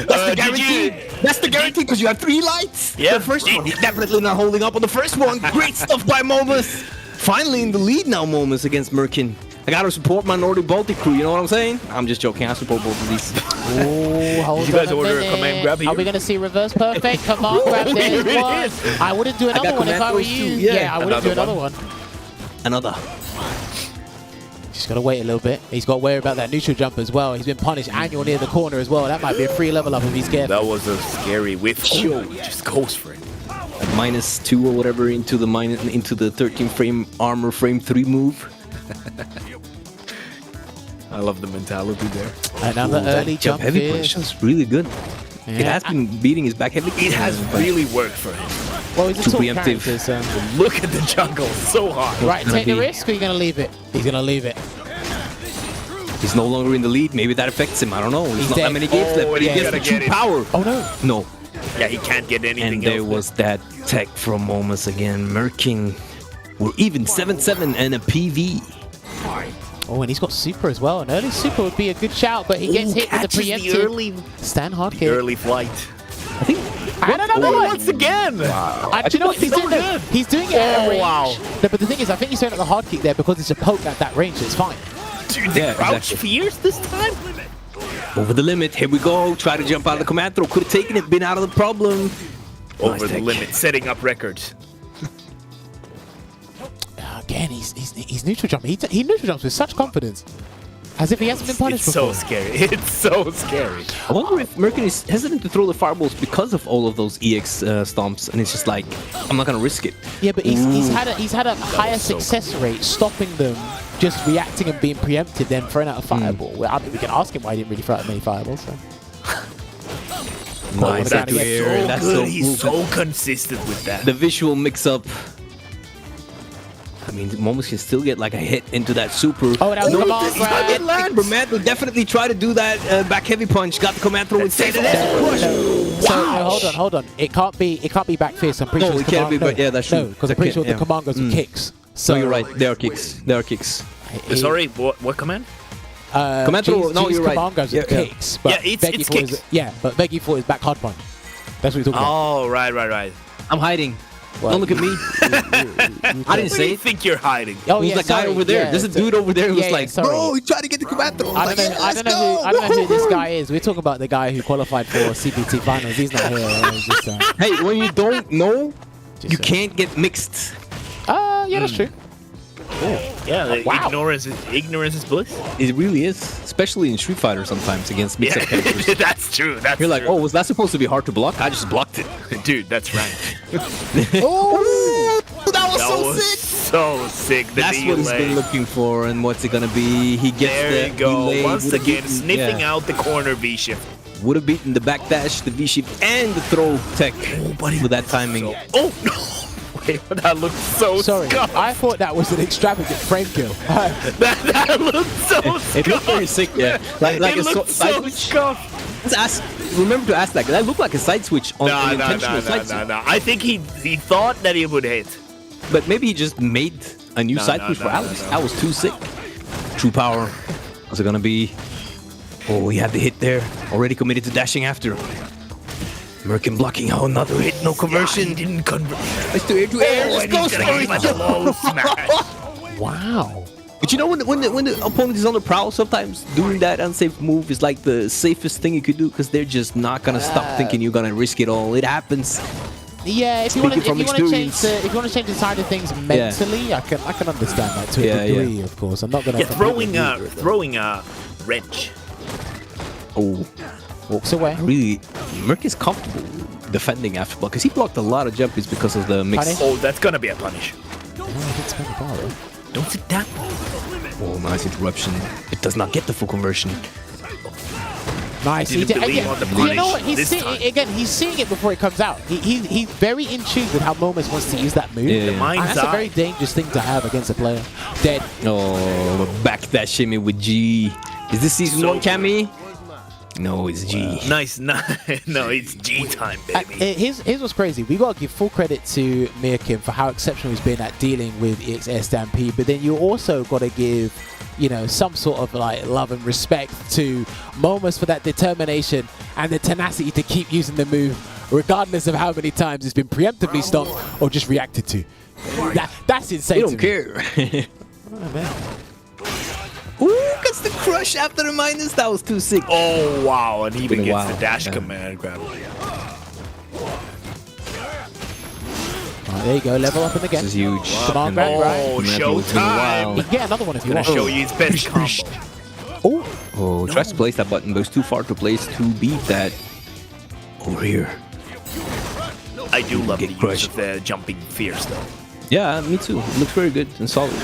Speaker 7: That's the guarantee. That's the guarantee because you have 3 lights.
Speaker 8: Yeah.
Speaker 7: The first one, he's definitely not holding up on the first one. Great stuff by Maumas. Finally in the lead now, Maumas against Myrken. I gotta support my Nordic Baltic crew, you know what I'm saying? I'm just joking, I support both of these.
Speaker 6: Oh, hold on.
Speaker 8: You guys order a command grab here?
Speaker 6: Are we gonna see reverse perfect? Command grab, there's one. I wouldn't do another one if I were you. Yeah, I wouldn't do another one.
Speaker 7: Another.
Speaker 6: He's got to wait a little bit. He's got to worry about that neutral jump as well. He's been punished and you're near the corner as well. That might be a free level up if he's careful.
Speaker 8: That was a scary whiff. Oh, just goes for it.
Speaker 7: -2 or whatever into the 13 frame armor frame 3 move.
Speaker 11: I love the mentality there.
Speaker 6: Another early
Speaker 7: Jump
Speaker 6: jump
Speaker 7: heavy
Speaker 6: here.
Speaker 7: punch is really good.
Speaker 6: Yeah.
Speaker 7: It has been beating his back heavy.
Speaker 8: It has really worked for him.
Speaker 6: Well, he's a
Speaker 7: Too
Speaker 6: tall
Speaker 7: preemptive.
Speaker 6: character, so.
Speaker 8: Look at the jungle, so hard.
Speaker 6: Right,
Speaker 7: gonna
Speaker 6: take the
Speaker 7: be-
Speaker 6: risk or are you going to leave it? He's going to leave it.
Speaker 7: He's no longer in the lead. Maybe that affects him. I don't know. There's not
Speaker 6: dead.
Speaker 7: that many games left, but he
Speaker 8: yeah,
Speaker 7: gets the
Speaker 8: gotta
Speaker 7: true
Speaker 8: get it.
Speaker 7: power.
Speaker 6: Oh, no.
Speaker 7: No.
Speaker 8: Yeah, he can't get anything
Speaker 7: And
Speaker 8: else.
Speaker 7: there was that tech from Maumas again. Myrken. We're even 7-7 and a PV.
Speaker 6: Oh, and he's got super as well. An early super would be a good shout, but he gets hit with the
Speaker 8: catches the
Speaker 6: preemptive.
Speaker 8: early-
Speaker 6: Stand hard
Speaker 8: The
Speaker 6: kick.
Speaker 8: early flight.
Speaker 7: I think
Speaker 6: And another one.
Speaker 8: Once again!
Speaker 6: Do you know what he's doing?
Speaker 8: good.
Speaker 6: He's doing it at a range.
Speaker 8: wow.
Speaker 6: No, but the thing is, I think he's throwing at the hard kick there because it's a poke at that range, so it's fine.
Speaker 8: Dude, the
Speaker 7: Yeah,
Speaker 8: crouch
Speaker 7: exactly.
Speaker 8: fierce this time?
Speaker 7: over the limit. Here we go. Try to jump out of the command throw. Could have taken it. Been out of the problem.
Speaker 8: Over
Speaker 7: Nice
Speaker 8: the
Speaker 7: tech.
Speaker 8: limit, setting up records.
Speaker 6: Again, he's neutral jumping. He neutral jumps with such confidence, as if he hasn't been punished
Speaker 8: It's
Speaker 6: before.
Speaker 8: so scary. It's so scary.
Speaker 7: I wonder if Myrken is hesitant to throw the fireballs because of all of those EX stomps, and it's just like, I'm not gonna risk it.
Speaker 6: Yeah, but he's had a higher success rate stopping them just reacting and being preempted than throwing out a fireball. Well, I mean, we can ask him why he didn't really throw out many fireballs. So.
Speaker 7: Nice
Speaker 6: That's
Speaker 7: to
Speaker 6: so
Speaker 7: air. That's
Speaker 8: good.
Speaker 7: so
Speaker 8: He's
Speaker 7: cool.
Speaker 8: so consistent with that.
Speaker 7: The visual mix-up. I mean, Maumas can still get like a hit into that super.
Speaker 6: Oh, that was a command
Speaker 7: he's not getting land, but man will definitely try to do that back heavy punch. Got the command throw and saved it.
Speaker 6: So hold on. It can't be back fist. I'm pretty
Speaker 7: No,
Speaker 6: sure
Speaker 7: it can't be, but yeah, that's true.
Speaker 6: No, because I'm pretty sure the command goes with kicks.
Speaker 7: So you're right. There are kicks. There are kicks.
Speaker 8: Sorry, what command?
Speaker 7: Command throw. No, you're right.
Speaker 6: Command goes with kicks. But
Speaker 8: Yeah, it's
Speaker 6: Veggey
Speaker 8: kicks.
Speaker 6: but Veggey for his back hard punch. That's what we're talking about.
Speaker 8: Oh, right.
Speaker 7: I'm hiding.
Speaker 6: Well,
Speaker 7: Don't look at me. I didn't
Speaker 8: Where do
Speaker 7: say
Speaker 8: you
Speaker 7: it.
Speaker 8: think you're hiding?
Speaker 6: Oh,
Speaker 7: Who's
Speaker 6: yeah,
Speaker 7: that guy
Speaker 6: sorry,
Speaker 7: over there?
Speaker 6: yeah,
Speaker 7: There's a
Speaker 6: so-
Speaker 7: dude over there who's
Speaker 6: yeah,
Speaker 7: like,
Speaker 6: sorry.
Speaker 7: bro, he tried to get the command throw.
Speaker 6: I don't know who this guy is. We're talking about the guy who qualified for CPT finals. He's not here. It's just,
Speaker 7: Hey, when you don't know,
Speaker 6: just,
Speaker 7: you can't get mixed.
Speaker 6: yeah, that's true.
Speaker 8: Yeah,
Speaker 6: Wow.
Speaker 8: ignorance is bliss.
Speaker 7: It really is, especially in Street Fighter sometimes against mixed-up characters.
Speaker 8: That's true. That's
Speaker 7: You're like,
Speaker 8: true.
Speaker 7: oh, was that supposed to be hard to block? I just blocked it.
Speaker 8: Dude, that's right.
Speaker 7: Oh, that was
Speaker 8: That
Speaker 7: so
Speaker 8: was
Speaker 7: sick.
Speaker 8: so sick. The
Speaker 7: That's what he's
Speaker 8: delay.
Speaker 7: been looking for, and what's it gonna be? He gets
Speaker 8: There
Speaker 7: the
Speaker 8: you go.
Speaker 7: delay,
Speaker 8: Once
Speaker 7: would've
Speaker 8: again,
Speaker 7: beaten-
Speaker 8: sniffing
Speaker 7: yeah.
Speaker 8: out the corner V shift.
Speaker 7: Would have beaten the backdash, the V shift, and the throw tech with that timing.
Speaker 8: Oh no! Wait, that looked so
Speaker 6: Sorry,
Speaker 8: scuffed.
Speaker 6: I thought that was an extravagant frame kill.
Speaker 8: That looked so scuffed.
Speaker 7: It looked very sick, yeah. Like
Speaker 8: it
Speaker 7: a
Speaker 8: looked
Speaker 7: side
Speaker 8: so
Speaker 7: switch.
Speaker 8: scuffed.
Speaker 7: Let's ask. Remember to ask that. That looked like a side switch on an intentional side switch.
Speaker 8: No. I think he thought that he would hit.
Speaker 7: But maybe he just made a new side switch for Alex. That was too sick. True power. What's it gonna be? Oh, he had the hit there. Already committed to dashing after. Myrken blocking. Oh, another hit. No conversion.
Speaker 8: He didn't convert.
Speaker 7: Let's do air to air.
Speaker 8: Oh,
Speaker 7: Let's
Speaker 8: and
Speaker 7: go,
Speaker 8: he's gonna give him a
Speaker 7: Story.
Speaker 8: low smash.
Speaker 6: Wow.
Speaker 7: But you know when the opponent is on the prowl, sometimes doing that unsafe move is like the safest thing you could do because they're just not gonna stop thinking you're gonna risk it all. It happens.
Speaker 6: Yeah, if you want to
Speaker 7: Speaking from
Speaker 6: change the side of things mentally, I can understand that to a degree. Of course, I'm not gonna.
Speaker 8: Yeah, throwing a wrench.
Speaker 7: Oh,
Speaker 6: walks away.
Speaker 7: Really, Myrken is comfortable defending after block because he blocked a lot of jumpies because of the mix.
Speaker 6: Punish.
Speaker 8: Oh, that's gonna be a punish.
Speaker 6: Don't
Speaker 8: sit down.
Speaker 7: Oh, nice interruption. It does not get the full conversion.
Speaker 6: Nice.
Speaker 8: Didn't believe on the
Speaker 6: You know what?
Speaker 8: punish this time.
Speaker 6: He's seeing it before it comes out. He's very in tune with how Maumas wants to use that move.
Speaker 7: Yeah.
Speaker 6: And
Speaker 8: Mind's
Speaker 6: that's a
Speaker 8: eye.
Speaker 6: very dangerous thing to have against a player. Dead.
Speaker 7: Oh, back that shimmy with G. Is this season
Speaker 8: So
Speaker 7: 1 Cammy? No, it's G.
Speaker 8: Nice. No, it's G time, baby.
Speaker 6: Here's what's crazy. We got to give full credit to Myrken for how exceptional he's been at dealing with EXS Stampede, but then you also got to give, some sort of like love and respect to Maumas for that determination and the tenacity to keep using the move, regardless of how many times it's been preemptively stopped or just reacted to. That's insane.
Speaker 7: They don't care.
Speaker 6: Oh, man.
Speaker 7: Ooh, gets the crush after the minus. That was too sick.
Speaker 8: Oh wow, and he even
Speaker 7: Been a
Speaker 8: gets
Speaker 7: while.
Speaker 8: the dash
Speaker 7: Yeah.
Speaker 8: command grab.
Speaker 6: There you go, level up in the game.
Speaker 7: This is huge.
Speaker 6: Come on, Grant, right?
Speaker 8: Oh,
Speaker 7: It's been a while.
Speaker 8: showtime!
Speaker 6: You can get another one if you
Speaker 8: I'm
Speaker 6: want.
Speaker 8: gonna show you his best combo.
Speaker 7: Oh, tries to place that button, but it's too far to place to beat that. Over here.
Speaker 8: I do love the
Speaker 7: Get
Speaker 8: use
Speaker 7: crushed.
Speaker 8: of the jumping fierce though.
Speaker 7: Yeah, me too. It looks very good and solid.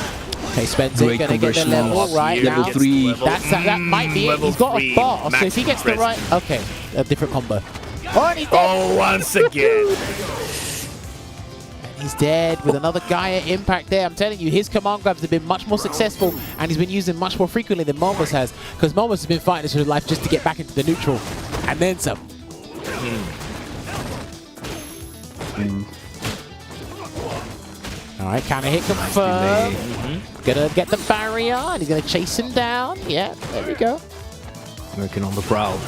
Speaker 6: Okay, Spencer
Speaker 7: Great
Speaker 6: gonna get the
Speaker 7: conversion.
Speaker 6: level right
Speaker 7: Level
Speaker 6: now.
Speaker 7: 3.
Speaker 6: That might be it.
Speaker 8: Level
Speaker 6: He's got a
Speaker 8: 3,
Speaker 6: bar, so
Speaker 8: max
Speaker 6: if he gets the right... Okay, a different combo. Oh, and he's dead.
Speaker 8: Oh, once again.
Speaker 6: He's dead with another Gaia impact there. I'm telling you, his command grabs have been much more successful, and he's been using much more frequently than Maumas has, because Maumas has been fighting this for his life just to get back into the neutral, and then some. All right, counter hit confirmed. Gonna get the barrier, and he's gonna chase him down. Yeah, there we go.
Speaker 7: Working on the prowl.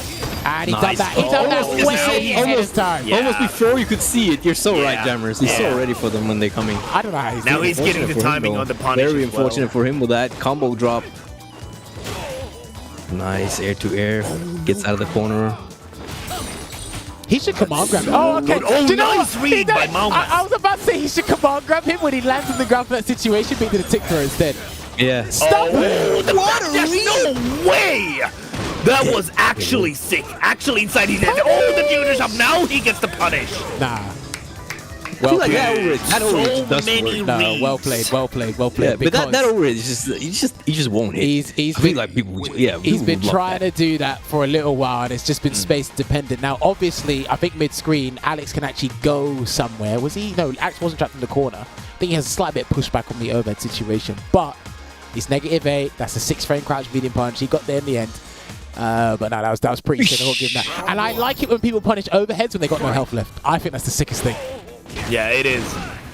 Speaker 6: And he done that. He done that way ahead of time.
Speaker 8: Yeah.
Speaker 7: Almost before you could see it. You're so
Speaker 8: Yeah.
Speaker 7: right, Jammerz. He's so ready for them when they're coming.
Speaker 6: I don't know how he's
Speaker 8: Now
Speaker 6: doing
Speaker 8: he's
Speaker 6: it.
Speaker 8: getting the
Speaker 7: Unfortunate for him,
Speaker 8: timing
Speaker 7: though.
Speaker 8: on the punish.
Speaker 7: Very
Speaker 8: as well.
Speaker 7: unfortunate for him with that combo drop. Nice air to air. Gets out of the corner.
Speaker 6: He should command grab him. Oh, okay.
Speaker 8: Oh,
Speaker 6: Do you know
Speaker 8: nice
Speaker 6: what?
Speaker 8: read
Speaker 6: He done
Speaker 8: by
Speaker 6: it.
Speaker 8: Maumas.
Speaker 6: I was about to say he should command grab him when he lands on the ground for that situation, but he did a tick throw instead.
Speaker 7: Yeah.
Speaker 6: Stop it!
Speaker 8: There's no way! That was actually sick. Actually inside his head. Oh, the Junior's up. Now he gets the punish.
Speaker 6: Nah.
Speaker 7: I feel like that overage
Speaker 8: So
Speaker 7: does
Speaker 8: many
Speaker 7: work.
Speaker 6: No,
Speaker 8: reads.
Speaker 6: well played, well played, well played.
Speaker 7: Yeah, but that
Speaker 6: because
Speaker 7: overage is he just won't hit.
Speaker 6: He's
Speaker 7: I feel
Speaker 6: been,
Speaker 7: like people would, yeah,
Speaker 6: he's
Speaker 7: people
Speaker 6: been
Speaker 7: would block
Speaker 6: trying
Speaker 7: that.
Speaker 6: to do that for a little while, and it's just been space dependent. Now, obviously, I think mid-screen, Alex can actually go somewhere. Was he? No, Alex wasn't trapped in the corner. I think he has a slight bit of pushback on the overhead situation, but it's -8. That's a 6-frame crouch medium punch. He got there in the end. But no, that was pretty sick. I'll give him that. And I like it when people punish overheads when they got no health left. I think that's the sickest thing.
Speaker 8: Yeah, it is.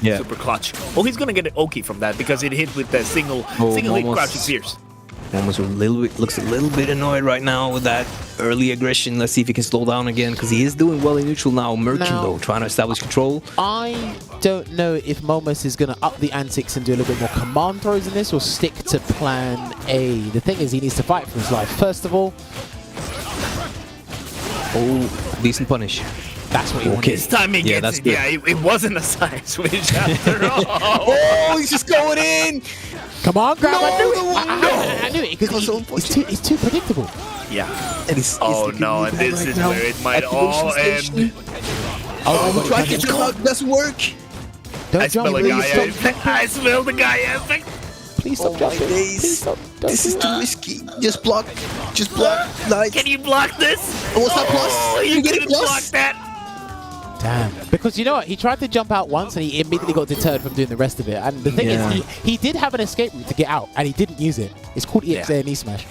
Speaker 7: Yeah.
Speaker 8: Super clutch. Oh, he's gonna get an Oki from that because it hit with the single hit
Speaker 7: Maumas.
Speaker 8: crouching fierce.
Speaker 7: Almost looks a little bit annoyed right now with that early aggression. Let's see if he can slow down again because he is doing well in neutral now. Myrken though, trying to establish control.
Speaker 6: I don't know if Maumas is going to up the antics and do a little bit more command throws in this or stick to plan A. The thing is, he needs to fight for his life. First of all,
Speaker 7: Oh, decent punish.
Speaker 6: that's what he wanted.
Speaker 8: This time he
Speaker 7: Yeah,
Speaker 8: gets
Speaker 7: that's
Speaker 8: it.
Speaker 7: good.
Speaker 8: Yeah, it wasn't a side switch after all.
Speaker 7: Oh, he's just going in.
Speaker 6: Come on, grab! I knew it.
Speaker 7: No.
Speaker 6: I knew it because it's too predictable.
Speaker 8: Yeah.
Speaker 7: And he's
Speaker 8: Oh
Speaker 7: sticking
Speaker 8: no,
Speaker 7: with
Speaker 8: and
Speaker 7: that
Speaker 8: this
Speaker 7: right
Speaker 8: is
Speaker 7: now.
Speaker 8: where it might
Speaker 7: Activation
Speaker 8: all
Speaker 7: station.
Speaker 8: end.
Speaker 6: Oh,
Speaker 7: He tried to jump out, doesn't work.
Speaker 6: Don't
Speaker 8: I
Speaker 6: jump,
Speaker 8: smell a
Speaker 6: please
Speaker 8: guy.
Speaker 6: stop.
Speaker 8: I smell the guy effect.
Speaker 6: Please stop
Speaker 7: Oh my
Speaker 6: jumping.
Speaker 7: days.
Speaker 6: Please stop. Don't
Speaker 7: This
Speaker 6: do
Speaker 7: is
Speaker 6: that.
Speaker 7: too risky. Just block. Just block. Nice.
Speaker 8: Can you block this?
Speaker 7: Oh, what's that plus?
Speaker 8: Oh,
Speaker 7: You
Speaker 8: you
Speaker 7: get a
Speaker 8: couldn't
Speaker 7: plus?
Speaker 8: block that.
Speaker 6: Damn. Because you know what? He tried to jump out once and he immediately got deterred from doing the rest of it. And the thing
Speaker 7: Yeah.
Speaker 6: is, he did have an escape route to get out and he didn't use it. It's called EXA and E-Smash.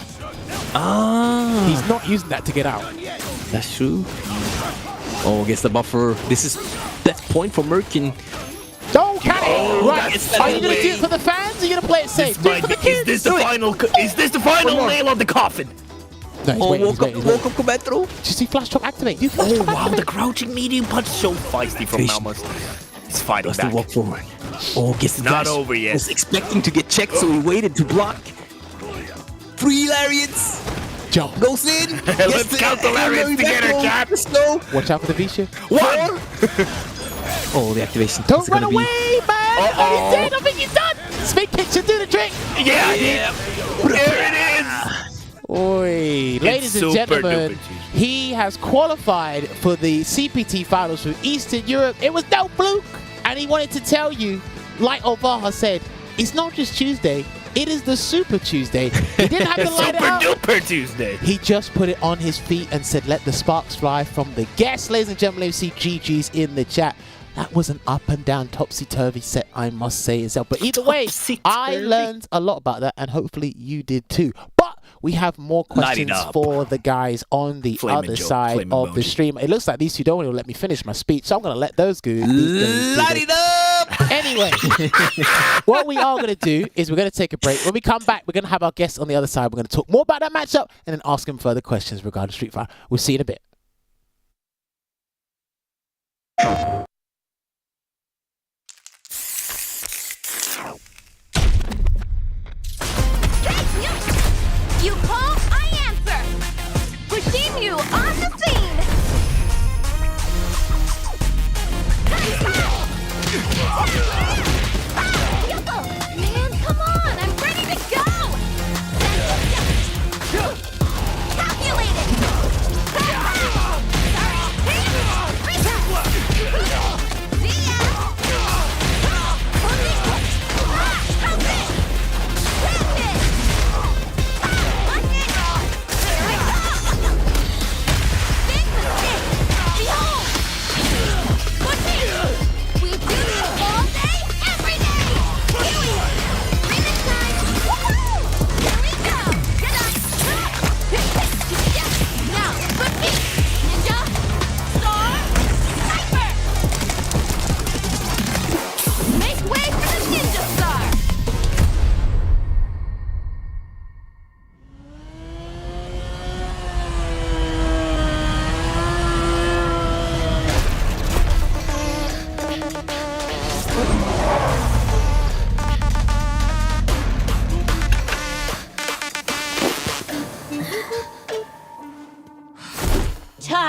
Speaker 7: Ah,
Speaker 6: He's not using that to get out.
Speaker 7: that's true. Oh, gets the buffer. That's point for Myrken.
Speaker 6: Don't can it! Right.
Speaker 8: that's
Speaker 6: Are you
Speaker 8: no
Speaker 6: going to do
Speaker 8: way.
Speaker 6: it for the fans or are you going to play it safe?
Speaker 8: This
Speaker 6: Do it
Speaker 8: might
Speaker 6: for
Speaker 8: be,
Speaker 6: the kids!
Speaker 8: is this the final
Speaker 7: more.
Speaker 8: nail on the coffin?
Speaker 6: No, he's
Speaker 7: Oh,
Speaker 6: waiting,
Speaker 7: woke
Speaker 6: he's waiting,
Speaker 7: up,
Speaker 6: he's
Speaker 7: woke
Speaker 6: waiting.
Speaker 7: up, command throw.
Speaker 6: Did you see Flash Chop activate? Do Flash
Speaker 8: Oh
Speaker 6: Chop
Speaker 8: wow,
Speaker 6: activate.
Speaker 8: the crouching medium punch so feisty from
Speaker 7: Patient.
Speaker 8: Maumas. He's fighting
Speaker 7: Does the
Speaker 8: back.
Speaker 7: walk forward. Oh, gets the
Speaker 8: Not
Speaker 7: dash.
Speaker 8: over yet.
Speaker 7: Was expecting to get checked, so he waited to block. 3 lariats.
Speaker 6: Jump.
Speaker 7: Goes in.
Speaker 8: Let's count the lariats together, Cap.
Speaker 7: Let's go.
Speaker 6: Watch out for the V-shift.
Speaker 8: 1.
Speaker 7: Oh, the activation.
Speaker 6: Don't
Speaker 7: It's
Speaker 6: run
Speaker 7: gonna be-
Speaker 6: away, man!
Speaker 8: Uh-oh.
Speaker 6: He's dead. I think he's done. Speed picture, do the trick.
Speaker 8: Yeah, there it is.
Speaker 6: Oi, ladies and
Speaker 8: super
Speaker 6: gentlemen,
Speaker 8: duper cheesy.
Speaker 6: he has qualified for the CPT finals for Eastern Europe. It was no fluke, and he wanted to tell you, like Olvaha said, it's not just Tuesday, it is the Super Tuesday. He didn't have to light it
Speaker 8: Super
Speaker 6: out.
Speaker 8: duper Tuesday.
Speaker 6: He just put it on his feet and said, let the sparks fly from the guests. Ladies and gentlemen, see GG's in the chat. That was an up and down topsy-turvy set, I must say itself. But either way, I learned a lot about that, and hopefully you did too. But we have more questions
Speaker 8: up.
Speaker 6: for the guys on the
Speaker 8: Flame
Speaker 6: other
Speaker 8: and joke,
Speaker 6: side
Speaker 8: flame
Speaker 6: of the
Speaker 8: emoji.
Speaker 6: stream. It looks like these two don't want to let me finish my speech, so I'm going to let those go.
Speaker 7: Light it up.
Speaker 6: Anyway, what we are going to do is we're going to take a break. When we come back, we're going to have our guests on the other side. We're going to talk more about that matchup and then ask them further questions regarding Street Fighter. We'll see you in a bit.
Speaker 4: You call, I answer. Pushing you on the scene.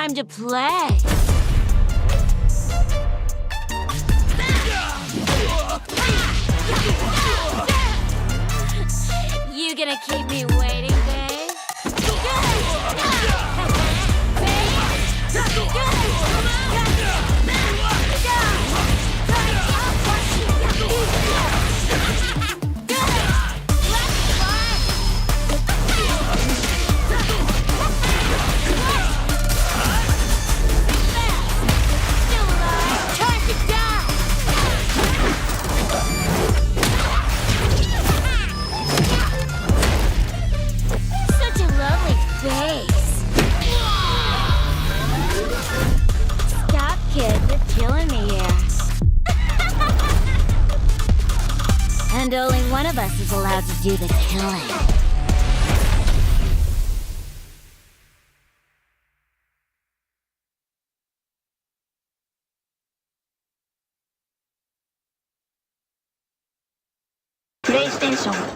Speaker 4: time to play. You gonna keep me waiting, babe? Such a lovely face. Stop, kid. You're killing me here. And only one of us is allowed to do the killing. PlayStation.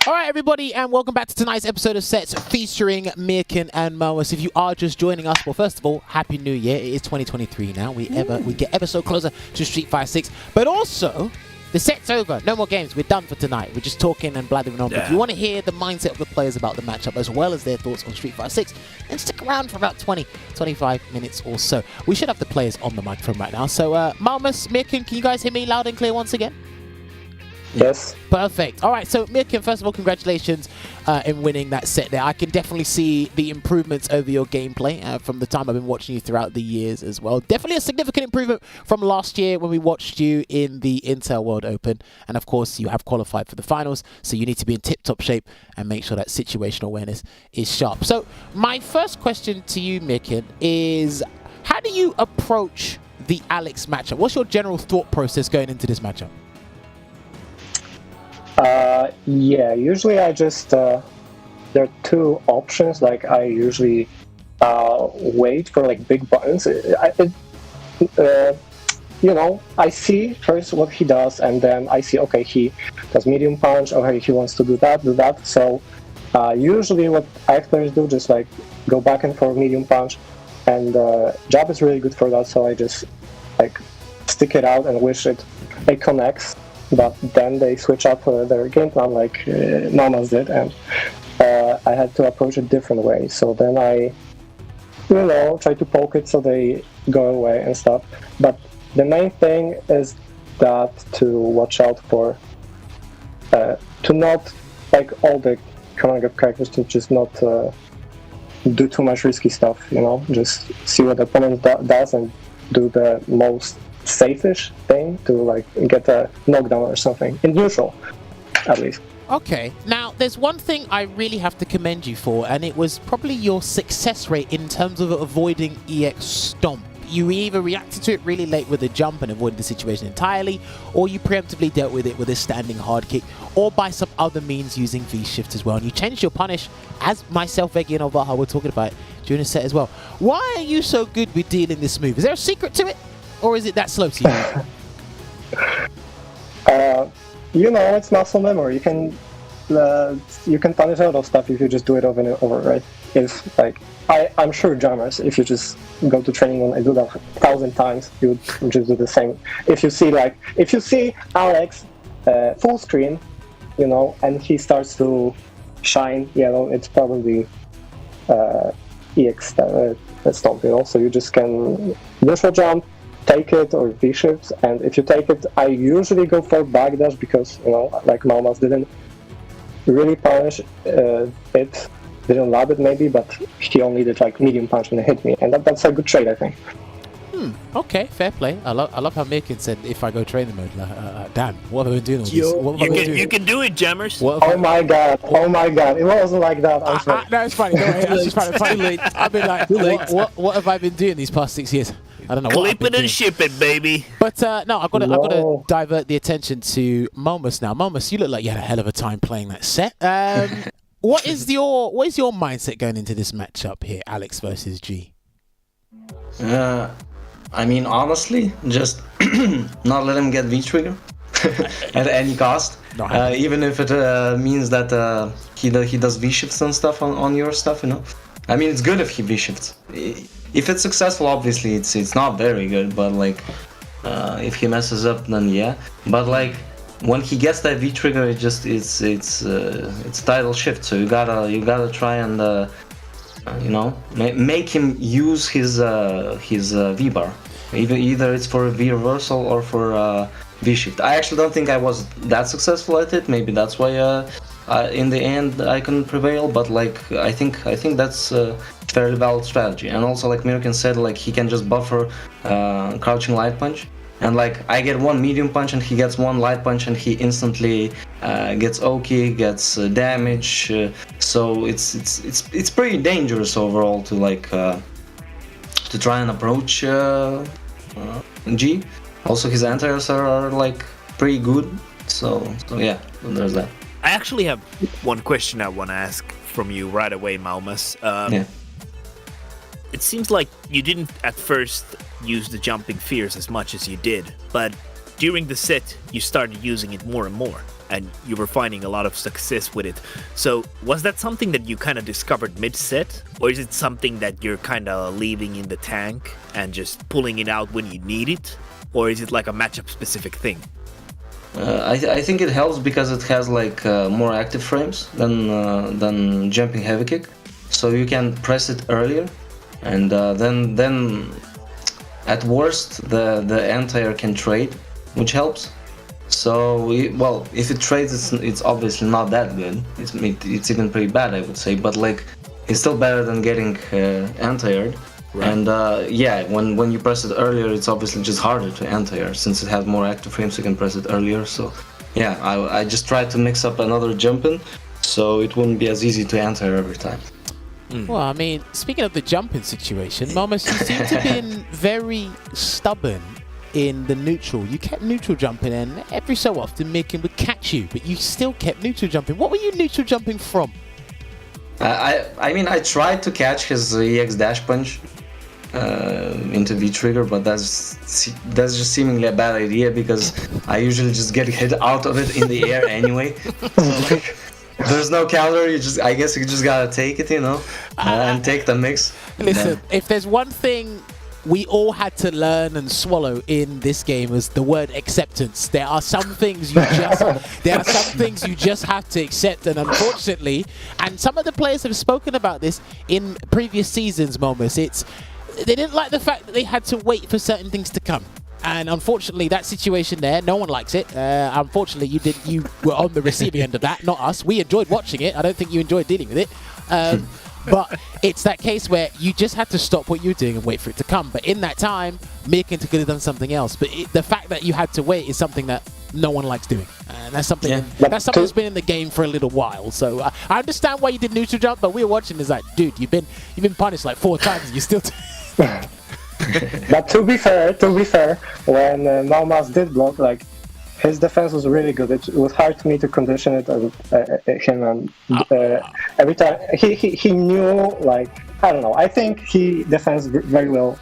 Speaker 6: Alright everybody, and welcome back to tonight's episode of Sets featuring Myrken and Maumas. If you are just joining us, well, first of all, Happy New Year. It is 2023 now. We get ever so closer to Street Fighter 6. But also, the set's over. No more games. We're done for tonight. We're just talking and blathering on. But if you want to hear the mindset of the players about the matchup as well as their thoughts on Street Fighter 6, then stick around for about 20-25 minutes or so. We should have the players on the microphone right now. So, Maumas, Myrken, can you guys hear me loud and clear once again?
Speaker 10: Yes.
Speaker 6: Perfect. All right, so Myrken, first of all, congratulations in winning that set there. I can definitely see the improvements over your gameplay from the time I've been watching you throughout the years as well. Definitely a significant improvement from last year when we watched you in the Intel World Open. And of course, you have qualified for the finals, so you need to be in tip-top shape and make sure that situational awareness is sharp. So my first question to you, Myrken, is how do you approach the Alex matchup? What's your general thought process going into this matchup?
Speaker 10: Yeah, usually I just, there are two options. Like, I usually I see first what he does, and then I see, okay, he does medium punch, okay, he wants to do that. So usually what Axe players do, just like go back and forth medium punch, and Jab is really good for that, so I just like stick it out and wish it connects, but then they switch up their game plan like Maumas did, and I had to approach it different way. So then I try to poke it so they go away and stuff. But the main thing is that to watch out for, to not, like all the command grab characters, to just not do too much risky stuff, just see what the opponent does and do the most safe-ish thing to like get a knockdown or something, in neutral, at least.
Speaker 6: Okay, now there's one thing I really have to commend you for, and it was probably your success rate in terms of avoiding EX Stomp. You either reacted to it really late with a jump and avoided the situation entirely, or you preemptively dealt with it with a standing hard kick, or by some other means using V-shift as well. And you changed your punish, as myself, Veggey, and Olvaha were talking about during the set as well. Why are you so good with dealing this move? Is there a secret to it, or is it that slow to
Speaker 10: you? It's muscle memory. You can punish a lot of stuff if you just do it over and over, right? If like I'm sure Jammerz, if you just go to training and do that 1,000 times, you would just do the same. If you see Alex full screen, and he starts to shine yellow, it's probably EX stomp, so you just can neutral jump, take it, or V-shift, and if you take it, I usually go for backdash because, like Maumas didn't really punish it, didn't love it maybe, but he only did like medium punch when it hit me, and that's a good trade, I think.
Speaker 6: Okay, fair play. I love how Myrken said if I go trainer mode, damn, what have I been doing all this?
Speaker 8: You can do it, Jammerz.
Speaker 10: Oh my god, it wasn't like that. I'm sorry.
Speaker 6: No, it's funny. That's just funny. I've been like, what have I been doing these past 6 years? I don't know.
Speaker 8: Clip it and ship it, baby.
Speaker 6: But no, I've got to divert the attention to Maumas now. Maumas, you look like you had a hell of a time playing that set. What is your mindset going into this matchup here, Alex versus G?
Speaker 9: I mean, honestly, just not let him get V-trigger at any cost. Even if it means that he does V-shifts and stuff on your stuff, I mean, it's good if he V-shifts. If it's successful, obviously, it's not very good, but like, if he messes up, then yeah. But like, when he gets that V-trigger, it's title shift. So you gotta try and make him use his V-bar. Either it's for a V reversal or for V-shift. I actually don't think I was that successful at it. Maybe that's why in the end I couldn't prevail. But like, I think that's a fairly valid strategy. And also, like Myrken said, like he can just buffer crouching light punch. And like I get one medium punch and he gets one light punch and he instantly gets Oki, gets damage. So it's pretty dangerous overall to like to try and approach G. Also his anti-airs are like pretty good. So yeah, there's that.
Speaker 8: I actually have one question I want to ask from you right away, Maumas. It seems like you didn't at first use the jumping fears as much as you did, but during the set you started using it more and more, and you were finding a lot of success with it. So was that something that you kind of discovered mid-set, or is it something that you're kind of leaving in the tank and just pulling it out when you need it, or is it like a matchup specific thing?
Speaker 9: I think it helps because it has like more active frames than jumping heavy kick, so you can press it earlier. And then at worst the anti-air can trade, which helps. So if it trades, it's obviously not that good. It's even pretty bad, I would say. But like, it's still better than getting anti-aired. Right. And when you press it earlier, it's obviously just harder to anti-air since it has more active frames. You can press it earlier. So yeah, I just tried to mix up another jump in, so it wouldn't be as easy to anti-air every time.
Speaker 6: Well, I mean, speaking of the jumping situation, Maumas, you seem to have been very stubborn in the neutral. You kept neutral jumping, and every so often Myrken would catch you, but you still kept neutral jumping. What were you neutral jumping from?
Speaker 9: I mean, I tried to catch his EX dash punch into V-trigger, but that's just seemingly a bad idea because I usually just get hit out of it in the air anyway. So, like, there's no counter. I guess you just gotta take it, and take the mix.
Speaker 6: Listen, if there's one thing we all had to learn and swallow in this game was the word acceptance. There are some things you just have to accept, and unfortunately, and some of the players have spoken about this in previous seasons, Maumas, they didn't like the fact that they had to wait for certain things to come. And unfortunately, that situation there, no one likes it. Unfortunately, you were on the receiving end of that, not us. We enjoyed watching it. I don't think you enjoyed dealing with it. But it's that case where you just had to stop what you're doing and wait for it to come. But in that time, Myrken could have done something else. But the fact that you had to wait is something that no one likes doing. And that's something that's been in the game for a little while. So I understand why you did neutral jump, but we were watching is like, dude, you've been punished like 4 times and you still...
Speaker 10: But to be fair, when Maumas did block, like, his defense was really good. It was hard for me to condition it him, and every time he knew, like, I don't know. I think he defends very well.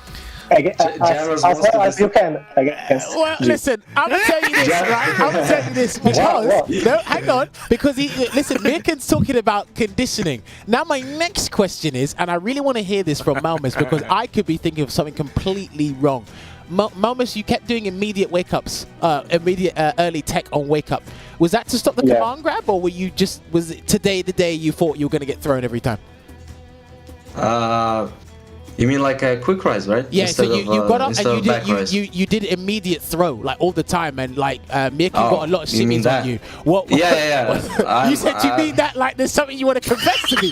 Speaker 10: As well as you can against
Speaker 6: Well, listen, I'm gonna tell you this, right? I'm gonna tell you this because no, hang on, because listen, Myrken's talking about conditioning. Now, my next question is, and I really want to hear this from Maumas because I could be thinking of something completely wrong. Maumas, you kept doing immediate wake ups, immediate early tech on wake up. Was that to stop the command grab, or was it today the day you thought you were gonna get thrown every time?
Speaker 9: You mean like a quick rise, right?
Speaker 6: Yeah, so you got up and you did immediate throw like all the time, and like Myrken got a lot of shimmies on you. What?
Speaker 9: Yeah.
Speaker 6: You said you mean that like there's something you want to confess to me?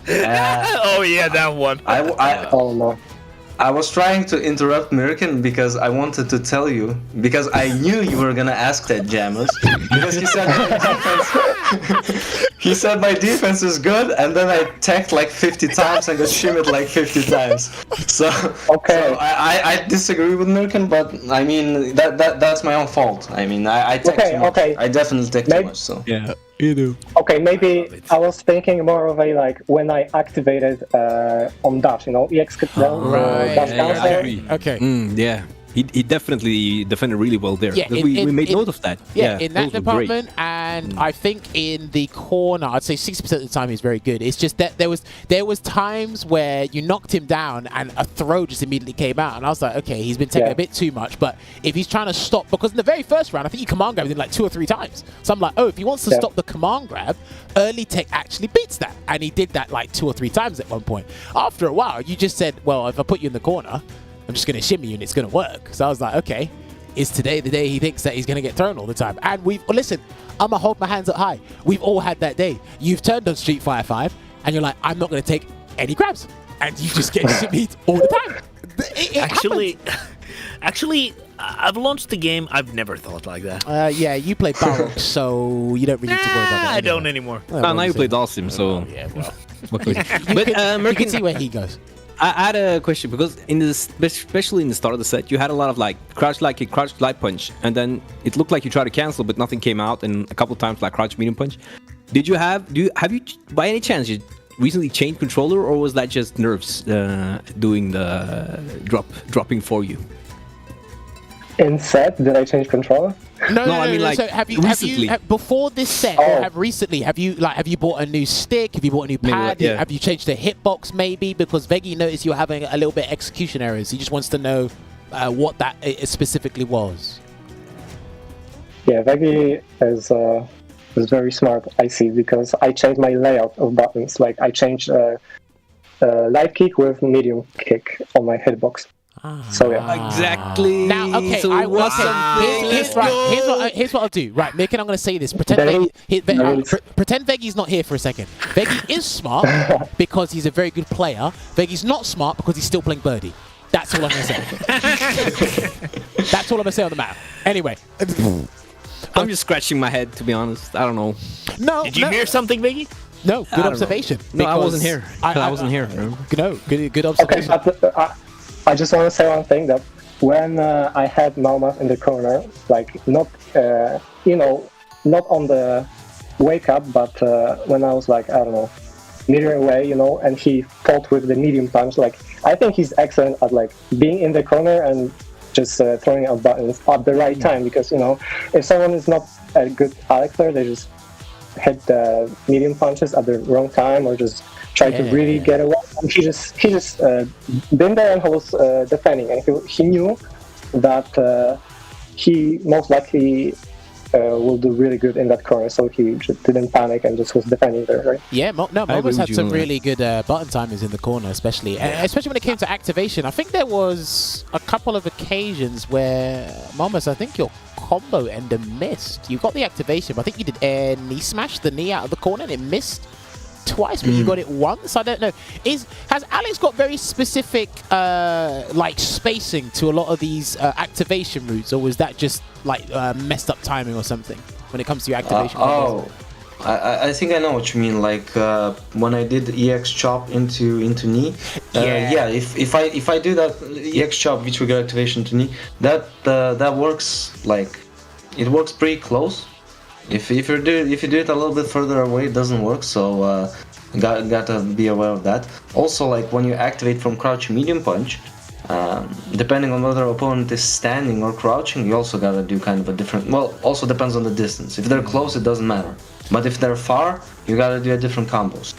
Speaker 8: Oh yeah, that one.
Speaker 10: Oh no.
Speaker 9: I was trying to interrupt Myrken because I wanted to tell you, because I knew you were gonna ask that, Jammerz, because he said my defense is good, and then I teched like 50 times and got shimmied like 50 times. So I disagree with Myrken, but I mean that's my own fault. I mean I teched too much. I definitely teched too much. So
Speaker 11: yeah. You do.
Speaker 10: Okay, maybe I was thinking more of a like when I activated on dash, EX down, dash cancel.
Speaker 6: Okay.
Speaker 7: Yeah. He definitely defended really well there.
Speaker 6: Yeah,
Speaker 7: we made note of that.
Speaker 6: Yeah, in that department, and I think in the corner, I'd say 60% of the time he's very good. It's just that there was times where you knocked him down and a throw just immediately came out, and I was like, okay, he's been taking a bit too much. But if he's trying to stop, because in the very first round, I think he command grabbed him like 2 or 3 times. So I'm like, oh, if he wants to stop the command grab, early tech actually beats that, and he did that like 2 or 3 times at one point. After a while, you just said, well, if I put you in the corner, I'm just going to shimmy you and it's going to work. So I was like, okay, is today the day he thinks that he's going to get thrown all the time? And listen, I'm going to hold my hands up high. We've all had that day. You've turned on Street Fighter 5 and you're like, I'm not going to take any grabs. And you just get shimmied all the time.
Speaker 8: Actually, I've launched the game. I've never thought like that.
Speaker 6: Yeah, you play Baroque, so you don't really need to worry about that.
Speaker 8: I don't anymore.
Speaker 7: Now you play Dalsim, so...
Speaker 6: yeah, well.
Speaker 7: But
Speaker 6: you can see where he goes.
Speaker 7: I had a question because especially in the start of the set, you had a lot of like crouch like a crouch light punch, and then it looked like you tried to cancel, but nothing came out, and a couple of times like crouch medium punch. Have you by any chance you recently changed controller, or was that just nerves doing the dropping for you?
Speaker 10: In set, did I change controller?
Speaker 6: No,
Speaker 7: I mean like
Speaker 6: so have you before this set or have you bought a new stick? Have you bought a new pad?
Speaker 7: Maybe,
Speaker 6: Have you changed the hitbox maybe? Because Veggey noticed you're having a little bit of execution errors. He just wants to know what that specifically was.
Speaker 10: Yeah, Veggey is very smart, I see, because I changed my layout of buttons. Like I changed light kick with medium kick on my hitbox. So yeah.
Speaker 7: Exactly.
Speaker 6: Now, okay,
Speaker 7: so
Speaker 6: here's what I'll do. Right, Myrken, I'm going to say this. Pretend Veggey's not here for a second. Veggey is smart because he's a very good player. Veggey's not smart because he's still playing birdie. That's all I'm going to say. That's all I'm going to say on the matter. Anyway.
Speaker 7: I'm just scratching my head, to be honest. I don't know.
Speaker 6: No.
Speaker 8: Did you hear something, Veggey?
Speaker 6: No, good observation.
Speaker 7: No, I wasn't here. I wasn't here.
Speaker 6: No, good observation.
Speaker 10: Okay, but I just want to say one thing, that when I had Maumas in the corner, like not on the wake up, but when I was like, I don't know, meter away, and he fought with the medium punch. Like, I think he's excellent at like being in the corner and just throwing out buttons at the right time, because if someone is not a good Alex player, they just hit the medium punches at the wrong time or just try to really get away. And he just been there and was defending, and he knew that he most likely will do really good in that corner, so he just didn't panic and just was defending there, right?
Speaker 6: Yeah, Maumas had some really good button timers in the corner, especially when it came to activation. I think there was a couple of occasions where Maumas, I think your combo ender missed. You got the activation, but I think you did air knee smash the knee out of the corner and it missed twice, but you got it once. I don't know. Has Alex got very specific like spacing to a lot of these activation routes, or was that just like messed up timing or something when it comes to your activation?
Speaker 9: I think I know what you mean. Like when I did EX chop into knee. If I do that EX chop V trigger activation to knee, that works. Like it works pretty close. If you do it a little bit further away, it doesn't work. So gotta be aware of that. Also, like when you activate from crouch medium punch, depending on whether opponent is standing or crouching, you also gotta do kind of a different. Well, also depends on the distance. If they're close, it doesn't matter. But if they're far, you gotta do a different combos.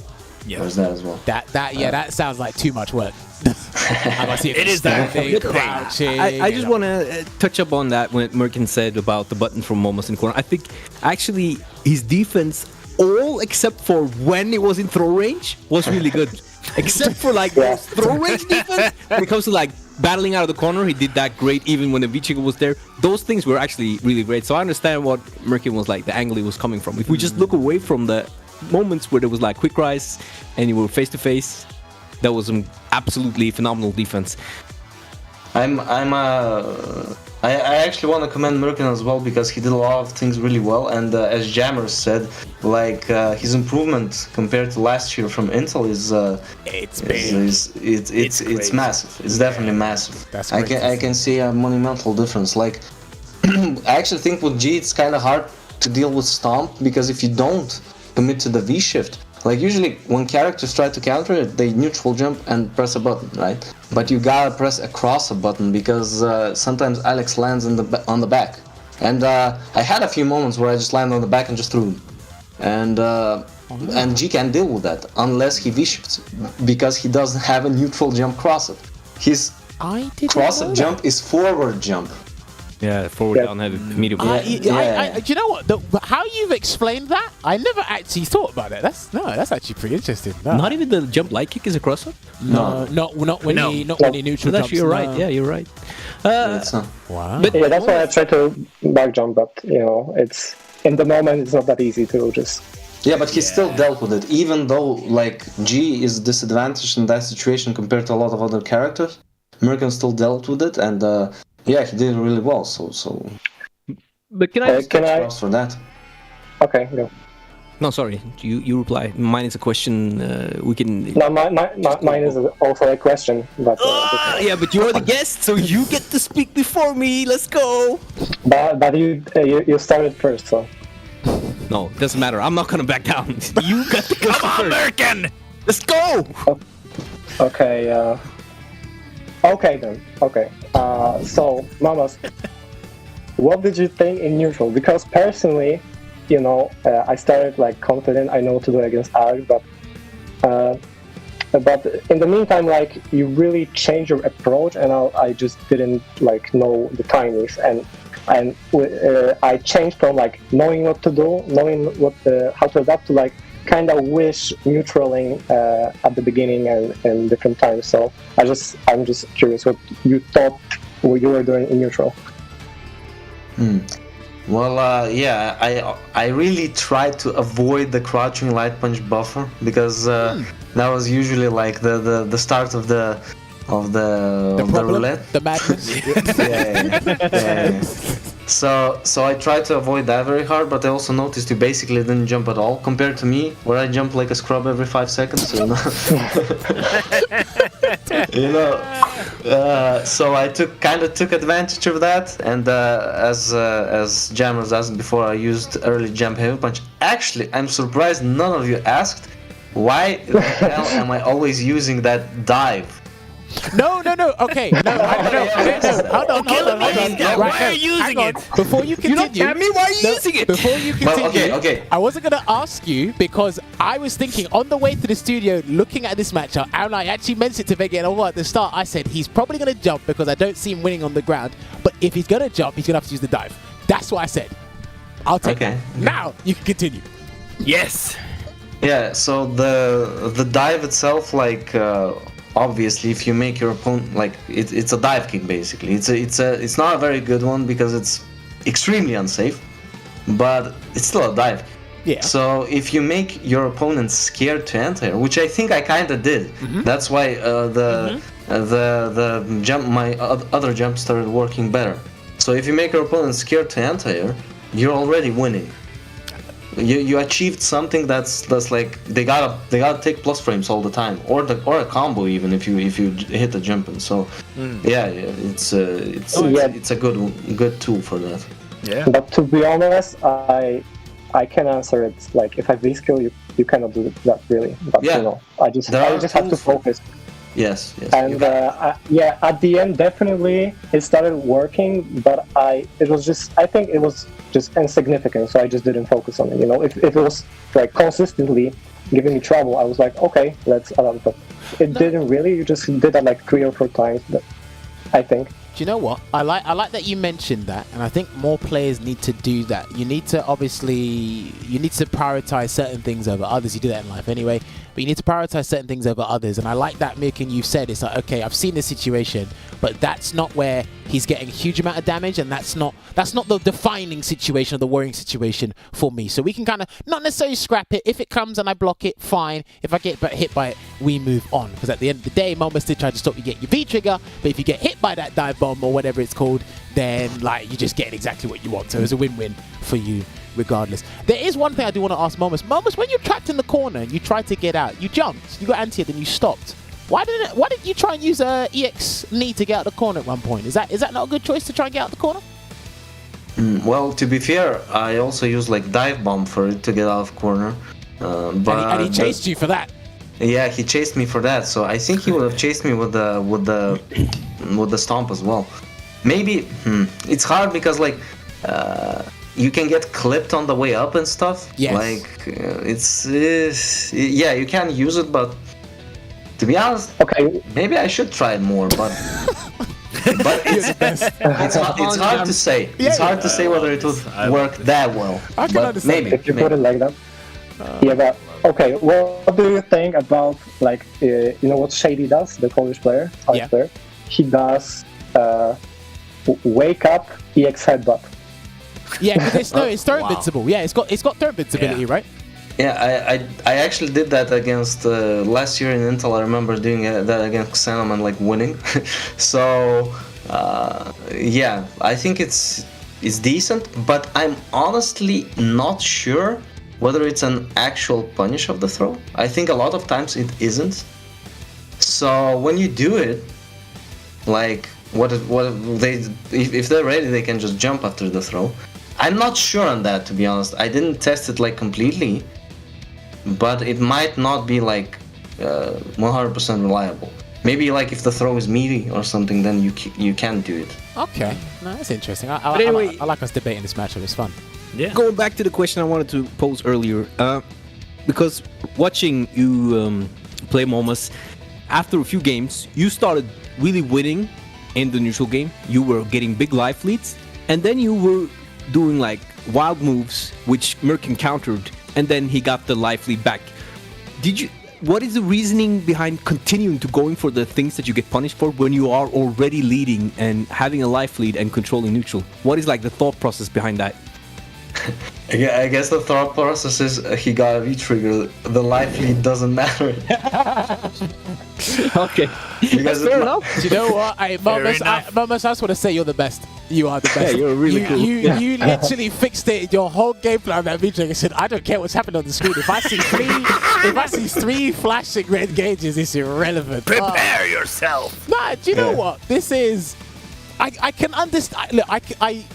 Speaker 9: Yeah, there's that as well.
Speaker 6: That sounds like too much work. It is that thing. Crouching.
Speaker 7: I just want to touch up on that when Myrken said about the button from Maumas in corner. I think actually his defense, all except for when it was in throw range, was really good. Except for like throw range defense, when it comes to like battling out of the corner, he did that great. Even when the V-trigger was there, those things were actually really great. So I understand what Myrken was like, the angle he was coming from. If we just look away from the moments where there was like quick rise and you were face to face, that was some absolutely phenomenal defense.
Speaker 9: I actually want to commend Myrken as well, because he did a lot of things really well, and as Jammerz said, like his improvement compared to last year from Intel is it's massive. It's definitely massive.
Speaker 6: That's
Speaker 9: I can see a monumental difference. Like I actually think with G it's kind of hard to deal with Stomp, because if you don't commit to the V shift, like usually when characters try to counter it, they neutral jump and press a button, right? But you gotta press across a button, because sometimes Alex lands on the back. And I had a few moments where I just landed on the back and just threw him. And G can't deal with that unless he V-shifts, because he doesn't have a neutral jump cross it. His cross it jump is forward jump.
Speaker 7: Yeah, forward down heavy, medium.
Speaker 6: Do you know what? How you've explained that, I never actually thought about it. That's actually pretty interesting. No.
Speaker 7: Not even the jump light kick is a cross up?
Speaker 6: No, not when he neutral jumps.
Speaker 7: You're right. Yeah, you're right.
Speaker 6: Wow.
Speaker 10: But that's why I try to back jump, but it's in the moment it's not that easy to just.
Speaker 9: Yeah, but he still dealt with it, even though like G is disadvantaged in that situation compared to a lot of other characters. Myrken still dealt with it, and yeah, he did really well. So.
Speaker 7: But can I?
Speaker 9: For that?
Speaker 10: Okay, go.
Speaker 7: No, sorry. You reply. Mine is a question. We can.
Speaker 10: No, mine is also a question, but.
Speaker 7: Yeah, but you're the guest, so you get to speak before me. Let's go.
Speaker 10: But you started first, so.
Speaker 7: No, it doesn't matter. I'm not gonna back down. You got the question
Speaker 8: Come on,
Speaker 7: first.
Speaker 8: Myrken!
Speaker 7: Let's go.
Speaker 10: Okay. Okay then. Okay. So, Maumas, what did you think in neutral? Because personally, I started like confident. I know what to do against Alex, but in the meantime, like you really changed your approach, and I just didn't like know the timings, and I changed from like knowing what to do, knowing how to adapt, to like kind of wish neutraling at the beginning and different times. So I'm just curious what you thought you were doing in neutral.
Speaker 9: Well, yeah, I really tried to avoid the crouching light punch buffer, because that was usually like the start of the roulette,
Speaker 6: the madness.
Speaker 9: yeah. So I tried to avoid that very hard, but I also noticed you basically didn't jump at all compared to me, where I jump like a scrub every 5 seconds. So I took advantage of that, and as Jammerz asked before, I used early jump heavy punch. Actually, I'm surprised none of you asked Why the hell am I always using that dive?
Speaker 6: No. Okay, no. Hold on.
Speaker 8: Why are you using it?
Speaker 6: Before you continue,
Speaker 7: don't tell me why you're using it.
Speaker 6: Before you continue,
Speaker 9: okay.
Speaker 6: I wasn't gonna ask you because I was thinking on the way to the studio, looking at this matchup, and I actually mentioned it to Veggey and Olvaha at the start. I said he's probably gonna jump because I don't see him winning on the ground. But if he's gonna jump, he's gonna have to use the dive. That's what I said. I'll take it. Now you can continue.
Speaker 8: Yes.
Speaker 9: Yeah. So the dive itself, like. Obviously, if you make your opponent like it's a dive kick basically. It's not a very good one because it's extremely unsafe, but it's still a dive.
Speaker 6: Yeah.
Speaker 9: So if you make your opponent scared to enter, which I think I kind of did, that's why the jump, my other jump started working better. So if you make your opponent scared to enter, you're already winning. You achieved something that's like they gotta take plus frames all the time, or a combo even if you hit the jumping. So it's a good tool for that.
Speaker 8: Yeah.
Speaker 10: But to be honest, I can answer it. Like if I V-skill, you cannot do that really. But
Speaker 9: Yeah.
Speaker 10: you know, I just have to focus.
Speaker 9: Yes.
Speaker 10: And at the end, definitely it started working, but I think it was just insignificant, so I just didn't focus on it. You know, if it was like consistently giving me trouble, I was like, okay, let's adopt it. It didn't really. You just did that like 3 or 4 times, but I think.
Speaker 6: Do you know what? I like that you mentioned that, and I think more players need to do that. You need to prioritize certain things over others. You do that in life anyway, but you need to prioritize certain things over others. And I like that, Myrken, you said it's like, okay, I've seen this situation, but that's not where he's getting a huge amount of damage, and that's not the defining situation or the worrying situation for me. So we can kind of not necessarily scrap it. If it comes and I block it, fine. If I get hit by it, we move on. Because at the end of the day, Maumas did try to stop you get your V trigger, but if you get hit by that dive bomb or whatever it's called, then like you're just getting exactly what you want. So it's a win-win for you regardless. There is one thing I do want to ask Maumas. Maumas, when you're trapped in the corner and you tried to get out, you jumped, you got anti, then you stopped. Why did you try and use EX knee to get out the corner at one point? Is that not a good choice to try and get out the corner?
Speaker 9: Well, to be fair, I also used like dive bomb for it to get out of corner.
Speaker 6: And he chased you for that.
Speaker 9: Yeah, he chased me for that. So I think he would have chased me with the stomp as well. Maybe it's hard because like you can get clipped on the way up and stuff.
Speaker 6: Yes.
Speaker 9: Like yeah, you can use it, but to be honest,
Speaker 10: okay,
Speaker 9: maybe I should try it more. But it's hard to say. It's hard to say whether it would work that well.
Speaker 6: I can
Speaker 9: but
Speaker 6: understand
Speaker 9: maybe
Speaker 10: if you put it like that. Yeah, but okay. What do you think about like you know what Shady does, the Polish player, player? He does wake up EX headbutt.
Speaker 6: Yeah, because it's throw invincible. Yeah, it's got throw invincibility, right?
Speaker 9: Yeah, I actually did that against last year in Intel. I remember doing that against Xenom and like winning. So yeah, I think it's decent, but I'm honestly not sure whether it's an actual punish of the throw. I think a lot of times it isn't. So when you do it, like if they're ready, they can just jump after the throw. I'm not sure on that, to be honest. I didn't test it like completely, but it might not be like 100% reliable. Maybe like if the throw is meaty or something, then you can do it.
Speaker 6: Okay, no, that's interesting. I like us debating this matchup. It's fun.
Speaker 8: Yeah.
Speaker 7: Going back to the question I wanted to pose earlier, because watching you play Maumas, after a few games, you started really winning in the neutral game. You were getting big life leads, and then you were doing like wild moves, which Myrken countered, and then he got the life lead back. What is the reasoning behind continuing to going for the things that you get punished for when you are already leading and having a life lead and controlling neutral? What is like the thought process behind that?
Speaker 9: I guess the thought process is he got a V-trigger. The life lead doesn't matter.
Speaker 7: Okay.
Speaker 9: Because
Speaker 7: fair enough.
Speaker 6: Do you know what? Maumas, I just want to say you're the best. You are the best.
Speaker 7: Yeah, you're really cool.
Speaker 6: You literally fixed it. Your whole game plan on that V-trigger said, I don't care what's happening on the screen. If I see three flashing red gauges, it's irrelevant.
Speaker 8: Prepare yourself.
Speaker 6: Nah, do you know what? This is... I can understand... Look, I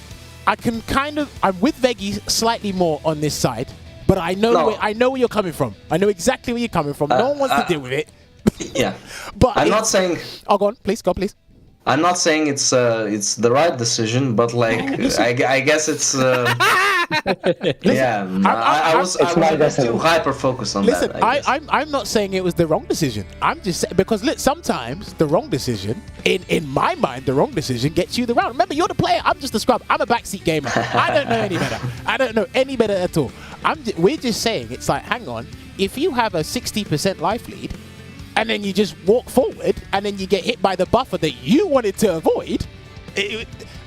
Speaker 6: can kind of... I'm with Veggey slightly more on this side, But I know
Speaker 9: No.
Speaker 6: I know where you're coming from. I know exactly where you're coming from. No one wants to deal with it.
Speaker 9: Yeah.
Speaker 6: But
Speaker 9: I'm not saying.
Speaker 6: Oh, go on, please.
Speaker 9: I'm not saying it's the right decision, but like I guess it's. Yeah, I was a bit too hyper focused on
Speaker 6: Listen,
Speaker 9: that.
Speaker 6: I'm not saying it was the wrong decision. I'm just saying, because look, sometimes the wrong decision, in my mind, the wrong decision gets you the round. Remember, you're the player. I'm just the scrub. I'm a backseat gamer. I don't know any better. I don't know any better at all. We're just saying, it's like, hang on, if you have a 60% life lead, and then you just walk forward, and then you get hit by the buffer that you wanted to avoid,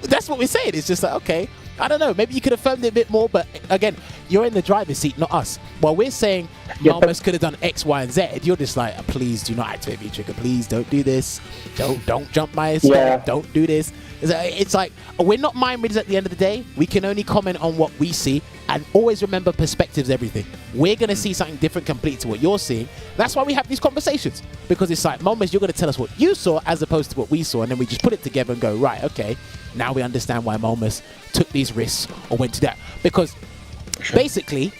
Speaker 6: that's what we're saying. It's just like, okay, I don't know, maybe you could have firmed it a bit more, but again, you're in the driver's seat, not us. While we're saying Maumas could have done X, Y, and Z, you're just like, please do not activate V-Trigger. Please don't do this. Don't jump my escape. Don't do this. It's like, we're not mind readers at the end of the day. We can only comment on what we see, and always remember, perspective's everything. We're going to see something different completely to what you're seeing. That's why we have these conversations, because it's like, Maumas, you're going to tell us what you saw as opposed to what we saw, and then we just put it together and go, right, okay, now we understand why Maumas took these risks or went to that. Because basically,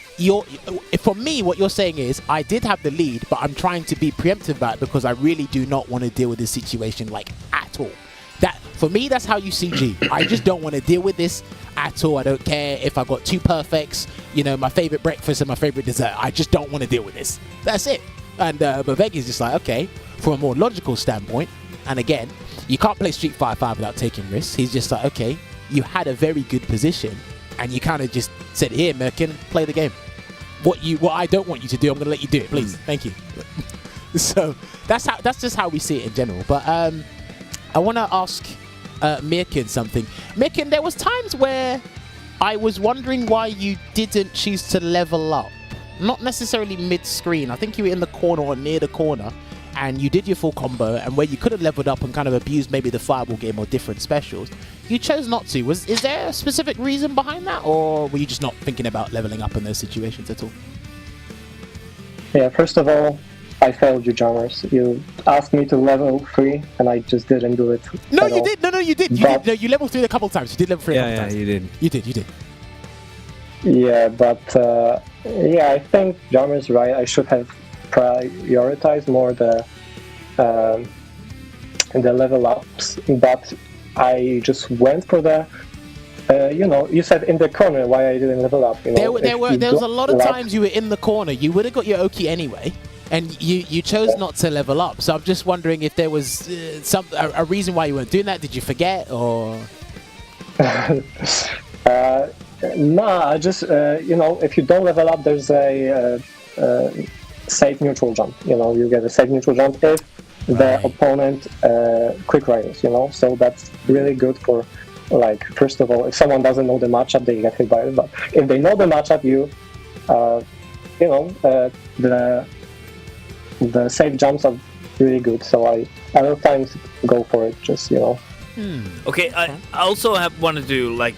Speaker 6: for me, what you're saying is, I did have the lead, but I'm trying to be preemptive about it because I really do not want to deal with this situation, like, at all. That, for me, that's how you see G. I just don't want to deal with this at all. I don't care if I got 2 perfects, you know, my favorite breakfast and my favorite dessert. I just don't want to deal with this. That's it. And but Veggey's just like, okay, from a more logical standpoint, and again, you can't play Street Fighter 5 without taking risks. He's just like, okay, you had a very good position, and you kind of just said, here, Myrken, play the game. What I don't want you to do, I'm going to let you do it, please. Thank you. So that's just how we see it in general. But I want to ask Myrken something. Myrken, there was times where I was wondering why you didn't choose to level up. Not necessarily mid-screen. I think you were in the corner or near the corner, and you did your full combo, and where you could have leveled up and kind of abused maybe the fireball game or different specials, you chose not to. Is there a specific reason behind that, or were you just not thinking about leveling up in those situations at all?
Speaker 10: Yeah, first of all, I failed you, Jammerz. You asked me to level 3, and I just didn't do it.
Speaker 6: No, you did. No, you did. You did. No, you leveled 3 a couple times. You did level 3 a couple times.
Speaker 11: Yeah, you did.
Speaker 6: You did.
Speaker 10: Yeah, but yeah, I think Jammerz right. I should have prioritized more the level ups, but I just went for the. You know, you said in the corner why I didn't level up. You know,
Speaker 6: there was a lot of times you were in the corner. You would have got your Oki anyway, and you chose not to level up. So I'm just wondering if there was a reason why you weren't doing that. Did you forget or?
Speaker 10: Nah, I just you know, if you don't level up, there's a safe neutral jump. You know, you get a safe neutral jump if the opponent quick rises. You know, so that's really good for. Like, first of all, if someone doesn't know the matchup, they get hit by it. But if they know the matchup, you know, the safe jumps are really good. So I will times go for it. Just, you know.
Speaker 8: Okay, I also wanted to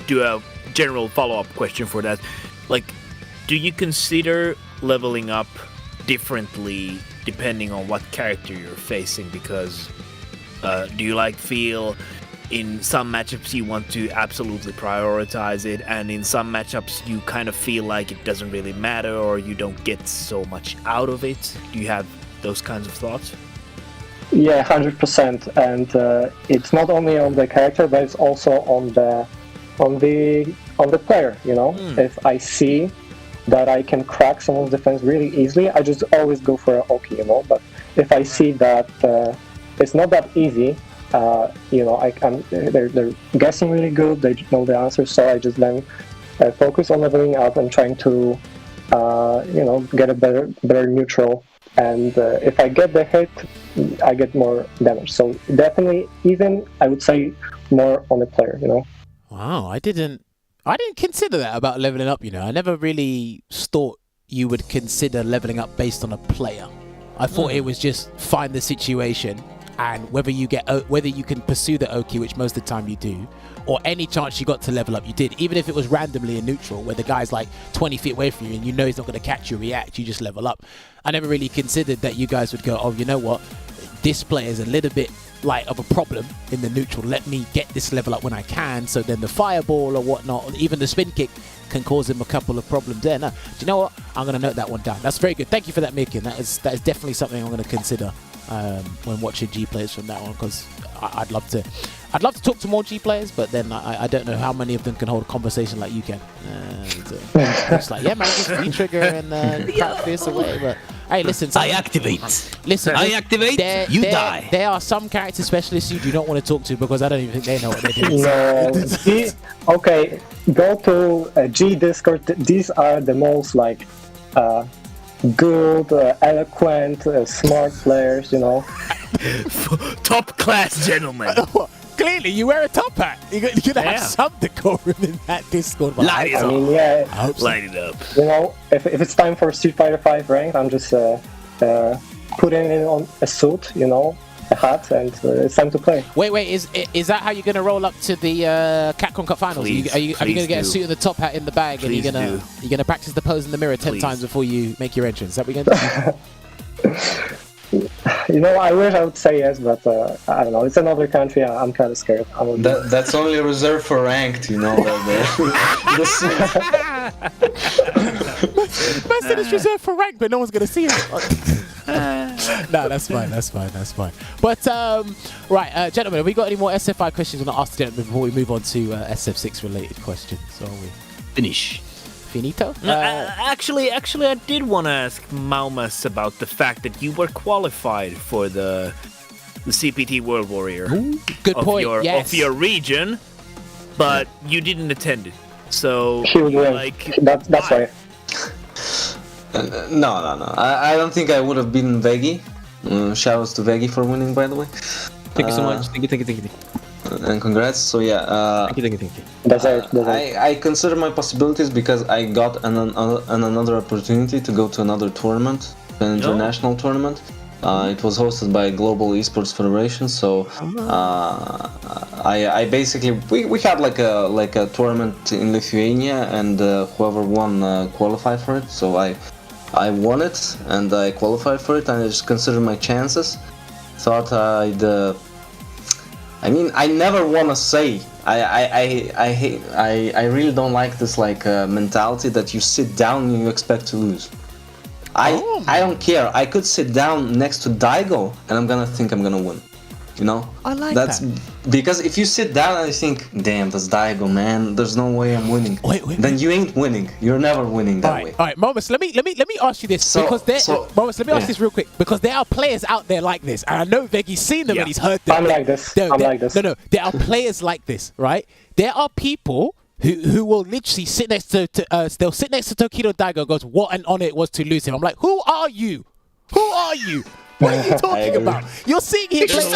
Speaker 8: do a general follow-up question for that. Like, do you consider leveling up differently depending on what character you're facing? Because do you feel in some matchups you want to absolutely prioritize it, and in some matchups you kind of feel like it doesn't really matter or you don't get so much out of it? Do you have those kinds of thoughts?
Speaker 10: Yeah, 100%. And it's not only on the character, but it's also on the player. You know, if I see that I can crack someone's defense really easily, I just always go for an Oki. You know, but if I see that it's not that easy. You know, they're guessing really good. They know the answers, so I just then focus on leveling up and trying to, you know, get a better neutral. And if I get the hit, I get more damage. So definitely, even I would say more on the player. You know.
Speaker 6: Wow, I didn't consider that about leveling up. You know, I never really thought you would consider leveling up based on a player. I thought it was just find the situation. And whether you can pursue the Oki, which most of the time you do, or any chance you got to level up, you did. Even if it was randomly in neutral, where the guy's like 20 feet away from you and you know he's not going to catch you react, you just level up. I never really considered that you guys would go, oh, you know what? This player is a little bit of a problem in the neutral. Let me get this level up when I can. So then the fireball or whatnot, or even the spin kick can cause him a couple of problems there. No, do you know what? I'm going to note that one down. That's very good. Thank you for that, Myrken. That is definitely something I'm going to consider when watching G players from that one, because I'd love to talk to more G players, but then I don't know how many of them can hold a conversation like you can. It's like, yeah, man, just re-trigger and crack this away. But hey, listen,
Speaker 7: I activate.
Speaker 6: Listen,
Speaker 7: I activate. You die.
Speaker 6: There are some character specialists you do not want to talk to, because I don't even think they know what they're doing.
Speaker 10: No, okay, go to G Discord. These are the most like good, eloquent, smart players, you know.
Speaker 8: Top class gentlemen.
Speaker 6: Clearly, you wear a top hat. You're gonna have some decorum in that Discord.
Speaker 8: Light it up.
Speaker 10: I mean, yeah.
Speaker 6: I hope so.
Speaker 8: Light it up.
Speaker 10: You know, if it's time for Street Fighter 5 ranked, I'm just putting it on a suit, you know, a hat, and it's time to play.
Speaker 6: Wait, is that how you're gonna roll up to the Capcom Cup finals?
Speaker 8: Please,
Speaker 6: are you gonna get a
Speaker 8: do.
Speaker 6: suit and the top hat in the bag,
Speaker 8: Please
Speaker 6: and you're gonna practice the pose in the mirror 10 times before you make your entrance? Is that what you're gonna do?
Speaker 10: You know, I wish I would say yes, but I don't know. It's another country. I'm kind of scared.
Speaker 9: That's only reserved for ranked, you know.
Speaker 6: Most of it's reserved for rank, but no one's gonna see it. No, that's fine. But right, gentlemen, have we got any more SFI questions on the Ask the Gentleman before we move on to SF6 related questions? So we
Speaker 7: Finish.
Speaker 6: finito?
Speaker 8: Actually, I did want to ask Maumas about the fact that you were qualified for the CPT World Warrior.
Speaker 6: Good point. Yes.
Speaker 8: Of your region, but you didn't attend it. So
Speaker 10: He would win.
Speaker 8: like
Speaker 10: That's why.
Speaker 9: No. I don't think I would have beaten Veggey. Shoutouts to Veggey for winning, by the way.
Speaker 7: Thank you so much. Thank you.
Speaker 9: And congrats. So yeah.
Speaker 7: Thank you.
Speaker 10: That's it.
Speaker 9: I consider my possibilities because I got another opportunity to go to another tournament, an international tournament. It was hosted by Global Esports Federation, so I basically we had like a tournament in Lithuania, and whoever won qualified for it. So I won it and I qualified for it, and I just considered my chances. Thought I mean, I never want to say. I really don't like this like mentality that you sit down and you expect to lose. I don't care. I could sit down next to Daigo and I'm gonna think I'm gonna win. You know?
Speaker 6: I like
Speaker 9: that. Because if you sit down and you think, damn, that's Daigo, man, there's no way I'm winning.
Speaker 6: Wait.
Speaker 9: Then you ain't winning. You're never winning that way.
Speaker 6: All right, Maumas, let me ask you this, Maumas, let me ask this real quick, because there are players out there like this, and I know Veggey's seen them and he's heard them.
Speaker 10: I'm like this. I'm like this.
Speaker 6: No, there are players like this, right? There are people who will literally sit next to they'll sit next to Tokido Daigo and goes, what an honor it was to lose him. I'm like, who are you? What are you talking about? You're seeing him
Speaker 8: There's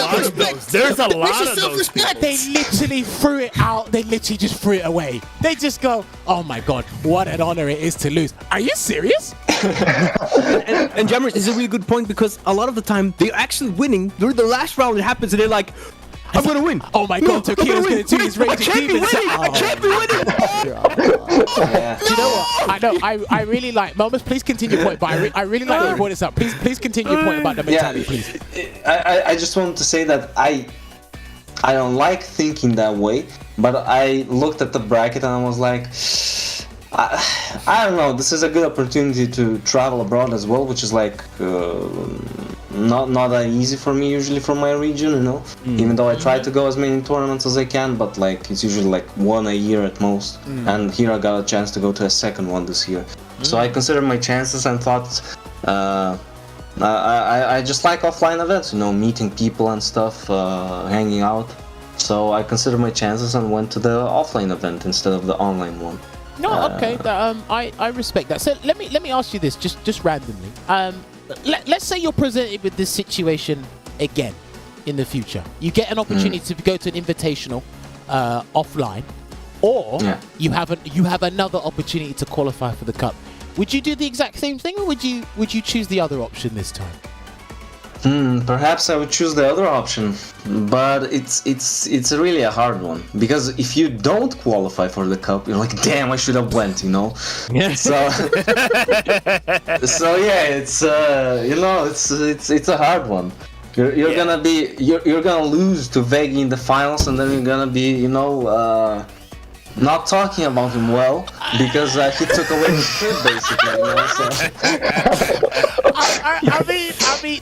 Speaker 8: a lot of those people.
Speaker 6: They literally threw it out. They literally just threw it away. They just go, oh my god, what an honor it is to lose. Are you serious?
Speaker 7: and Jammerz is a really good point, because a lot of the time they're actually winning. During the last round it happens and they're like, I'm gonna win.
Speaker 6: Oh my god, Tokido's gonna do his raging demons.
Speaker 7: I can't be winning.
Speaker 6: Do you know what? I really like Maumas. Please continue your point, but I really like that you brought this up. Please continue your point about the mentality, please.
Speaker 9: I just wanted to say that I don't like thinking that way, but I looked at the bracket and I was like, I don't know. This is a good opportunity to travel abroad as well, which is like not that easy for me usually from my region, you know. Even though I try to go as many tournaments as I can, but like it's usually like one a year at most. And here I got a chance to go to a second one this year. So I considered my chances and thought I just like offline events, you know, meeting people and stuff, hanging out. So I considered my chances and went to the offline event instead of the online one.
Speaker 6: No, okay. I respect that. So let me ask you this, just randomly. Let's say you're presented with this situation again in the future. You get an opportunity to go to an invitational offline, or you have another opportunity to qualify for the cup. Would you do the exact same thing, or would you choose the other option this time?
Speaker 9: Perhaps I would choose the other option, but it's really a hard one, because if you don't qualify for the cup, you're like, damn, I should have went, you know. So yeah, it's you know, it's a hard one. You're gonna lose to Veggey in the finals, and then you're gonna be, you know, not talking about him well because he took away his kid, basically. You know, so.
Speaker 6: I mean,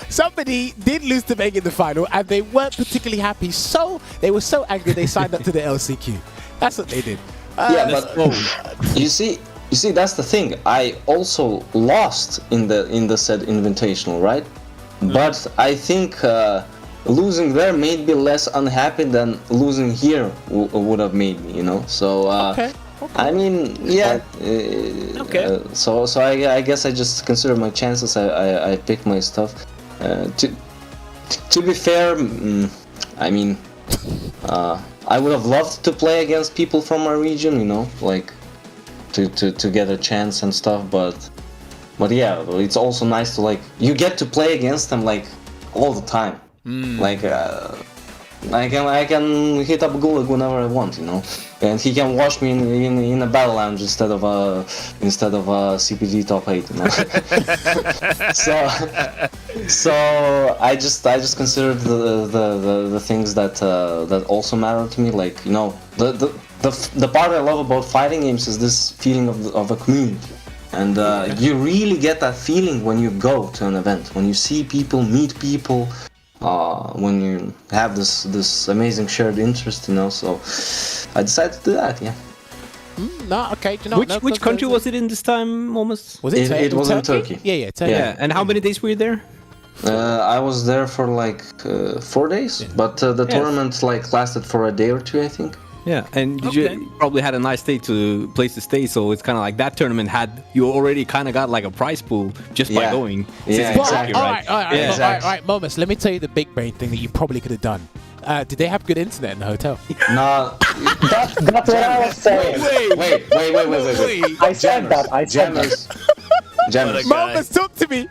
Speaker 6: somebody did lose to Veggey in the final, and they weren't particularly happy. So they were so angry they signed up to the LCQ. That's what they did.
Speaker 9: Yeah, but you see, that's the thing. I also lost in the said invitational, right? But I think losing there made me less unhappy than losing here would have made me, you know. So
Speaker 6: Okay.
Speaker 9: I mean, yeah. So I guess I just consider my chances. I pick my stuff. To be fair, I mean, I would have loved to play against people from our region, you know, like to get a chance and stuff. But yeah, it's also nice to like you get to play against them like all the time. Like I can hit up Gulag whenever I want, you know, and he can watch me in a battle lounge instead of a CPG top 8, you know. so I just consider the things that also matter to me, like, you know, the part I love about fighting games is this feeling of a community. And you really get that feeling when you go to an event, when you see people, meet people, when you have this amazing shared interest, you know. So I decided to do that, yeah.
Speaker 6: No, okay. Do you know,
Speaker 7: Which country was it in this time, almost?
Speaker 6: Was it?
Speaker 9: It was in Turkey.
Speaker 6: Yeah, Turkey.
Speaker 7: Yeah. And how many days were you there?
Speaker 9: I was there for like 4 days, but the tournament like lasted for a day or two, I think.
Speaker 7: Yeah, and you probably had a nice place to stay, so it's kind of like that tournament you already kind of got like a prize pool just by going.
Speaker 9: Yeah, exactly.
Speaker 6: All right, Maumas, let me tell you the big brain thing that you probably could have done. Did they have good internet in the hotel?
Speaker 9: No,
Speaker 10: That's what I was saying.
Speaker 9: wait.
Speaker 10: I said that.
Speaker 9: Jammerz.
Speaker 6: Maumas, talk to me.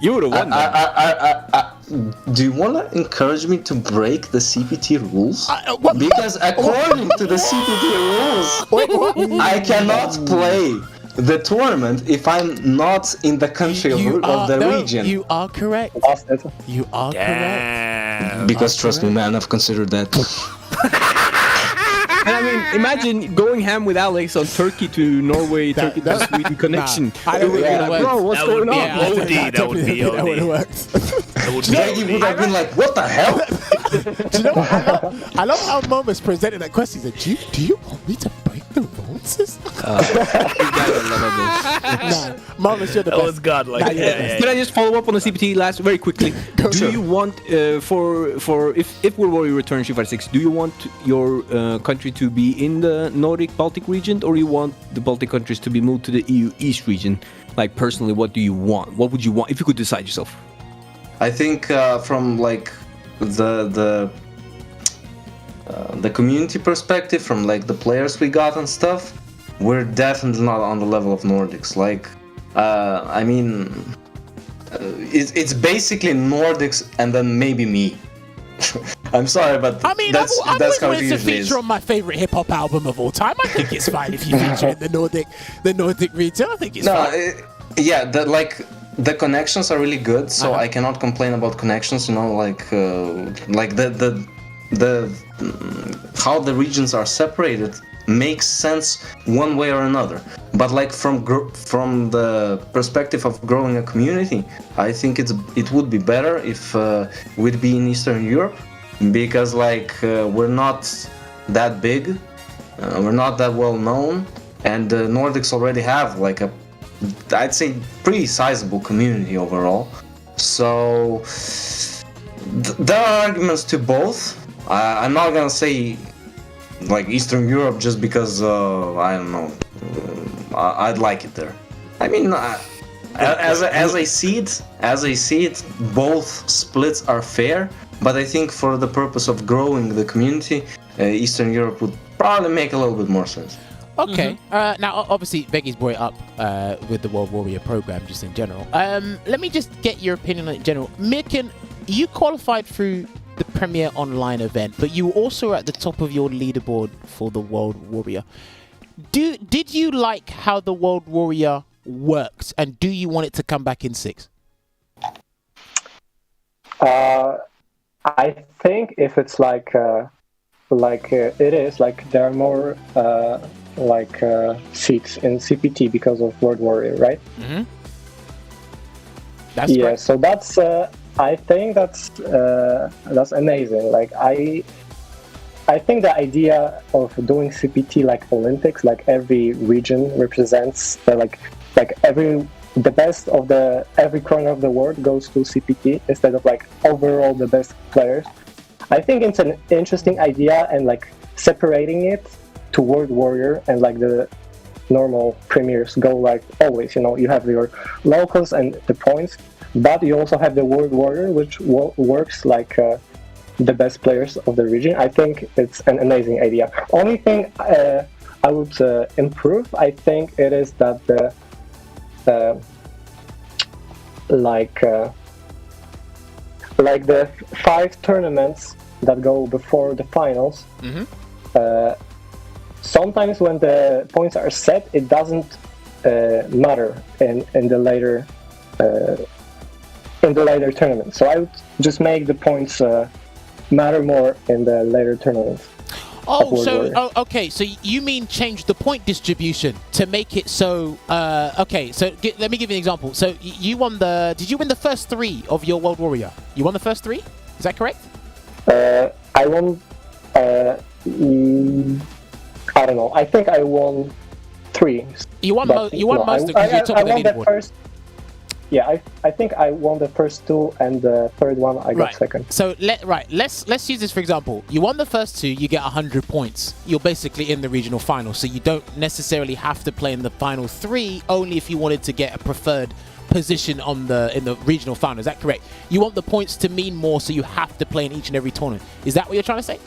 Speaker 7: You would have won that.
Speaker 9: Do you want to encourage me to break the CPT rules? Because according to the CPT rules, I cannot play the tournament if I'm not in the country of the region.
Speaker 6: You are correct. You are correct.
Speaker 9: Because trust me, man, I've considered that.
Speaker 7: And I mean, imagine going ham with Alex on Turkey to Norway, Turkey to Sweden connection.
Speaker 6: I don't think it
Speaker 7: Bro, what's going on?
Speaker 8: That would be
Speaker 6: That would have worked.
Speaker 9: Veggey would have been like, what the hell?
Speaker 6: Do you know what? I love how Maumas presented that question. He said, do you want me to break the rules? Maumas, you're the best.
Speaker 8: That was godlike.
Speaker 7: Can I just follow up on the CPT last very quickly? Do you want for if World Warrior returns Shiva 6, do you want your country to be in the Nordic Baltic region, or you want the Baltic countries to be moved to the EU East region? Like personally, what do you want? What would you want if you could decide yourself?
Speaker 9: I think from like the community perspective, from like the players we got and stuff, we're definitely not on the level of Nordics. Like, I mean, it's basically Nordics and then maybe me. I'm sorry, but
Speaker 6: I mean,
Speaker 9: that's
Speaker 6: I
Speaker 9: how
Speaker 6: want
Speaker 9: it
Speaker 6: it to
Speaker 9: usually
Speaker 6: feature
Speaker 9: is.
Speaker 6: on my favorite hip hop album of all time. I think it's fine if you feature in the Nordic region. I think it's fine.
Speaker 9: Yeah, the connections are really good, so I cannot complain about connections. You know, like the how the regions are separated makes sense one way or another. But like from the perspective of growing a community, I think it would be better if we'd be in Eastern Europe, because like we're not that big, we're not that well known, and the Nordics already have like I'd say pretty sizable community overall. So there are arguments to both. I'm not gonna say like Eastern Europe just because I don't know, I'd like it there. I mean, as I see it, both splits are fair. But I think for the purpose of growing the community, Eastern Europe would probably make a little bit more sense.
Speaker 6: Okay. Now, obviously, Veggey's brought it up with the World Warrior program, just in general. Let me just get your opinion on it in general. Myrken, you qualified through the Premier Online event, but you also are at the top of your leaderboard for the World Warrior. Did you like how the World Warrior works, and do you want it to come back in 6?
Speaker 10: I think if it's like it is like there are more seats in CPT because of World Warrior, right?
Speaker 6: Mm-hmm. That's
Speaker 10: yeah.
Speaker 6: correct.
Speaker 10: So that's I think that's amazing. Like I think the idea of doing CPT like Olympics, like every region represents the best of every corner of the world goes to CPT instead of like overall the best players. I think it's an interesting idea, and like separating it to World Warrior and like the normal premiers go like always, you have your locals and the points, but you also have the World Warrior, which works like the best players of the region. I think it's an amazing idea. Only thing I would improve, I think it is that the 5 tournaments that go before the finals.
Speaker 6: Mm-hmm.
Speaker 10: Sometimes when the points are set, it doesn't matter in the later tournament. So I would just make the points matter more in the later tournaments.
Speaker 6: Okay. So you mean change the point distribution to make it so? Okay. So let me give you an example. So you won Did you win the first 3 of your World Warrior? You won the first 3? Is that correct?
Speaker 10: I won. I don't know. I think I won 3.
Speaker 6: You won most because you're top of the leaderboard.
Speaker 10: Yeah, I think I won the first 2, and the third one I got second.
Speaker 6: So let's use this for example. You won the first 2, you get 100 points. You're basically in the regional final, so you don't necessarily have to play in the final 3. Only if you wanted to get a preferred position in the regional final. Is that correct? You want the points to mean more, so you have to play in each and every tournament. Is that what you're trying to say?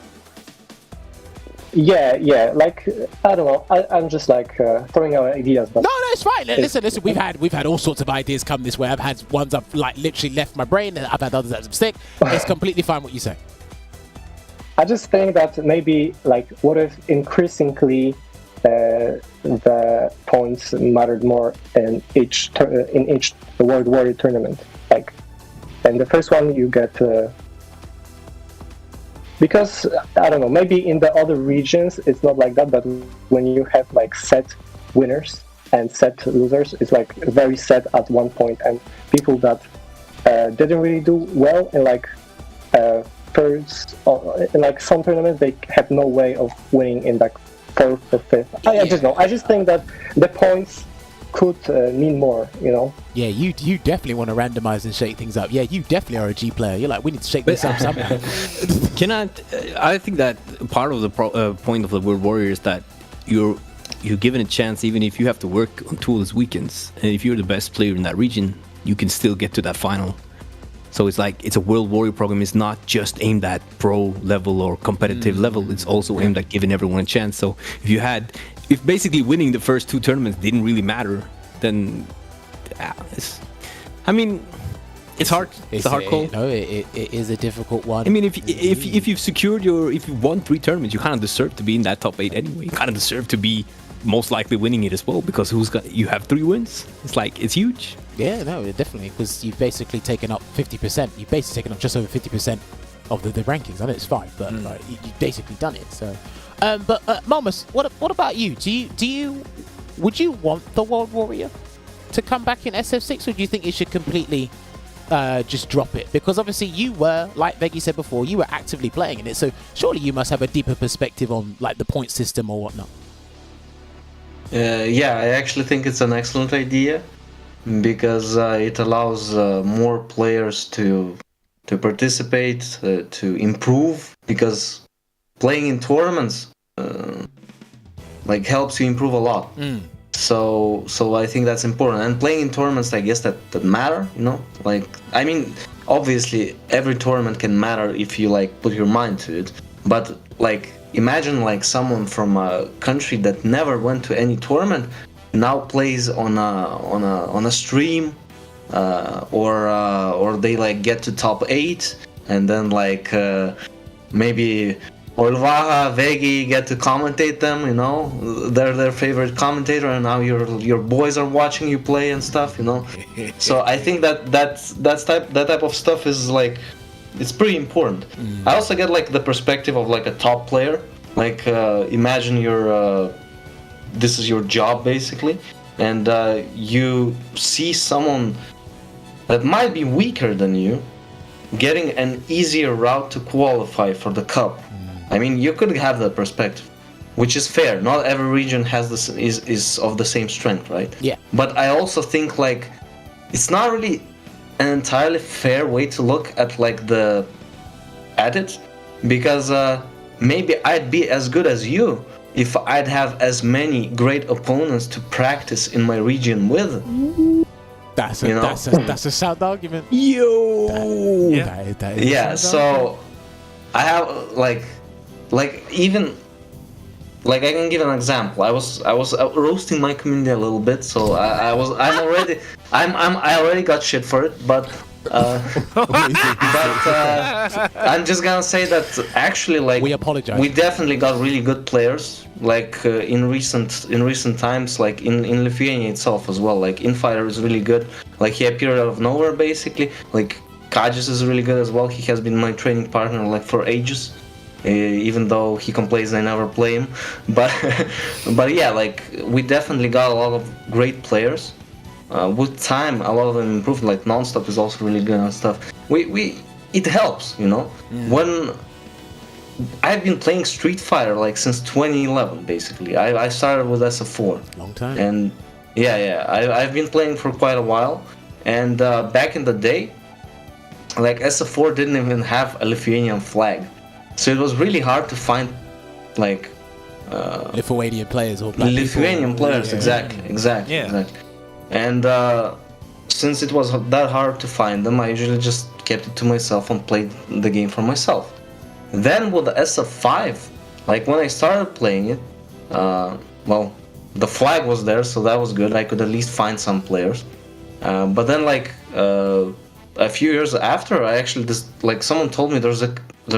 Speaker 10: Yeah. Like I don't know. I'm just like throwing out ideas. But
Speaker 6: no, it's fine. Listen. We've had all sorts of ideas come this way. I've had ones I've like literally left my brain, and I've had others that have stick. It's completely fine what you say.
Speaker 10: I just think that maybe like what if increasingly the points mattered more in each World Warrior tournament. Like, in the first one you get. Because, I don't know, maybe in the other regions it's not like that, but when you have like set winners and set losers, it's like very set at one point, and people that didn't really do well in like first, in like some tournaments, they have no way of winning in like 4th or 5th. I just know. I just think that the points could mean more,
Speaker 6: Yeah, you definitely want to randomize and shake things up. Yeah, you definitely are a G player. You're like, we need to shake this up somehow.
Speaker 7: I think that part of the point of the World Warrior is that you're given a chance, even if you have to work on 2 of those weekends, and if you're the best player in that region, you can still get to that final. So it's like, it's a World Warrior program. It's not just aimed at pro level or competitive level. It's also aimed at giving everyone a chance. So if basically winning the first 2 tournaments didn't really matter, then it's hard. It's a hard call.
Speaker 6: No, it is a difficult one.
Speaker 7: I mean, if you've won 3 tournaments, you kind of deserve to be in that top 8 anyway. You kind of deserve to be most likely winning it as well, because you have 3 wins. It's like, it's huge.
Speaker 6: Yeah, no, definitely, because you've basically taken up 50%. You've basically taken up just over 50% of the rankings. I know it's 5, but you've basically done it. So, but Maumas, what about you? Would you want the World Warrior to come back in SF6, or do you think it should completely just drop it? Because obviously you were, like Veggey said before, you were actively playing in it, so surely you must have a deeper perspective on like the point system or whatnot.
Speaker 9: Yeah, I actually think it's an excellent idea, because it allows more players to participate, to improve, because playing in tournaments like helps you improve a lot. So I think that's important, and playing in tournaments, I guess that matter, like, I mean, obviously every tournament can matter if you like put your mind to it, but like, imagine like someone from a country that never went to any tournament now plays on a stream, or they like get to top 8, and then like maybe Olvaha, Veggey get to commentate them, they're their favorite commentator, and now your boys are watching you play and stuff, So I think that type of stuff is like it's pretty important. I also get like the perspective of like a top player. Like imagine this is your job basically, and you see someone that might be weaker than you getting an easier route to qualify for the cup. I mean, you could have that perspective, which is fair. Not every region has this is of the same strength, right?
Speaker 6: Yeah.
Speaker 9: But I also think like it's not really an entirely fair way to look at like at it, because maybe I'd be as good as you if I'd have as many great opponents to practice in my region with.
Speaker 6: That's a sound argument.
Speaker 7: Yo.
Speaker 6: That is
Speaker 9: Yeah.
Speaker 6: a sound
Speaker 9: So
Speaker 6: argument.
Speaker 9: I have even. Like I can give an example. I was roasting my community a little bit, so I already got shit for it, but I'm just gonna say that actually like
Speaker 6: we apologize.
Speaker 9: We definitely got really good players like in recent times, like in Lithuania itself as well. Like Infighter is really good. Like he appeared out of nowhere basically. Like Kajis is really good as well. He has been my training partner like for ages. Even though he complains I never play him, but yeah, like we definitely got a lot of great players. With time, a lot of them improved. Like Nonstop is also really good and stuff. It helps, you know. When I've been playing Street Fighter like since 2011, basically. I started with SF4.
Speaker 6: Long time.
Speaker 9: And I've been playing for quite a while. And back in the day, like SF4 didn't even have a Lithuanian flag. So it was really hard to find, like,
Speaker 6: Lithuanian players or black
Speaker 9: Lithuanian
Speaker 6: people.
Speaker 9: players, exactly. And since it was that hard to find them, I usually just kept it to myself and played the game for myself. Then with the SF5, like when I started playing it, well, the flag was there, so that was good. I could at least find some players. But then, like, a few years after, I actually like someone told me there's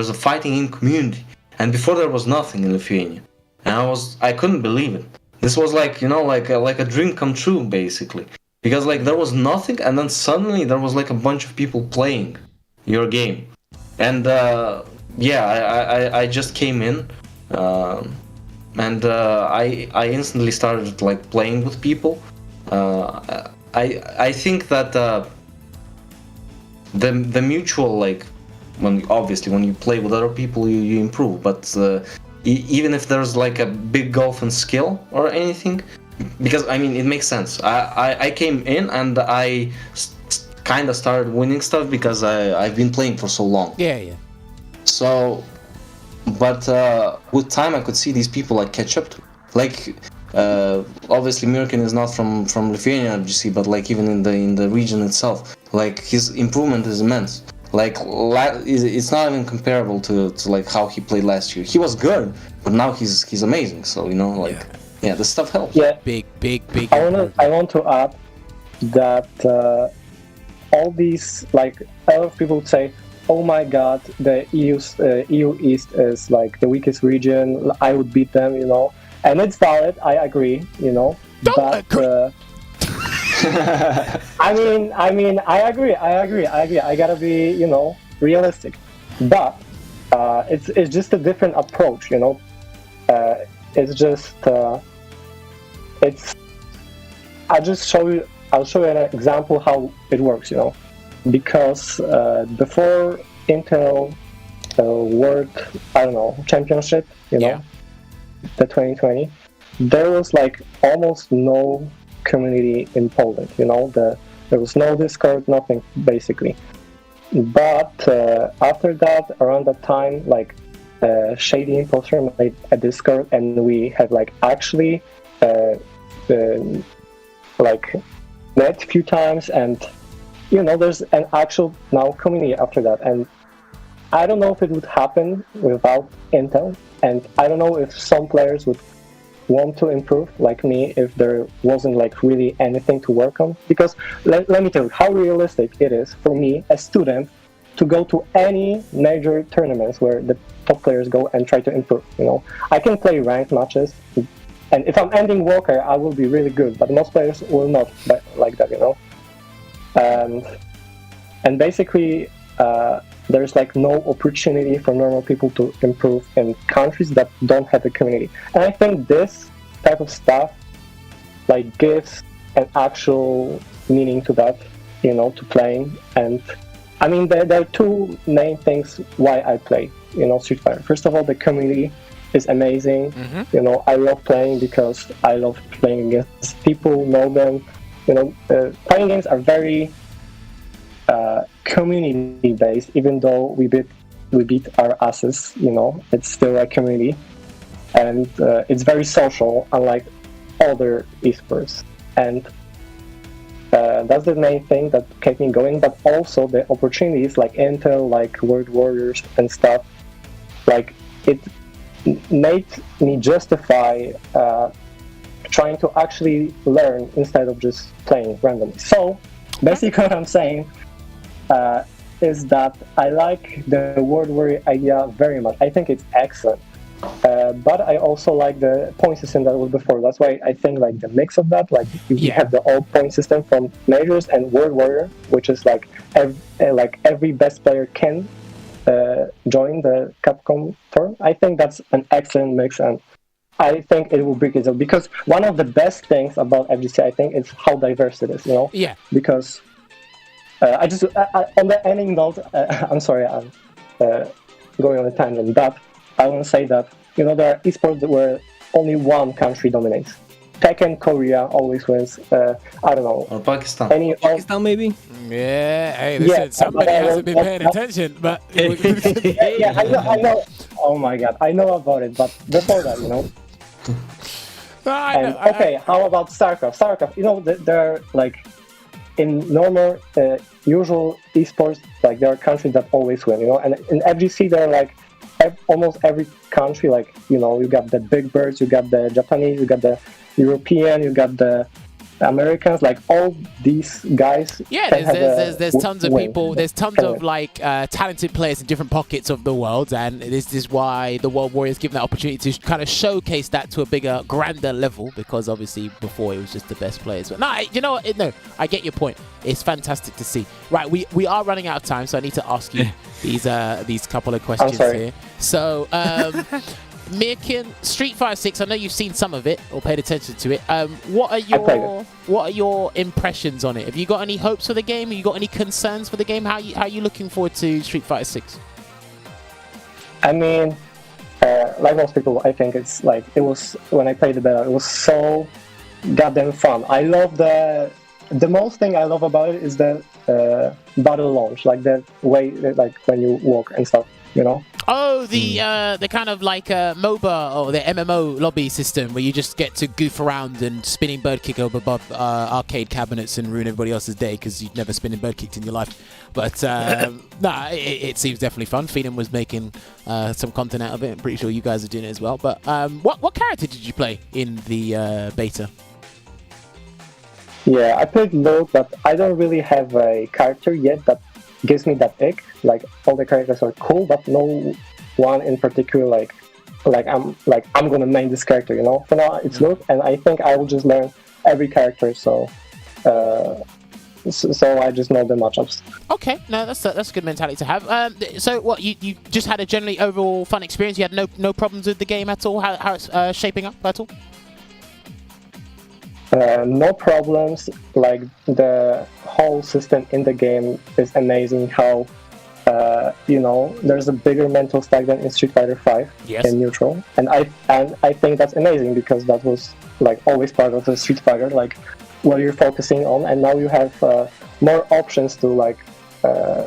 Speaker 9: a fighting game community, and before there was nothing in Lithuania, and I couldn't believe it. This was like, you know, like a dream come true basically, because like there was nothing, and then suddenly there was like a bunch of people playing your game, and I just came in, and I instantly started like playing with people. I think that the mutual, like, when you play with other people, you improve. But even if there's like a big gulf in skill or anything, because I mean it makes sense. I came in and I kind of started winning stuff because I've been playing for so long.
Speaker 6: Yeah.
Speaker 9: So, but with time I could see these people like catch up to, like. Obviously Myrken is not from Lithuania, GC, but like even in the region itself, like his improvement is immense. Like it's not even comparable to like how he played last year. He was good, but now he's amazing. So you know, like yeah, this stuff helps.
Speaker 10: Yeah,
Speaker 6: big.
Speaker 10: I want to add that all these, like, a lot of people say, oh my god, the EU East is like the weakest region. I would beat them, you know. And it's valid, I agree, you know. I mean, I agree. I gotta be, you know, realistic. But it's just a different approach, you know. I'll show you an example how it works, you know. Because before Intel World, I don't know, Championship, you know. The 2020, there was like almost no community in Poland, you know. There was no Discord, nothing basically. But after that, around that time, like Shady Imposter made a Discord, and we had like actually like met a few times, and you know, there's an actual now community after that. And I don't know if it would happen without Intel. And I don't know if some players would want to improve, like me, if there wasn't like really anything to work on. Because let me tell you how realistic it is for me, a student, to go to any major tournaments where the top players go and try to improve. You know, I can play ranked matches, and if I'm ending Walker, I will be really good. But most players will not like that, you know. And basically, there's like no opportunity for normal people to improve in countries that don't have a community. And I think this type of stuff like gives an actual meaning to that, you know, to playing. And I mean, there are two main things why I play, you know, Street Fighter. First of all, the community is amazing. You know, I love playing because I love playing against people, know them. You know, fighting games are very community based. Even though we beat our asses, you know, it's still a community, and it's very social, unlike other esports. And that's the main thing that kept me going. But also the opportunities like Intel, like World Warriors and stuff, like it made me justify trying to actually learn instead of just playing randomly. So basically what I'm saying is that I like the World Warrior idea very much. I think it's excellent. But I also like the point system that was before. That's why I think like the mix of that, like you have the old point system from Majors and World Warrior, which is like every best player can join the Capcom tour. I think that's an excellent mix, and I think it will bring it up, because one of the best things about FGC, I think, is how diverse it is, you know?
Speaker 6: Yeah.
Speaker 10: Because I on the ending note, I'm sorry, I'm going on a tangent, but I want to say that, you know, there are esports where only one country dominates. Tekken, Korea always wins. I don't know.
Speaker 9: Or Pakistan.
Speaker 7: Pakistan, maybe?
Speaker 6: Yeah, hey, listen, somebody hasn't been paying attention, but...
Speaker 10: yeah, I know. Oh my god, I know about it, but before that, you know. Okay, how about StarCraft? StarCraft, you know, they're like, in normal, usual esports, like there are countries that always win, you know, and in FGC, they're like, almost every country, like, you know, you got the big birds, you got the Japanese, you got the European, you got the Americans, like all these guys.
Speaker 6: Yeah, there's tons of people, there's tons of like talented players in different pockets of the world, and this is why the World Warriors given that opportunity to kind of showcase that to a bigger, grander level, because obviously before it was just the best players. But no, you know what? No, I get your point. It's fantastic to see. Right, we are running out of time, so I need to ask you these couple of questions here. So, Myrken, Street Fighter 6. I know you've seen some of it or paid attention to it. What are your impressions on it? Have you got any hopes for the game? Have you got any concerns for the game? How are you looking forward to Street Fighter 6?
Speaker 10: I mean, like most people, I think it's like it was when I played the beta. It was so goddamn fun. I love the most thing I love about it is the battle launch, like the way, like when you walk and stuff. You know?
Speaker 6: Oh, the kind of like MOBA or the MMO lobby system where you just get to goof around and spinning bird kick over arcade cabinets and ruin everybody else's day because you've never spinning bird kicked in your life. But nah, it seems definitely fun. Phenom was making some content out of it. I'm pretty sure you guys are doing it as well. But what character did you play in the beta?
Speaker 10: Yeah, I played Lord, but I don't really have a character yet that gives me that ick. Like all the characters are cool, but no one in particular like I'm gonna main this character, you know. For now it's Luke, and I think I will just learn every character, so I just know the matchups.
Speaker 6: Okay, no, that's a good mentality to have. So what, you just had a generally overall fun experience? You had no problems with the game at all? How it's shaping up at all?
Speaker 10: No problems. Like the whole system in the game is amazing. How you know, there's a bigger mental stack than in Street Fighter 5 in neutral, and I think that's amazing because that was like always part of the Street Fighter, like what you're focusing on, and now you have more options to like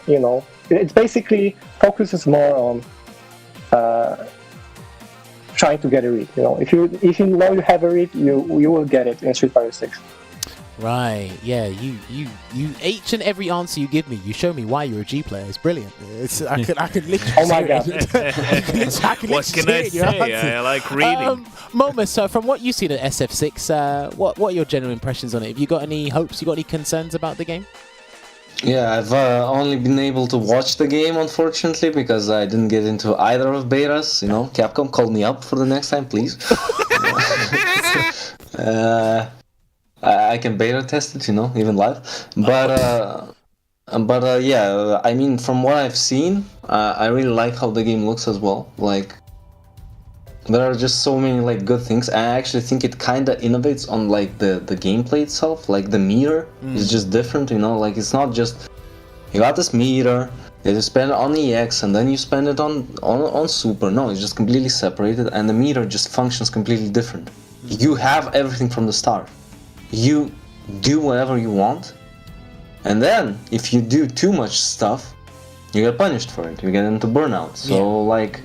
Speaker 10: you know, it basically focuses more on trying to get a read. You know, if you know you have a read, you will get it in Street Fighter 6.
Speaker 6: Right, yeah, you each and every answer you give me, you show me why you're a G player. It's brilliant. I could literally
Speaker 10: oh my god.
Speaker 8: What can I say? I like reading.
Speaker 6: Maumas, so from what you've seen at SF6, what are your general impressions on it? Have you got any hopes? You got any concerns about the game?
Speaker 9: Yeah, I've only been able to watch the game, unfortunately, because I didn't get into either of betas. You know, Capcom, call me up for the next time, please. I can beta test it, you know, even live. But But yeah, I mean, from what I've seen, I really like how the game looks as well. Like, there are just so many like good things. I actually think it kind of innovates on like the gameplay itself. Like the meter is just different, you know. Like it's not just you got this meter, you spend it on EX and then you spend it on Super. No, it's just completely separated, and the meter just functions completely different. You have everything from the start. You do whatever you want, and then if you do too much stuff, you get punished for it. You get into burnout. So like.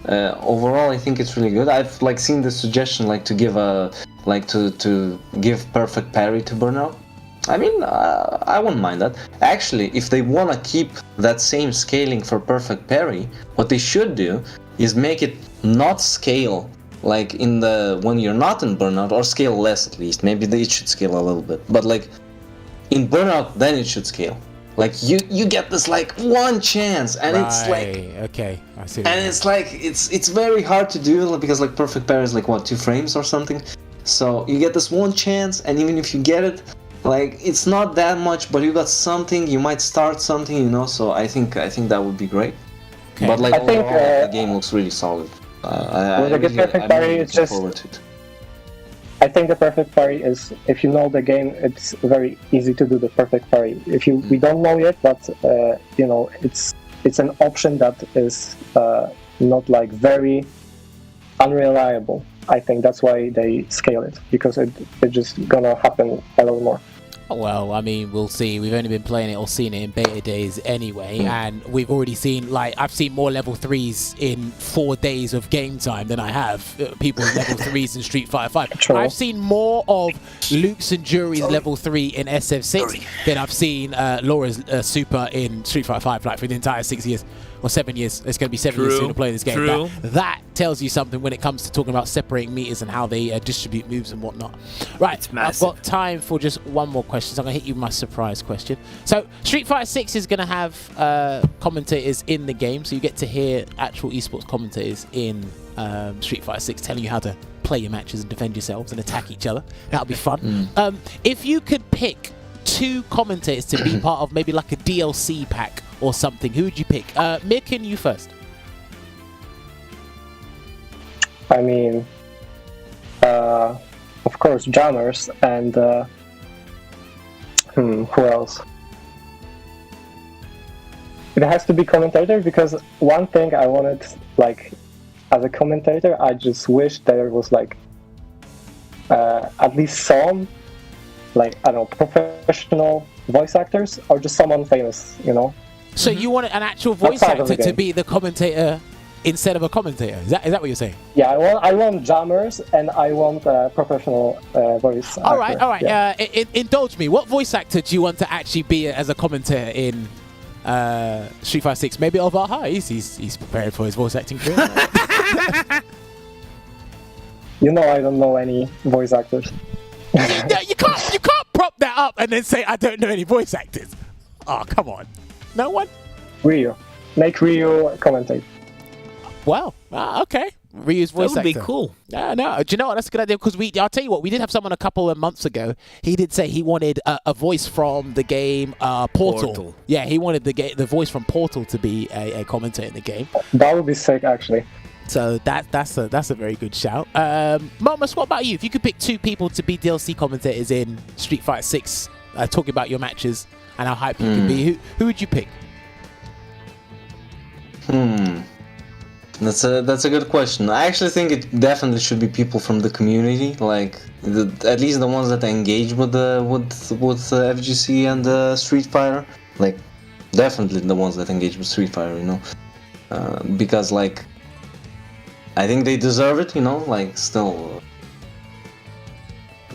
Speaker 9: Overall, I think it's really good. I've like seen the suggestion like to give a to give perfect parry to burnout. I mean, I wouldn't mind that. Actually, if they want to keep that same scaling for perfect parry, what they should do is make it not scale like in the when you're not in burnout, or scale less at least. Maybe it should scale a little bit, but like in burnout, then it should scale. Like you get this like one chance, and it's like
Speaker 6: okay, I see.
Speaker 9: And it's like it's very hard to do because like perfect parry is like what 2 frames or something. So you get this one chance, and even if you get it, like it's not that much, but you got something. You might start something, you know. So I think that would be great. Okay. But like overall, the game looks really solid.
Speaker 10: With a good perfect parry, it's just. I think the perfect parry is, if you know the game, it's very easy to do the perfect parry. We don't know yet, but you know, it's an option that is not like very unreliable. I think that's why they scale it, because it's just gonna happen a little more.
Speaker 6: Well, I mean, we'll see. We've only been playing it or seen it in beta days anyway, and we've already seen, like, I've seen more level 3s in 4 days of game time than I have people level 3s in Street Fighter 5. True. I've seen more of Luke's and Jury's level 3 in SF6 than I've seen Laura's Super in Street Fighter 5, like, for the entire 6 years. Or 7 years. It's going to be 7 years soon to play this game. That tells you something when it comes to talking about separating meters and how they distribute moves and whatnot. Right, I've got time for just one more question. So I'm going to hit you with my surprise question. So Street Fighter 6 is going to have commentators in the game, so you get to hear actual esports commentators in Street Fighter 6 telling you how to play your matches and defend yourselves and attack each other. That'll be fun. If you could pick 2 commentators to be part of maybe like a DLC pack or something, who would you pick? Myrken, you first.
Speaker 10: I mean, of course, Jammerz, and who else? It has to be commentator, because one thing I wanted, like, as a commentator, I just wish there was like at least some, like, I don't know, professional voice actors, or just someone famous, you know.
Speaker 6: So you want an actual voice actor to be the commentator instead of a commentator? Is that what you're saying?
Speaker 10: Yeah, I want Jammerz, and I want a professional voice actor.
Speaker 6: All right.
Speaker 10: Yeah.
Speaker 6: Indulge me. What voice actor do you want to actually be as a commentator in Street Fighter 6? Maybe Olvaha. He's prepared for his voice acting career.
Speaker 10: You know, I don't know any voice actors.
Speaker 6: You can't prop that up and then say I don't know any voice actors. Oh, come on. No one?
Speaker 10: Ryu. Make Ryu commentate.
Speaker 6: Wow. Okay. Ryu's voice actor.
Speaker 8: That would be cool.
Speaker 6: No. Do you know what? That's a good idea, because I'll tell you what, we did have someone a couple of months ago. He did say he wanted a voice from the game Portal. Yeah, he wanted the voice from Portal to be a commentator in the game.
Speaker 10: That would be sick, actually.
Speaker 6: So that's a very good shout. Maumas, what about you? If you could pick 2 people to be DLC commentators in Street Fighter 6, talking about your matches and how hype you can be, who would you pick?
Speaker 9: That's a good question. I actually think it definitely should be people from the community, like at least the ones that engage with FGC and Street Fighter. Like definitely the ones that engage with Street Fighter, you know, because like I think they deserve it, you know. Like still,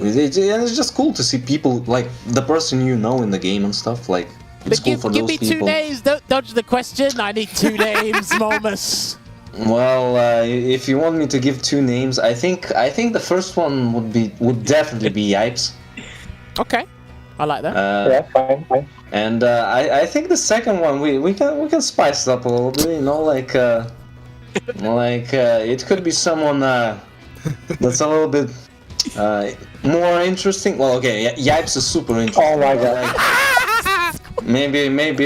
Speaker 9: it's just cool to see people like the person you know in the game and stuff. Like it's cool for those people.
Speaker 6: Give me 2 names. Don't dodge the question. I need 2 names, Maumas.
Speaker 9: Well, if you want me to give 2 names, I think the first one would definitely be Yipes.
Speaker 6: Okay, I like that.
Speaker 10: Yeah, fine.
Speaker 9: And I think the second one we can spice it up a little bit, you know, like it could be someone that's a little bit more interesting. Well, okay, Yipes is super interesting.
Speaker 10: Oh my god.
Speaker 9: maybe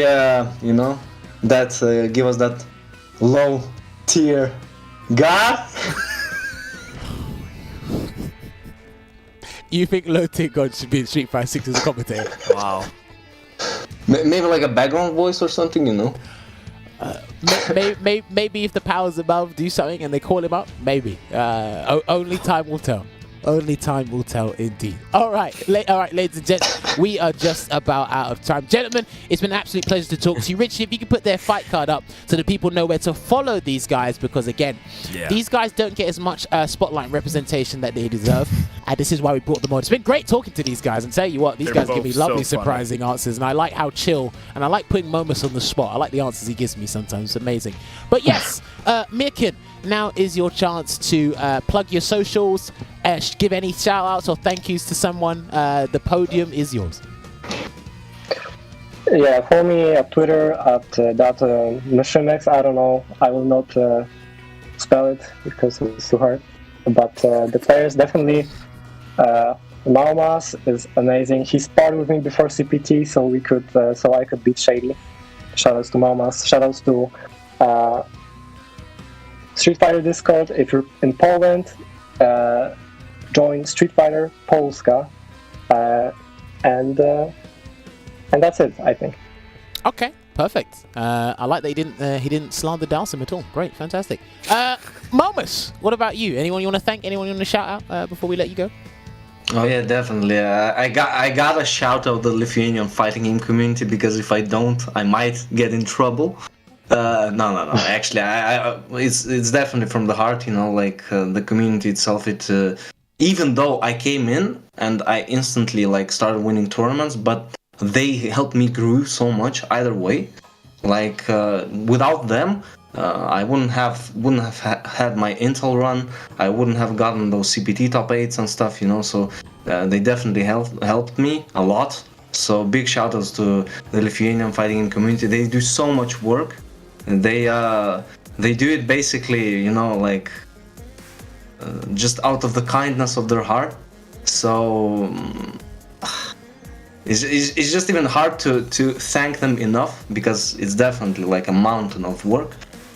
Speaker 9: you know, that give us that low tier god.
Speaker 6: You think low tier god should be in Street Fighter 6 as a commentator?
Speaker 8: Wow.
Speaker 9: Maybe like a background voice or something, you know.
Speaker 6: Maybe if the powers above do something and they call him up, maybe. Only time will tell. Only time will tell, indeed. All right, ladies and gents, we are just about out of time. Gentlemen, it's been an absolute pleasure to talk to you. Richie, if you could put their fight card up so that people know where to follow these guys, because again, these guys don't get as much spotlight representation that they deserve, and this is why we brought them on. It's been great talking to these guys, and tell you what, these guys give me lovely, surprising answers, and I like how chill, and I like putting Maumas on the spot. I like the answers he gives me sometimes. It's amazing. But yes, Myrken, now is your chance to plug your socials, give any shout outs or thank yous to someone. The podium is yours.
Speaker 10: Yeah, follow me at Twitter at @Myrken. I don't know, I will not spell it because it's too hard. But the players definitely. Maumas is amazing. He sparred with me before CPT, so I could beat Shady. Shoutouts to Maumas. Shoutouts to Street Fighter Discord. If you're in Poland, join Street Fighter Polska, and that's it, I think.
Speaker 6: Okay, perfect. I like that he didn't slander Dalsim at all. Great, fantastic. Maumas, what about you? Anyone you want to thank? Anyone you want to shout out before we let you go?
Speaker 9: Oh yeah, definitely. I got a shout out the Lithuanian fighting game community, because if I don't, I might get in trouble. No. Actually, it's definitely from the heart. You know, like the community itself. Even though I came in and I instantly like started winning tournaments, but they helped me grow so much either way. Like without them, I wouldn't have had my Intel run. I wouldn't have gotten those CPT top 8s and stuff, you know. So they definitely helped me a lot. So big shout outs to the Lithuanian fighting game community. They do so much work. They do it basically, you know, like just out of the kindness of their heart. So it's just even hard to thank them enough, because it's definitely like a mountain of work.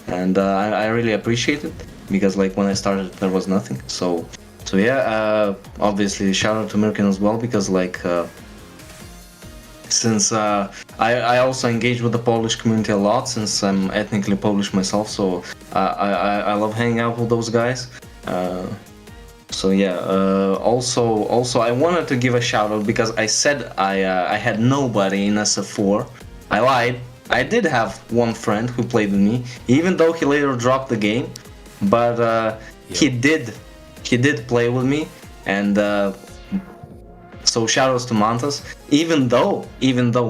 Speaker 9: And I really appreciate it, because like when I started there was nothing. So yeah, obviously shout out to Myrken as well, because like since I also engage with the Polish community a lot, since I'm ethnically Polish myself, so I love hanging out with those guys. So yeah, also I wanted to give a shout out, because I said I had nobody in SF4. I lied. I did have one friend who played with me, even though he later dropped the game, but he did play with me, and so shoutouts to Mantas. Even though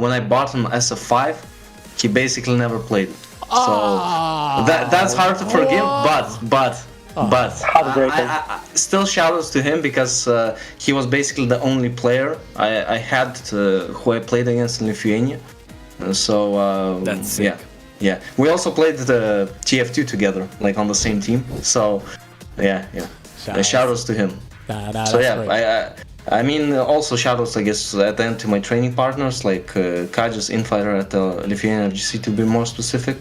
Speaker 9: when I bought him SF5, he basically never played it. So that's hard to forgive, but I still shoutouts to him, because he was basically the only player I had who I played against in Lithuania. So
Speaker 11: that's sick.
Speaker 9: Yeah. We also played the TF2 together, like on the same team. So yeah. Shoutouts to him. So yeah, great. I mean, also shoutouts, I guess, at the end to my training partners, like Kajas, Infighter at the Lithuanian FGC, to be more specific.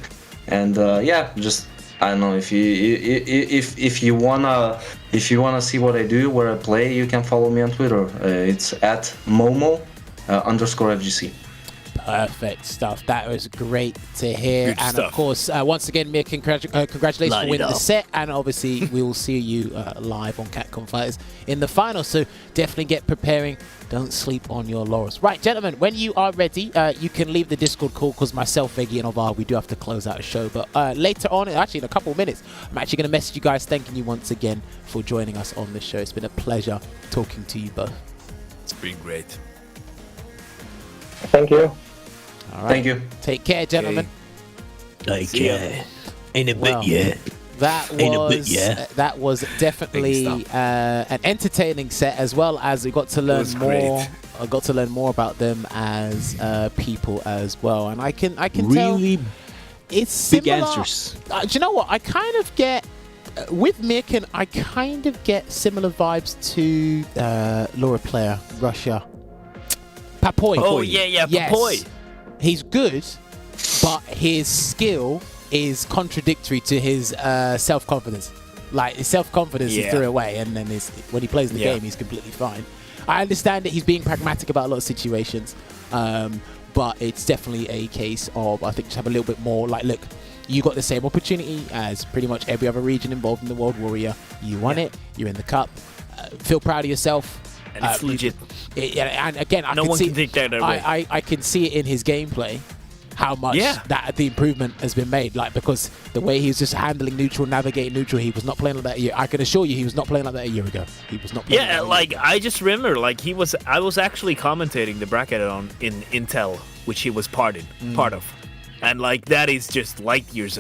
Speaker 9: And yeah, just I don't know, if you wanna see what I do, where I play, you can follow me on Twitter. It's at Momo_FGC.
Speaker 6: Perfect stuff. That was great to hear.
Speaker 8: Good
Speaker 6: and
Speaker 8: stuff.
Speaker 6: Of course, once again, Myrken, congratulations for winning the set. And obviously, we will see you live on Capcom Fighters in the final. So definitely get preparing. Don't sleep on your laurels. Right, gentlemen, when you are ready, you can leave the Discord call, because myself, Veggey, and Olvaha, we do have to close out the show. But later on, actually in a couple of minutes, I'm actually going to message you guys thanking you once again for joining us on the show. It's been a pleasure talking to you both.
Speaker 11: It's been great.
Speaker 10: Thank you.
Speaker 6: All right.
Speaker 9: Thank you.
Speaker 6: Take care, gentlemen.
Speaker 8: Like, in a bit, yeah.
Speaker 6: That was definitely an entertaining set, as well as we got to learn more. I got to learn more about them as people as well, and I can
Speaker 7: really
Speaker 6: tell it's similar.
Speaker 7: big answers.
Speaker 6: Do you know what? I kind of get with Myrken. I kind of get similar vibes to Laura Player, Russia. Papoy.
Speaker 8: Oh yeah,
Speaker 6: Yes.
Speaker 8: Papoy.
Speaker 6: He's good, but his skill is contradictory to his self-confidence. Like, his self-confidence is threw away, and then when he plays the game, he's completely fine. I understand that he's being pragmatic about a lot of situations, but it's definitely a case of, I think, just have a little bit more, like, look, you got the same opportunity as pretty much every other region involved in the World Warrior. You won it. You're in the cup. Feel proud of yourself.
Speaker 8: And it's legit.
Speaker 6: And again,
Speaker 8: no one can take that away.
Speaker 6: I can see it in his gameplay how much that the improvement has been made. Like, because the way he was just handling neutral, navigating neutral, he was not playing like that a year. I can assure you, he was not playing like that a year ago. He was not playing.
Speaker 8: Yeah, like I just remember, like I was actually commentating the bracket in Intel, which he was part of, and like that is just light years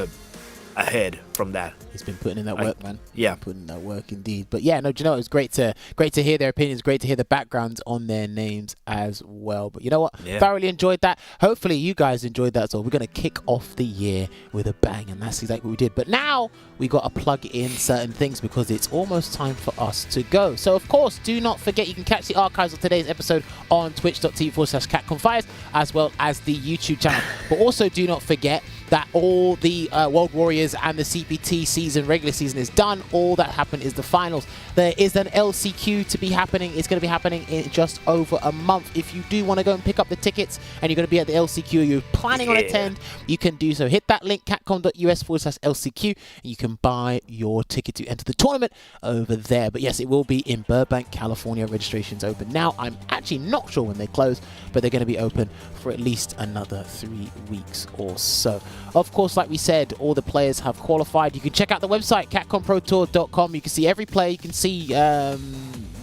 Speaker 8: ahead from that.
Speaker 6: He's been putting in that work, man.
Speaker 8: Yeah,
Speaker 6: putting in that work indeed. But yeah, no, do you know, it was great to hear their opinions, great to hear the backgrounds on their names as well. But you know what? Thoroughly enjoyed that. Hopefully you guys enjoyed that as well. We're going to kick off the year with a bang, and that's exactly what we did. But now we got to plug in certain things because it's almost time for us to go. So of course, do not forget, you can catch the archives of today's episode on twitch.tv/CapcomFires, as well as the YouTube channel. But also do not forget that all the World Warriors and the CPT season, regular season, is done. All that happened is the finals. There is an LCQ to be happening. It's going to be happening in just over a month. If you do want to go and pick up the tickets and you're going to be at the LCQ, you're planning on attend, you can do so. Hit that link, capcom.us/LCQ, and you can buy your ticket to enter the tournament over there. But yes, it will be in Burbank, California. Registration's open now. I'm actually not sure when they close, but they're going to be open for at least another 3 weeks or so. Of course, like we said, all the players have qualified. You can check out the website, capcomprotour.com. You can see every player. You can see,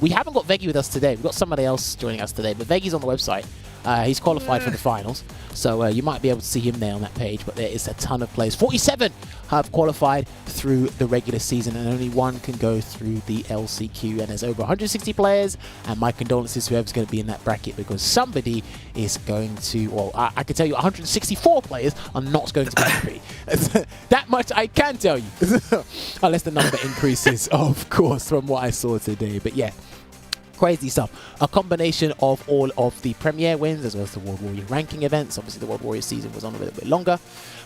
Speaker 6: we haven't got Veggey with us today. We've got somebody else joining us today, but Veggey's on the website. He's qualified for the finals, so you might be able to see him there on that page, but there is a ton of players. 47 have qualified through the regular season, and only one can go through the LCQ, and there's over 160 players, and my condolences to whoever's going to be in that bracket, because somebody is going to, well, I can tell you 164 players are not going to be happy. That much I can tell you, unless the number increases, of course, from what I saw today. But yeah, crazy stuff. A combination of all of the Premier wins as well as the World Warrior ranking events. Obviously, the World Warrior season was on a little bit longer.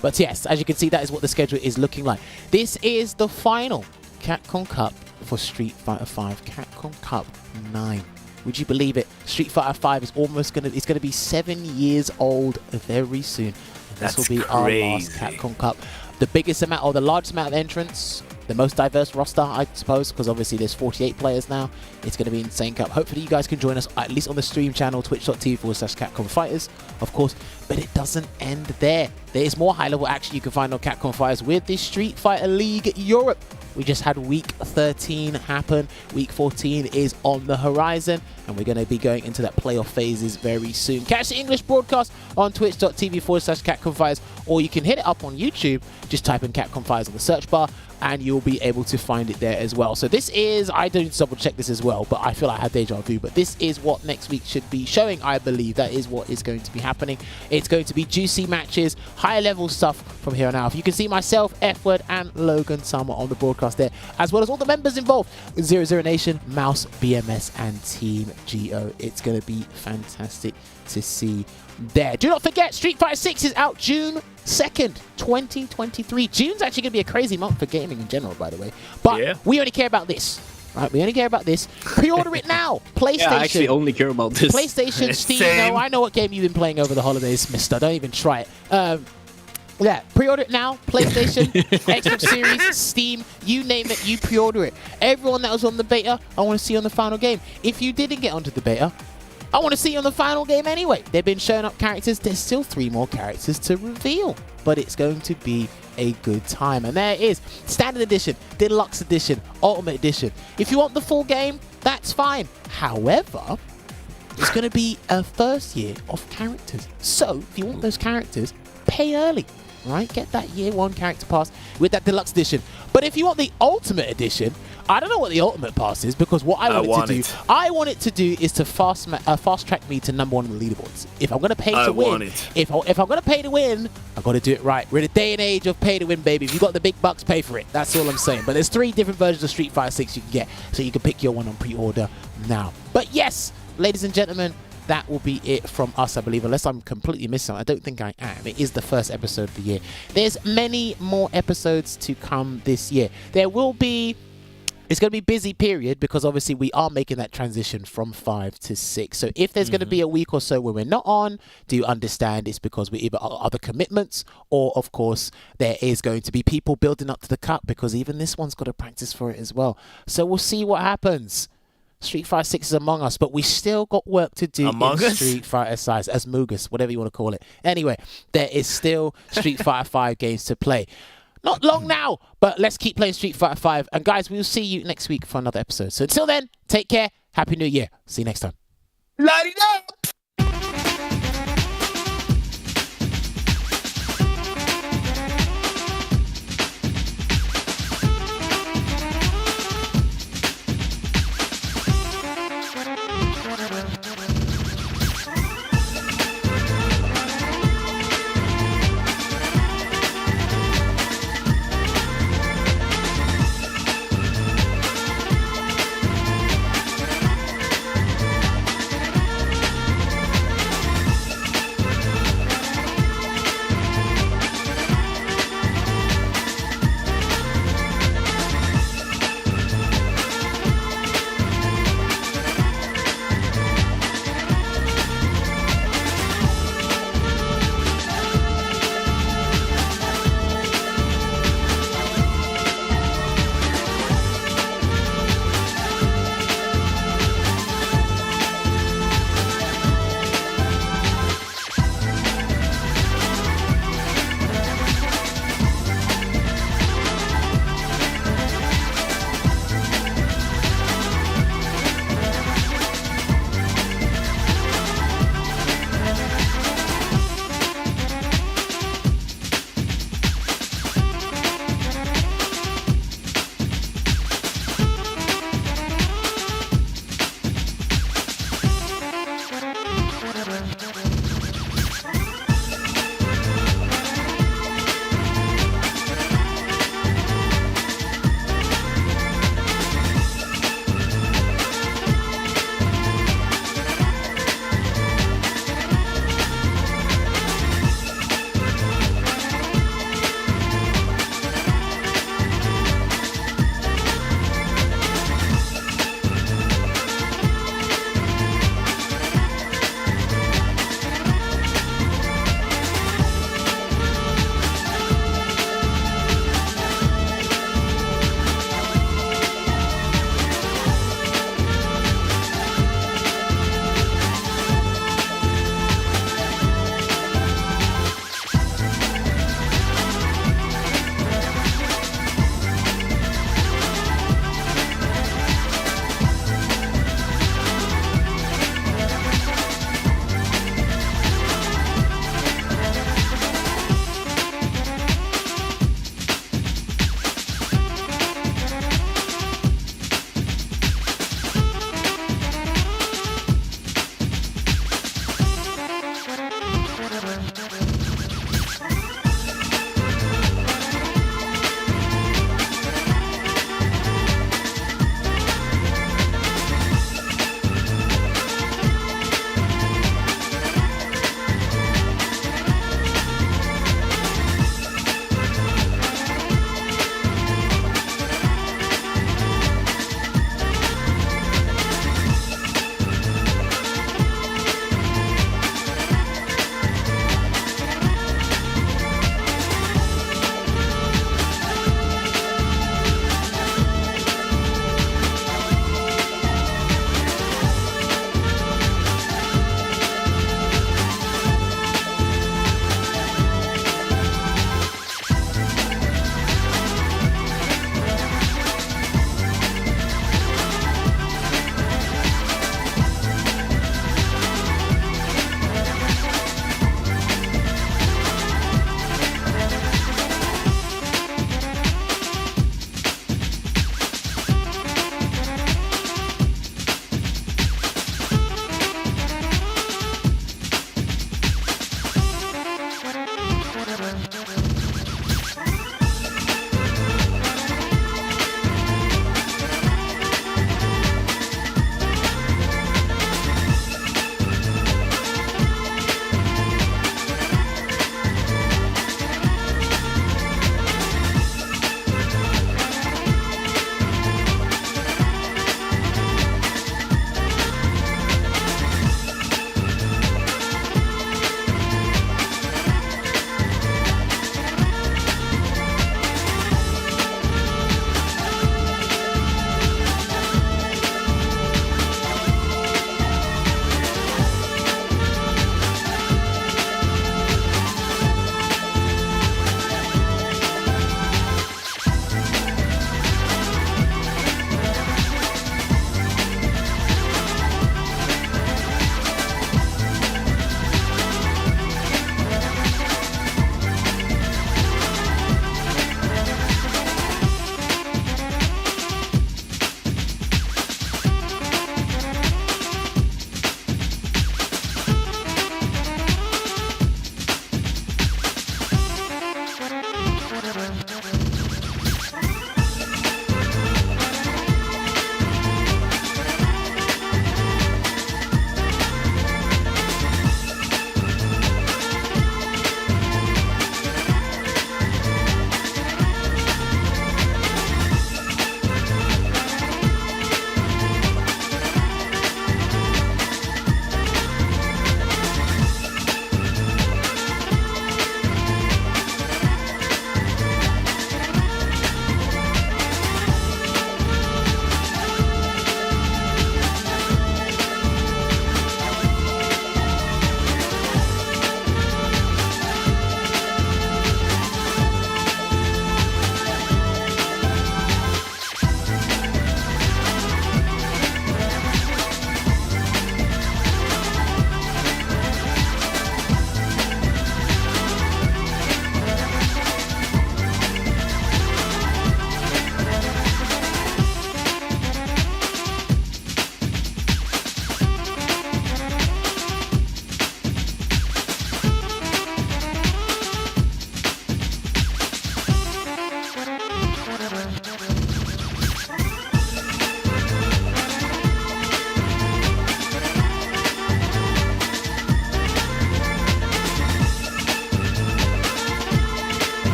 Speaker 6: But yes, as you can see, that is what the schedule is looking like. This is the final Capcom Cup for Street Fighter V. Capcom Cup 9. Would you believe it? Street Fighter V is almost it's going to be 7 years old very soon. This will be our last Capcom Cup. The biggest amount, or the largest amount of entrants, the most diverse roster, I suppose, because obviously there's 48 players now. It's going to be insane cup. Hopefully you guys can join us at least on the stream channel, twitch.tv/CapcomFighters, of course. But it doesn't end there. There is more high-level action you can find on Capcom Fighters with the Street Fighter League Europe. We just had Week 13 happen. Week 14 is on the horizon, and we're going to be going into that playoff phases very soon. Catch the English broadcast on twitch.tv/CapcomFighters, or you can hit it up on YouTube. Just type in Capcom Fighters on the search bar, and you'll be able to find it there as well. So this is, I don't double check this as well, but I feel like I had deja vu, but this is what next week should be showing. I believe that is what is going to be happening. It's going to be juicy matches, high level stuff from here on out. You can see myself, F-Word, and Logan Summer on the broadcast there, as well as all the members involved. 00 Nation, Mouse, BMS, and Team GO. It's going to be fantastic to see there. Do not forget, Street Fighter 6 is out June 2nd, 2023. June's actually going to be a crazy month for gaming in general, by the way. But we only care about this. Right, we only care about this. Pre-order it now. PlayStation.
Speaker 7: Yeah, I actually only care about this.
Speaker 6: PlayStation, Steam. No, I know what game you've been playing over the holidays, mister. Don't even try it. Yeah, pre-order it now. PlayStation, Xbox Series, Steam, you name it, you pre-order it. Everyone that was on the beta, I want to see on the final game. If you didn't get onto the beta, I want to see you on the final game anyway. They've been showing up characters. There's still 3 more characters to reveal, but it's going to be a good time. And there it is. Standard Edition, Deluxe Edition, Ultimate Edition. If you want the full game, that's fine. However, it's going to be a first year of characters. So if you want those characters, pay early. Right? Get that year 1 character pass with that Deluxe Edition. But if you want the Ultimate Edition, I don't know what the Ultimate Pass is, because what I want it to do is to fast track me to #1 on the leaderboards. If I'm going to pay to win, if I'm going to pay to win, I've got to do it right. We're in a day and age of pay to win, baby. If you got the big bucks, pay for it. That's all I'm saying. But there's 3 different versions of Street Fighter 6 you can get, so you can pick your one on pre-order now. But yes, ladies and gentlemen, that will be it from us, I believe, unless I'm completely missing. I don't think I am. It is the first episode of the year. There's many more episodes to come this year. There will be... It's going to be busy period because obviously we are making that transition from 5 to 6. So if there's going to be a week or so where we're not on, do you understand it's because we either are other commitments or, of course, there is going to be people building up to the cup because even this one's got to practice for it as well. So we'll see what happens. Street Fighter 6 is among us, but we still got work to do in Street Fighter size, as Mugus, whatever you want to call it. Anyway, there is still Street Fighter 5 games to play. Not long now, but let's keep playing Street Fighter 5. And guys, we'll see you next week for another episode. So until then, take care. Happy New Year. See you next time.
Speaker 7: Light it up!